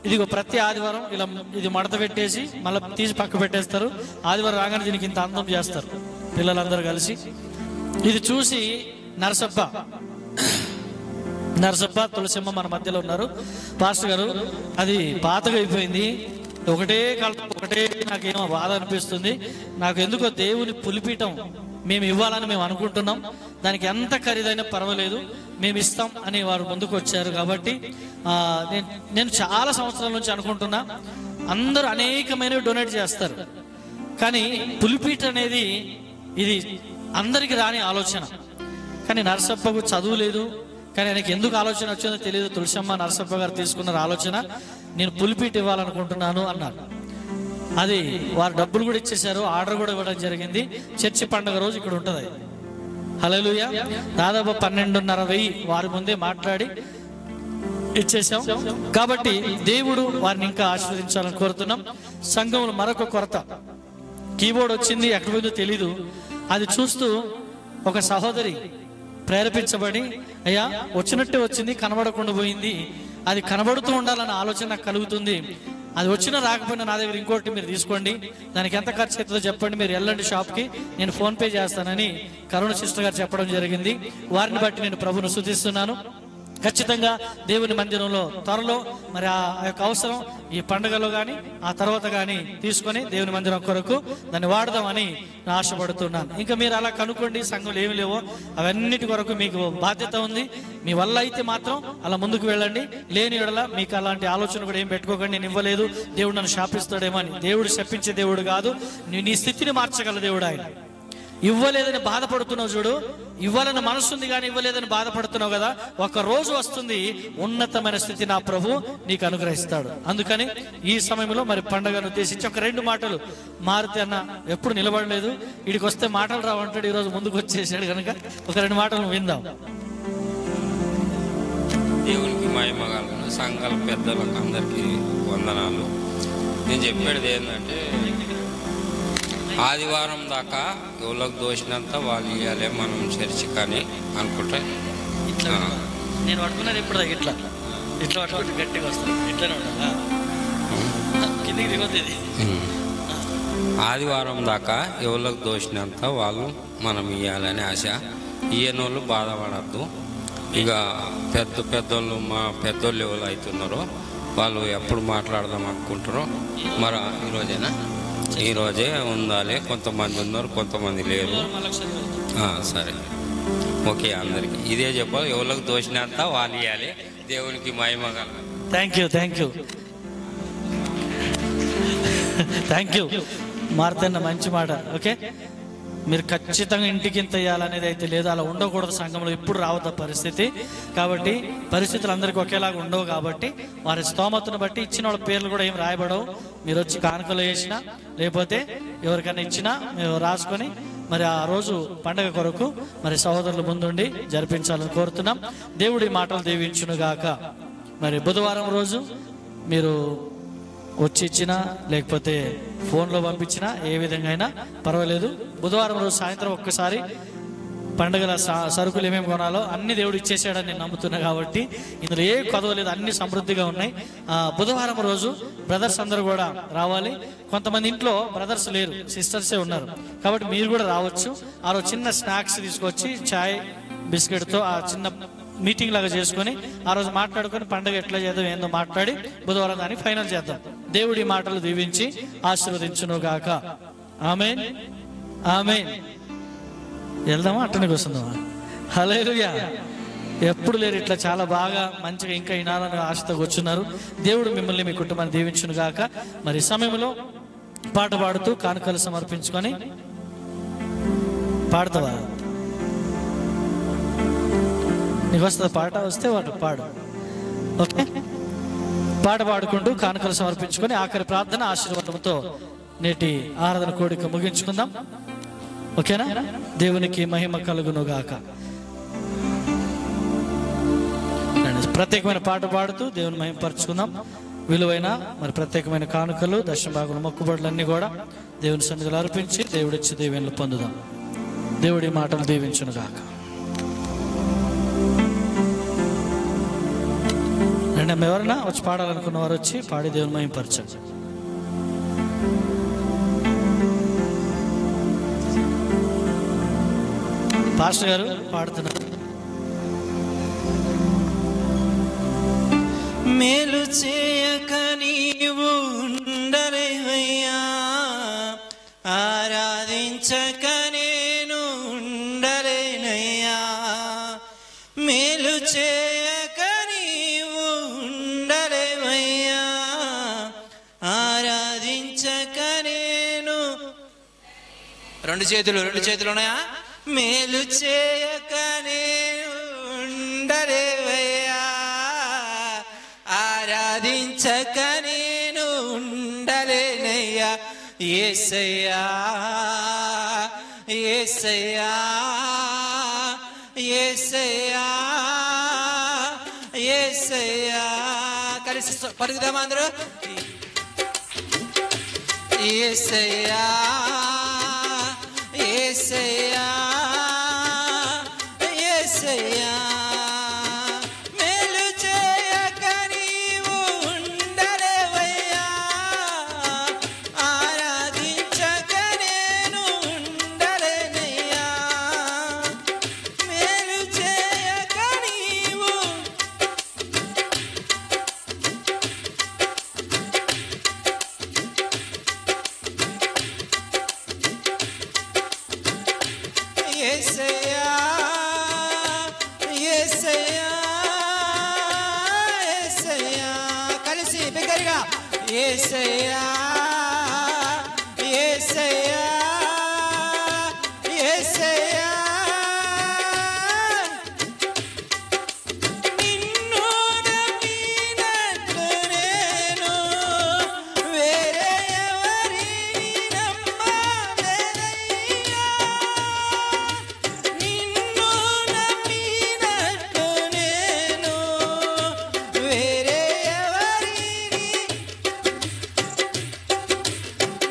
ఇదిగో ప్రతి ఆదివారం ఇలా ఇది మడత పెట్టేసి మళ్ళీ తీసి పక్క పెట్టేస్తారు. ఆదివారం రాగానే దీనికి ఇంత అందం చేస్తారు పిల్లలందరూ కలిసి. ఇది చూసి నరసప్ప తులసిమ్మ మన మధ్యలో ఉన్నారు. పాస్టర్ గారు, అది పాతగా అయిపోయింది, ఒకటే నాకేమో బాధ అనిపిస్తుంది. నాకు ఎందుకో దేవుని పులిపీఠం మేము ఇవ్వాలని మేము అనుకుంటున్నాం. దానికి ఎంత ఖరీదైనా పర్వాలేదు, మేము ఇస్తాం అని వారు ముందుకు వచ్చారు. కాబట్టి నేను చాలా సంవత్సరాల నుంచి అనుకుంటున్నా, అందరూ అనేకమైనవి డొనేట్ చేస్తారు. కానీ పులిపీఠ అనేది ఇది అందరికి రాని ఆలోచన. కానీ నరసప్పకు చదువు లేదు, కానీ ఆయనకి ఎందుకు ఆలోచన వచ్చిందో తెలియదు. తులసమ్మ నరసప్ప గారు తీసుకున్నారు ఆలోచన, నేను పులిపీఠ ఇవ్వాలనుకుంటున్నాను అన్నారు. అది వారు డబ్బులు కూడా ఇచ్చేశారు, ఆర్డర్ కూడా ఇవ్వడం జరిగింది. చర్చి పండుగ రోజు ఇక్కడ ఉంటుంది. హల్లెలూయా. దాదాపు 12,500 వారి ముందే మాట్లాడి ఇచ్చేసాం. కాబట్టి దేవుడు వారిని ఇంకా ఆశీర్వదించాలని కోరుతున్నాం. సంఘంలో మరొక కొరత, కీబోర్డ్ వచ్చింది, ఎక్కడ పోయిందో తెలీదు. అది చూస్తూ ఒక సహోదరి ప్రేరేపించబడి, అయ్యా వచ్చినట్టే వచ్చింది, కనబడకుండా పోయింది, అది కనబడుతూ ఉండాలన్న ఆలోచన నాకు కలుగుతుంది. అది వచ్చినా రాకపోయినా నా దగ్గర ఇంకోటి మీరు తీసుకోండి, దానికి ఎంత ఖర్చు అవుతుందో చెప్పండి, మీరు వెళ్ళండి షాప్కి, నేను ఫోన్పే చేస్తానని కరుణ సిస్టర్ గారు చెప్పడం జరిగింది. వారిని బట్టి నేను ప్రభువును స్తుతిస్తున్నాను. ఖచ్చితంగా దేవుని మందిరంలో త్వరలో మరి ఆ యొక్క అవసరం ఈ పండుగలో కానీ ఆ తర్వాత కానీ తీసుకొని దేవుని మందిరం కొరకు దాన్ని వాడదామని నేను ఆశపడుతున్నాను. ఇంకా మీరు అలా కనుక్కోండి, సంఘంలో ఏమి లేవో అవన్నిటి కొరకు మీకు బాధ్యత ఉంది. మీ వల్ల అయితే మాత్రం అలా ముందుకు వెళ్ళండి, లేని ఎడల మీకు అలాంటి ఆలోచన కూడా ఏం పెట్టుకోకండి, నేను ఇవ్వలేదు దేవుడు నన్ను శాపిస్తాడేమో అని. దేవుడు శపించే దేవుడు కాదు, నీ స్థితిని మార్చగల దేవుడు ఆయన. ఇవ్వలేదని బాధపడుతున్నావు చూడు, ఇవ్వాలని మనసు ఉంది కానీ ఇవ్వలేదని బాధపడుతున్నావు కదా, ఒక రోజు వస్తుంది ఉన్నతమైన స్థితి నా ప్రభు నీకు అనుగ్రహిస్తాడు. అందుకని ఈ సమయంలో మరి పండుగను ఉద్దేశించి ఒక 2 మాటలు, మారుతి అన్న ఎప్పుడు నిలబడలేదు, వీడికి వస్తే మాటలు రావంటాడు, ఈరోజు ముందుకు వచ్చేసాడు కనుక ఒక 2 మాటలు విందాం. దేవునికి మహిమగలను సంఘాల పెద్దలకు అందరికీ వందనాలు. నేను చెప్పేది ఏంటంటే ఆదివారం దాకా ఎవరికి దోషినంత వాళ్ళు ఇవ్వాలి మనం చర్చి కానీ అనుకుంటే. నేను పట్టుకున్నాను ఇప్పుడు ఇట్లా పట్టుకుంటే గట్టిగా వస్తాను, ఇట్లానే ఉండాలి, కిందికి దిగొద్దు. ఆదివారం దాకా ఎవరికి దోషినంత వాళ్ళు మనం ఇవ్వాలని ఆశ. ఇయ్యనోళ్ళు బాధపడద్దు. ఇక పెద్దోళ్ళు మా పెద్దోళ్ళు ఎవరు అవుతున్నారో వాళ్ళు ఎప్పుడు మాట్లాడదాం అనుకుంటారో మరి ఈరోజే ఉండాలి. కొంతమంది ఉన్నారు, కొంతమంది లేరు. సరే, ఓకే, అందరికీ ఇదే చెప్పాలి. ఎవరికి దోషినంత వాళ్ళు ఇవ్వాలి. దేవునికి మహిమ కలగాలి. థ్యాంక్ యూ మార్తన్న, మంచి మాట. ఓకే, మీరు ఖచ్చితంగా ఇంటికి ఇంత ఇవ్వాలనేది అయితే లేదు, అలా ఉండకూడదు. సంఘంలో ఎప్పుడు రావద్ద పరిస్థితి. కాబట్టి పరిస్థితులు అందరికీ ఒకేలాగా ఉండవు. కాబట్టి వారి స్తోమతను బట్టి ఇచ్చిన వాళ్ళ పేర్లు కూడా ఏం రాయబడవు. మీరు వచ్చి కానుకలు వేసినా లేకపోతే ఎవరికైనా ఇచ్చినా మేము రాసుకొని మరి ఆ రోజు పండగ కొరకు మరి సహోదరుల ముందుండి జరిపించాలని కోరుతున్నాం. దేవుడి మాటలు దీవించును గాక. మరి బుధవారం రోజు మీరు వచ్చి ఇచ్చినా లేకపోతే ఫోన్లో పంపించినా ఏ విధంగా అయినా పర్వాలేదు. బుధవారం రోజు సాయంత్రం ఒక్కసారి పండుగల సరుకులు ఏమేమి కొనాలో అన్ని దేవుడు ఇచ్చేసాడని నేను నమ్ముతున్నా. కాబట్టి ఇందులో ఏ కొదవలేదు, అన్ని సమృద్ధిగా ఉన్నాయి. బుధవారం రోజు బ్రదర్స్ అందరూ కూడా రావాలి. కొంతమంది ఇంట్లో బ్రదర్స్ లేరు, సిస్టర్సే ఉన్నారు. కాబట్టి మీరు కూడా రావచ్చు. ఆ రోజు చిన్న స్నాక్స్ తీసుకొచ్చి చాయ్ బిస్కెట్తో ఆ చిన్న మీటింగ్ లాగా చేసుకొని ఆ రోజు మాట్లాడుకొని పండుగ ఎట్లా చేద్దాం ఏందో మాట్లాడి బుధవారం దాన్ని ఫైనల్ చేద్దాం. దేవుడి మాటలు దీవించి ఆశీర్వదించును గాక. ఆమేన్, ఆమేన్. వెళ్దామా, అట్టనే కూర్చుందామా? హల్లెలూయా. ఎప్పుడు లేరు ఇట్లా చాలా బాగా మంచిగా ఇంకా వినాలని ఆశతో కూర్చున్నారు. దేవుడు మిమ్మల్ని మీ కుటుంబాన్ని దీవించును గాక. మరి సమయంలో పాట పాడుతూ కానుకలు సమర్పించుకొని పాడతావా? నీకు వస్తుంది పాట? వస్తే వాటి పాడు. ఓకే, పాట పాడుకుంటూ కానుకలు సమర్పించుకొని ఆఖరి ప్రార్థన ఆశీర్వాదంతో నేటి ఆరాధన కోడిక ముగించుకుందాం. ఓకేనా? దేవునికి మహిమ కలుగును గాక. ప్రత్యేకమైన పాట పాడుతూ దేవుని మహిమపరచుకుందాం. విలువైన మరి ప్రత్యేకమైన కానుకలు, దశమ భాగంలో మొక్కుబడులన్నీ కూడా దేవుని సన్నిధిలో అర్పించి దేవుడిచ్చి దీవెనలు పొందుదాం. దేవుడి మాటలు దీవించును గాక. రెండు ఎవరైనా వచ్చి పాడాలనుకున్న వారు వచ్చి పాడి దేవుని మహిమపరచండి. పాస్టర్ గారు పాడుతున్నారు. మేలు చేయక నీవు ఉండలేవయ్యా, ఆరాధించక నేను ఉండలేనయ్యా. మేలు చేయక నీవు ఉండలేవయ్యా, ఆరాధించక నేను. రెండు చేతులు ఉన్నాయా? మేలు చేయక నేను ఉండలేవయ్యా, ఆరాధించక నేను ఉండలేనయ్యా. యేసయ్యా, యేసయ్యా, యేసయ్యా, యేసయ్యా. కలిసి పలుకుదామా అందరూ? యేసయ్యా, యేసయ్యా, యేసయ్యా. మేలు చేయక నీవు ఉండలేవయ్యా, ఆరాధించక నేను ఉండలేనయ్యా. మేలు చేయక నీవు యేసయ్యా, యేసయ్యా, యేసయ్యా. కలిసి బిగ్గరగా యేసయ్యా, యేసయ్యా, యేసయ్యా. నిన్ను నమ్మినట్లు నేను వేరే ఎవరిని నమ్మలేదయ్యా. నిన్ను నమ్మినట్లు నేను వేరే ఎవరిని.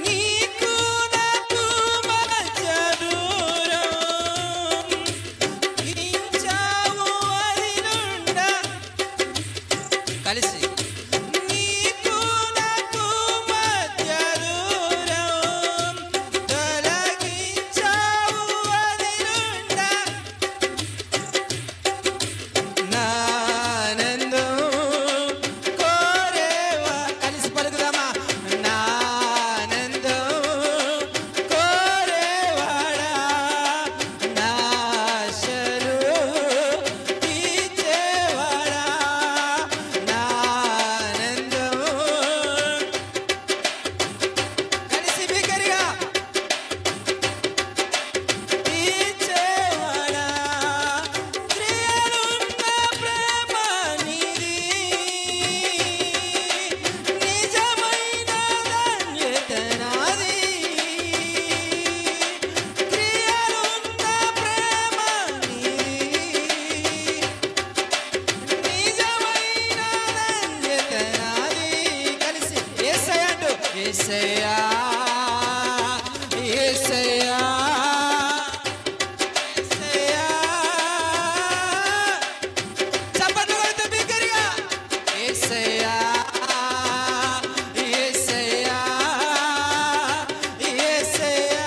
నీకు నాకు మధ్య దూరం గిరించావు అది నుండా. కలిసి నీకు నాకు మధ్య దూరం తొలగించావు అది నుండా. నానందం కోరేవా. కలిసి పలుకుదామా? నానందం కోరేవాడా, నాశలు తీర్చేవాడా. నానందం యేసయ్యా యేసయ్యా యేసయ్యా చప్పట్లు కొడుతూ బిగ్గరగా యేసయ్యా యేసయ్యా యేసయ్యా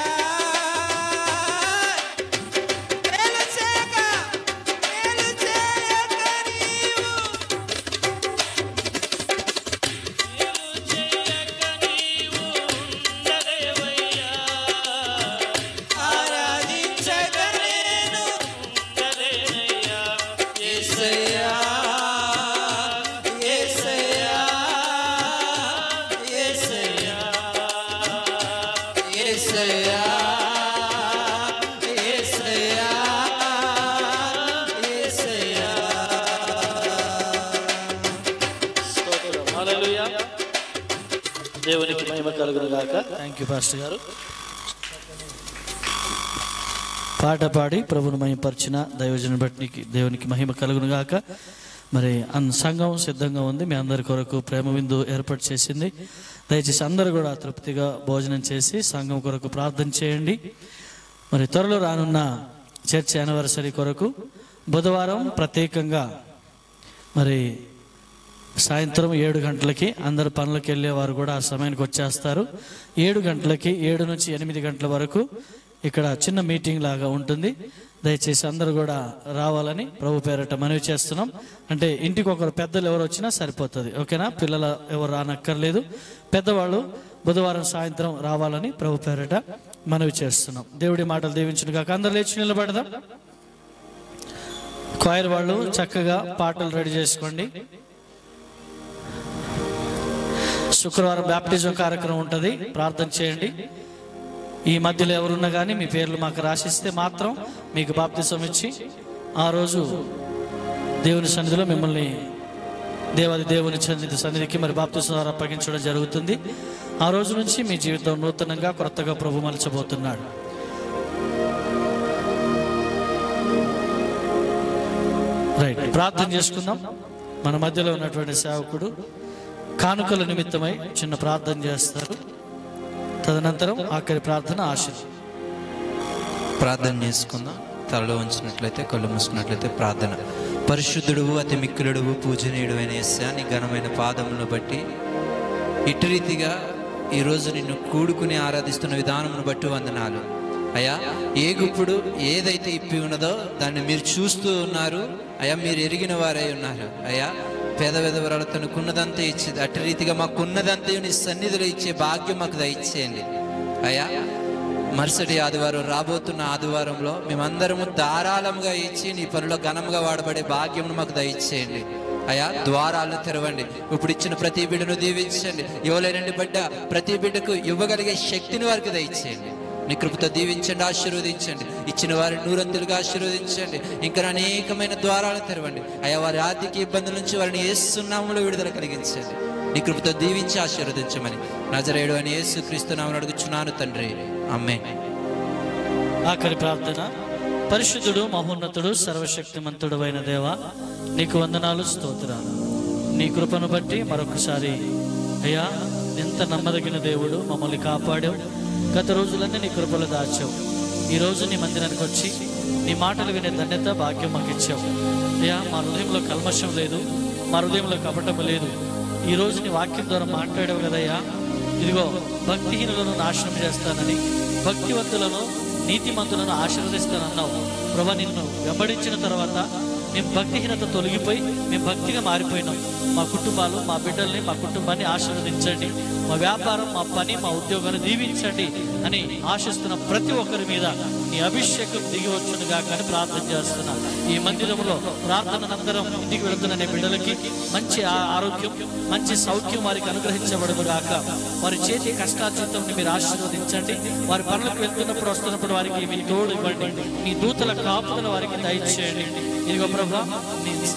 మేలు చేయక నీవు ఆరాధించక నేను యేసయ్యా యేసయ్యా యేసయ్యా యేసయ్యా యేసయ్యా యేసయ్యా స్తోత్రం. హల్లెలూయా. దేవునికి మహిమ కలుగును గాక. థ్యాంక్ యూ పాస్టర్ గారు. పాట పాడి ప్రభుని మహిమపరిచిన దైవజను బట్టి దేవునికి మహిమ కలుగును గాక. మరి సంఘం సిద్ధంగా ఉంది. మీ అందరి కొరకు ప్రేమ విందు ఏర్పాటు చేసింది. దయచేసి అందరూ కూడా తృప్తిగా భోజనం చేసి సంఘం కొరకు ప్రార్థన చేయండి. మరి త్వరలో రానున్న చర్చ్ యానివర్సరీ కొరకు బుధవారం ప్రత్యేకంగా మరి సాయంత్రం 7 గంటలకి అందరు పనులకు వెళ్ళేవారు కూడా ఆ సమయానికి వచ్చేస్తారు. 7 గంటలకి 7 నుంచి 8 గంటల వరకు ఇక్కడ చిన్న మీటింగ్ లాగా ఉంటుంది. దయచేసి అందరూ కూడా రావాలని ప్రభు పేరట మనవి చేస్తున్నాం. అంటే ఇంటికి ఒకరు పెద్దలు ఎవరు వచ్చినా సరిపోతుంది. ఓకేనా? పిల్లలు ఎవరు రానక్కర్లేదు. పెద్దవాళ్ళు బుధవారం సాయంత్రం రావాలని ప్రభు పేరట మనవి చేస్తున్నాం. దేవుడి మాటలు దీవించును గాక. అందరు లేచి నిలబడదాం. క్వైర్ వాళ్ళు చక్కగా పాటలు రెడీ చేసుకోండి. శుక్రవారం బ్యాప్టిజం కార్యక్రమం ఉంటుంది. ప్రార్థన చేయండి. ఈ మధ్యలో ఎవరున్నా కానీ మీ పేర్లు మాకు రాసిస్తే మాత్రం మీకు బాప్తిసం ఇచ్చి ఆ రోజు దేవుని సన్నిధిలో మిమ్మల్ని దేవుని సన్నిధికి మరి బాప్తిసం ద్వారా అప్పగించడం జరుగుతుంది. ఆ రోజు నుంచి మీ జీవితం నూతనంగా కొత్తగా ప్రభు మలచబోతున్నాడు. రైట్, ప్రార్థన చేసుకుందాం. మన మధ్యలో ఉన్నటువంటి సేవకుడు కానుకల నిమిత్తమై చిన్న ప్రార్థన చేస్తారు. తదనంతరం ఆఖరి ప్రార్థన ఆశీర్వాదం. ప్రార్థన చేసుకుందాం. తలలో ఉంచినట్లయితే కళ్ళు మూసుకున్నట్లయితే ప్రార్థన. పరిశుద్ధుడువు అతి మిక్కులుడువు పూజనీయుడు అయిన యేసయ్యా, నీ ఘనమైన పాదములను బట్టి ఇటు రీతిగా ఈరోజు నిన్ను కూడుకుని ఆరాధిస్తున్న విధానమును బట్టి వందనాలు అయ్యా. ఏగుప్పుడు ఏదైతే ఇప్పి ఉన్నదో దాన్ని మీరు చూస్తూ ఉన్నారు అయ్యా. మీరు ఎరిగిన వారై ఉన్నారు అయ్యా. పేద విధవరాలు తనకున్నదంతా ఇచ్చేది అటు రీతిగా మాకున్నదంతా నీ సన్నిధిలో ఇచ్చే భాగ్యం మాకు దయచేయండి అయ్యా. మరుసటి ఆదివారం రాబోతున్న ఆదివారంలో మేమందరము ధారాళంగా ఇచ్చి నీ పనిలో ఘనంగా వాడబడే భాగ్యమును మాకు దయచేయండి అయ్యా. ద్వారాలను తెరవండి. ఇప్పుడు ఇచ్చిన ప్రతి బిడ్డను దీవించండి. ఇవ్వలేనండి బిడ్డ ప్రతి బిడ్డకు ఇవ్వగలిగే శక్తిని వారికి దయచేయండి. నీ కృపతో దీవించండి, ఆశీర్వదించండి. ఇచ్చిన వారిని నూరంతులుగా ఆశీర్వదించండి. ఇంకా అనేకమైన ద్వారాలు తెరవండి అయ్యా. వారి ఆర్థిక ఇబ్బందుల నుంచి వారిని యేసు నామములో విడుదల కలిగించండి. నీ కృపతో దీవించి ఆశీర్వదించమని నజరేయుడు అని యేసుక్రీస్తు నామమున అడుగుచున్నాను తండ్రి, ఆమేన్. ఆఖరి ప్రార్థన. పరిశుద్ధుడు మహోన్నతుడు సర్వశక్తిమంతుడు అయిన దేవా, నీకు వందనాలు, స్తోత్రాలు. నీ కృపను బట్టి మరొకసారి అయ్యా ఎంత నమ్మదగిన దేవుడు, మమ్మల్ని కాపాడావు. గత రోజులన్నీ నీ కృపలు దాచావు. ఈరోజు నీ మందిరానికి వచ్చి నీ మాటలు వినే ధన్యత భాగ్యం మాకు ఇచ్చావు అయ్యా. మా హృదయంలో కల్మషం లేదు, మా హృదయంలో కపటము లేదు. ఈరోజు నీ వాక్యం ద్వారా మాట్లాడావు కదయ్యా. ఇదిగో భక్తిహీనులను నాశనం చేస్తానని, భక్తివంతులను నీతిమంతులను ఆశీర్వదిస్తానన్నావు ప్రభా. నిన్ను వెంబడించిన తర్వాత మేము భక్తిహీనత తొలగిపోయి మేము భక్తిగా మారిపోయినాం. మా కుటుంబాలు, మా బిడ్డల్ని, మా కుటుంబాన్ని ఆశీర్వదించండి. మా వ్యాపారం, మా పని, మా ఉద్యోగాన్ని దీవించండి అని ఆశిస్తున్న ప్రతి ఒక్కరి మీద నీ అభిషేకం దిగి వచ్చునుగా కానీ ప్రార్థన చేస్తున్నా. ఈ మందిరంలో ప్రార్థనంతరం ఇంటికి వెళుతున్న నీ బిడ్డలకి మంచి ఆరోగ్యం, మంచి సౌఖ్యం వారికి అనుగ్రహించబడదు గాక. వారి చేతి కష్టార్జితం మీరు ఆశీర్వదించండి. వారి పనులకు వెళ్తున్నప్పుడు వస్తున్నప్పుడు వారికి మీ తోడు ఇవ్వండి. నీ దూతల కాపుదల వారికి దయచేయండి. ఇదిగో ప్రభా,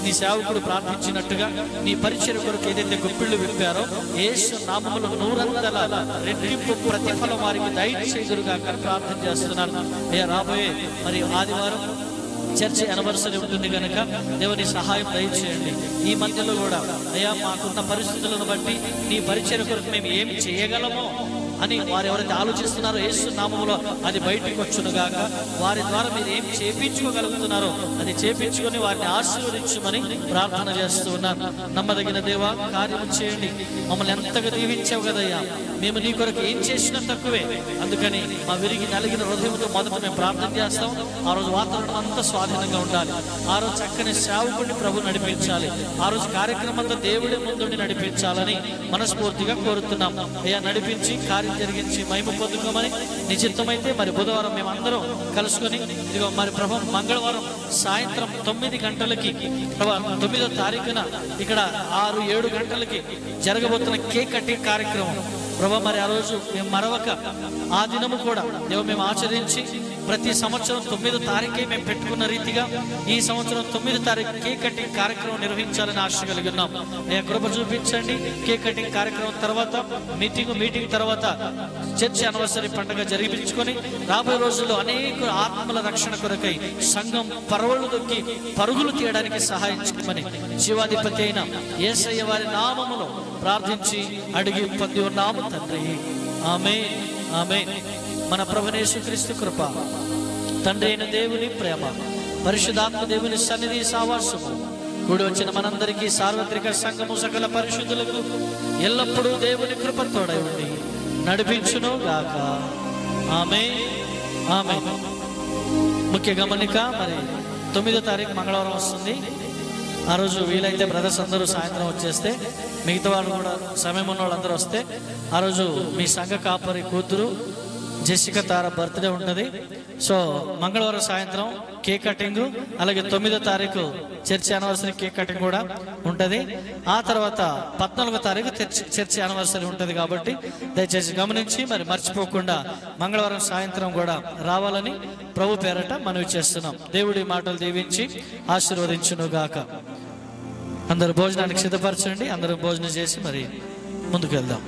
నీ సేవకుడు ప్రార్థించినట్టుగా నీ పరిచర్య కొరకు ఏదైతే గుప్పిళ్ళు విప్పారో యేసు నామములో 100 రెట్టింపు ప్రతిఫలం వారికి దయచేయుదురుగా ప్రార్థన చేస్తున్నాను అయ్యా. రాబోయే మరి ఆదివారం చర్చ్ యానివర్సరీ ఉంటుంది కనుక దేవుని సహాయం దయచేయండి. ఈ మధ్యలో కూడా అయ్యా మాకున్న పరిస్థితులను బట్టి నీ పరిచర్య కొరకు మేము ఏం చేయగలమో అని వారు ఎవరైతే ఆలోచిస్తున్నారో యేసు నామములో అది బయటకు వచ్చునుగాక. వారి ద్వారా మీరు ఏం చేపించుకోగలుగుతున్నారో అది చేపించుకొని వారిని ఆశీర్వదించమని ప్రార్థన చేస్తూ ఉన్నాను. నమ్మదగిన దేవా, కార్యము చేయండి. మమ్మల్ని ఎంతగా దీవించావు కదయ్యా, మేము నీ కొరకు ఏం చేసినా తక్కువే. అందుకని మా విరిగి నలిగిన హృదయంతో మొదట మేము ప్రార్థన చేస్తాం. ఆ రోజు వాతావరణం అంతా స్వాధీనంగా ఉండాలి. ఆ రోజు చక్కని సేవకుడిని ప్రభు నడిపించాలి. ఆ రోజు కార్యక్రమం అంతా దేవుడి ముందుండి నడిపించాలని మనస్ఫూర్తిగా కోరుతున్నాం. అయ్యా నడిపించి కార్యం జరిగించి మహిమ పొందుకోమని నిశ్చితమైతే మరి బుధవారం మేము అందరం కలుసుకొని ఇదిగో మరి ప్రభు మంగళవారం సాయంత్రం 9 గంటలకి 9వ తారీఖున ఇక్కడ 6-7 గంటలకి జరగబోతున్న కేక్ కటింగ్ కార్యక్రమం ప్రభు మరి ఆ రోజు మేము మరొక ఆ దినము కూడా మేము ఆచరించి ప్రతి సంవత్సరం 9వ తారీఖే మేము పెట్టుకున్న రీతిగా ఈ సంవత్సరం 9వ తారీఖు కేక్ కటింగ్ కార్యక్రమం నిర్వహించాలని ఆశ కలిగి ఉన్నాం. కృప చూపించండి. కేక్ కటింగ్ కార్యక్రమం తర్వాత మీటింగ్ తర్వాత చర్చ్ యానివర్సరీ పండుగ జరిపించుకొని రాబోయే రోజుల్లో అనేక ఆత్మల రక్షణ కొరకై సంఘం పరవళ్ళు దొక్కి పరుగులు తీయడానికి సహాయం చేయమని జీవాధిపతి అయిన యేసయ్య వారి నామములో ప్రార్థించి అడిగి పొంది ఉన్నాము తండ్రి. ఆమేన్, ఆమేన్. మన ప్రభువైన యేసుక్రీస్తు కృప, తండ్రి అయిన దేవుని ప్రేమ, పరిశుద్ధాత్మ దేవుని సన్నిధి సావాసము కూడి వచ్చిన మనందరికీ సార్వత్రిక సంఘము సకల పరిశుద్ధులకు ఎల్లప్పుడూ దేవుని కృప తోడై ఉండి నడిపించును గాక. ఆమేన్, ఆమేన్. ముఖ్య గమనిక, మరి 9వ తారీఖు మంగళవారం వస్తుంది. ఆ రోజు వీలైతే బ్రదర్స్ అందరూ సాయంత్రం వచ్చేస్తే, మిగతా వాళ్ళు కూడా సమయం ఉన్న వాళ్ళందరూ వస్తే ఆ రోజు మీ సంఘ కాపరి కూతురు జెసికా తార బర్త్డే ఉంటుంది. సో మంగళవారం సాయంత్రం కేక్ కటింగ్, అలాగే 9వ తారీఖు చర్చ్ యానివర్సరీ కేక్ కటింగ్ కూడా ఉంటుంది. ఆ తర్వాత 14వ తారీఖు చర్చ్ యానివర్సరీ ఉంటుంది. కాబట్టి దయచేసి గమనించి మరి మర్చిపోకుండా మంగళవారం సాయంత్రం కూడా రావాలని ప్రభు పేరట మనవి చేస్తున్నాం. దేవుడి మాటలు దీవించి ఆశీర్వదించును గాక. అందరూ భోజనానికి సిద్ధపరచండి. అందరూ భోజనం చేసి మరి ముందుకు వెళ్దాం.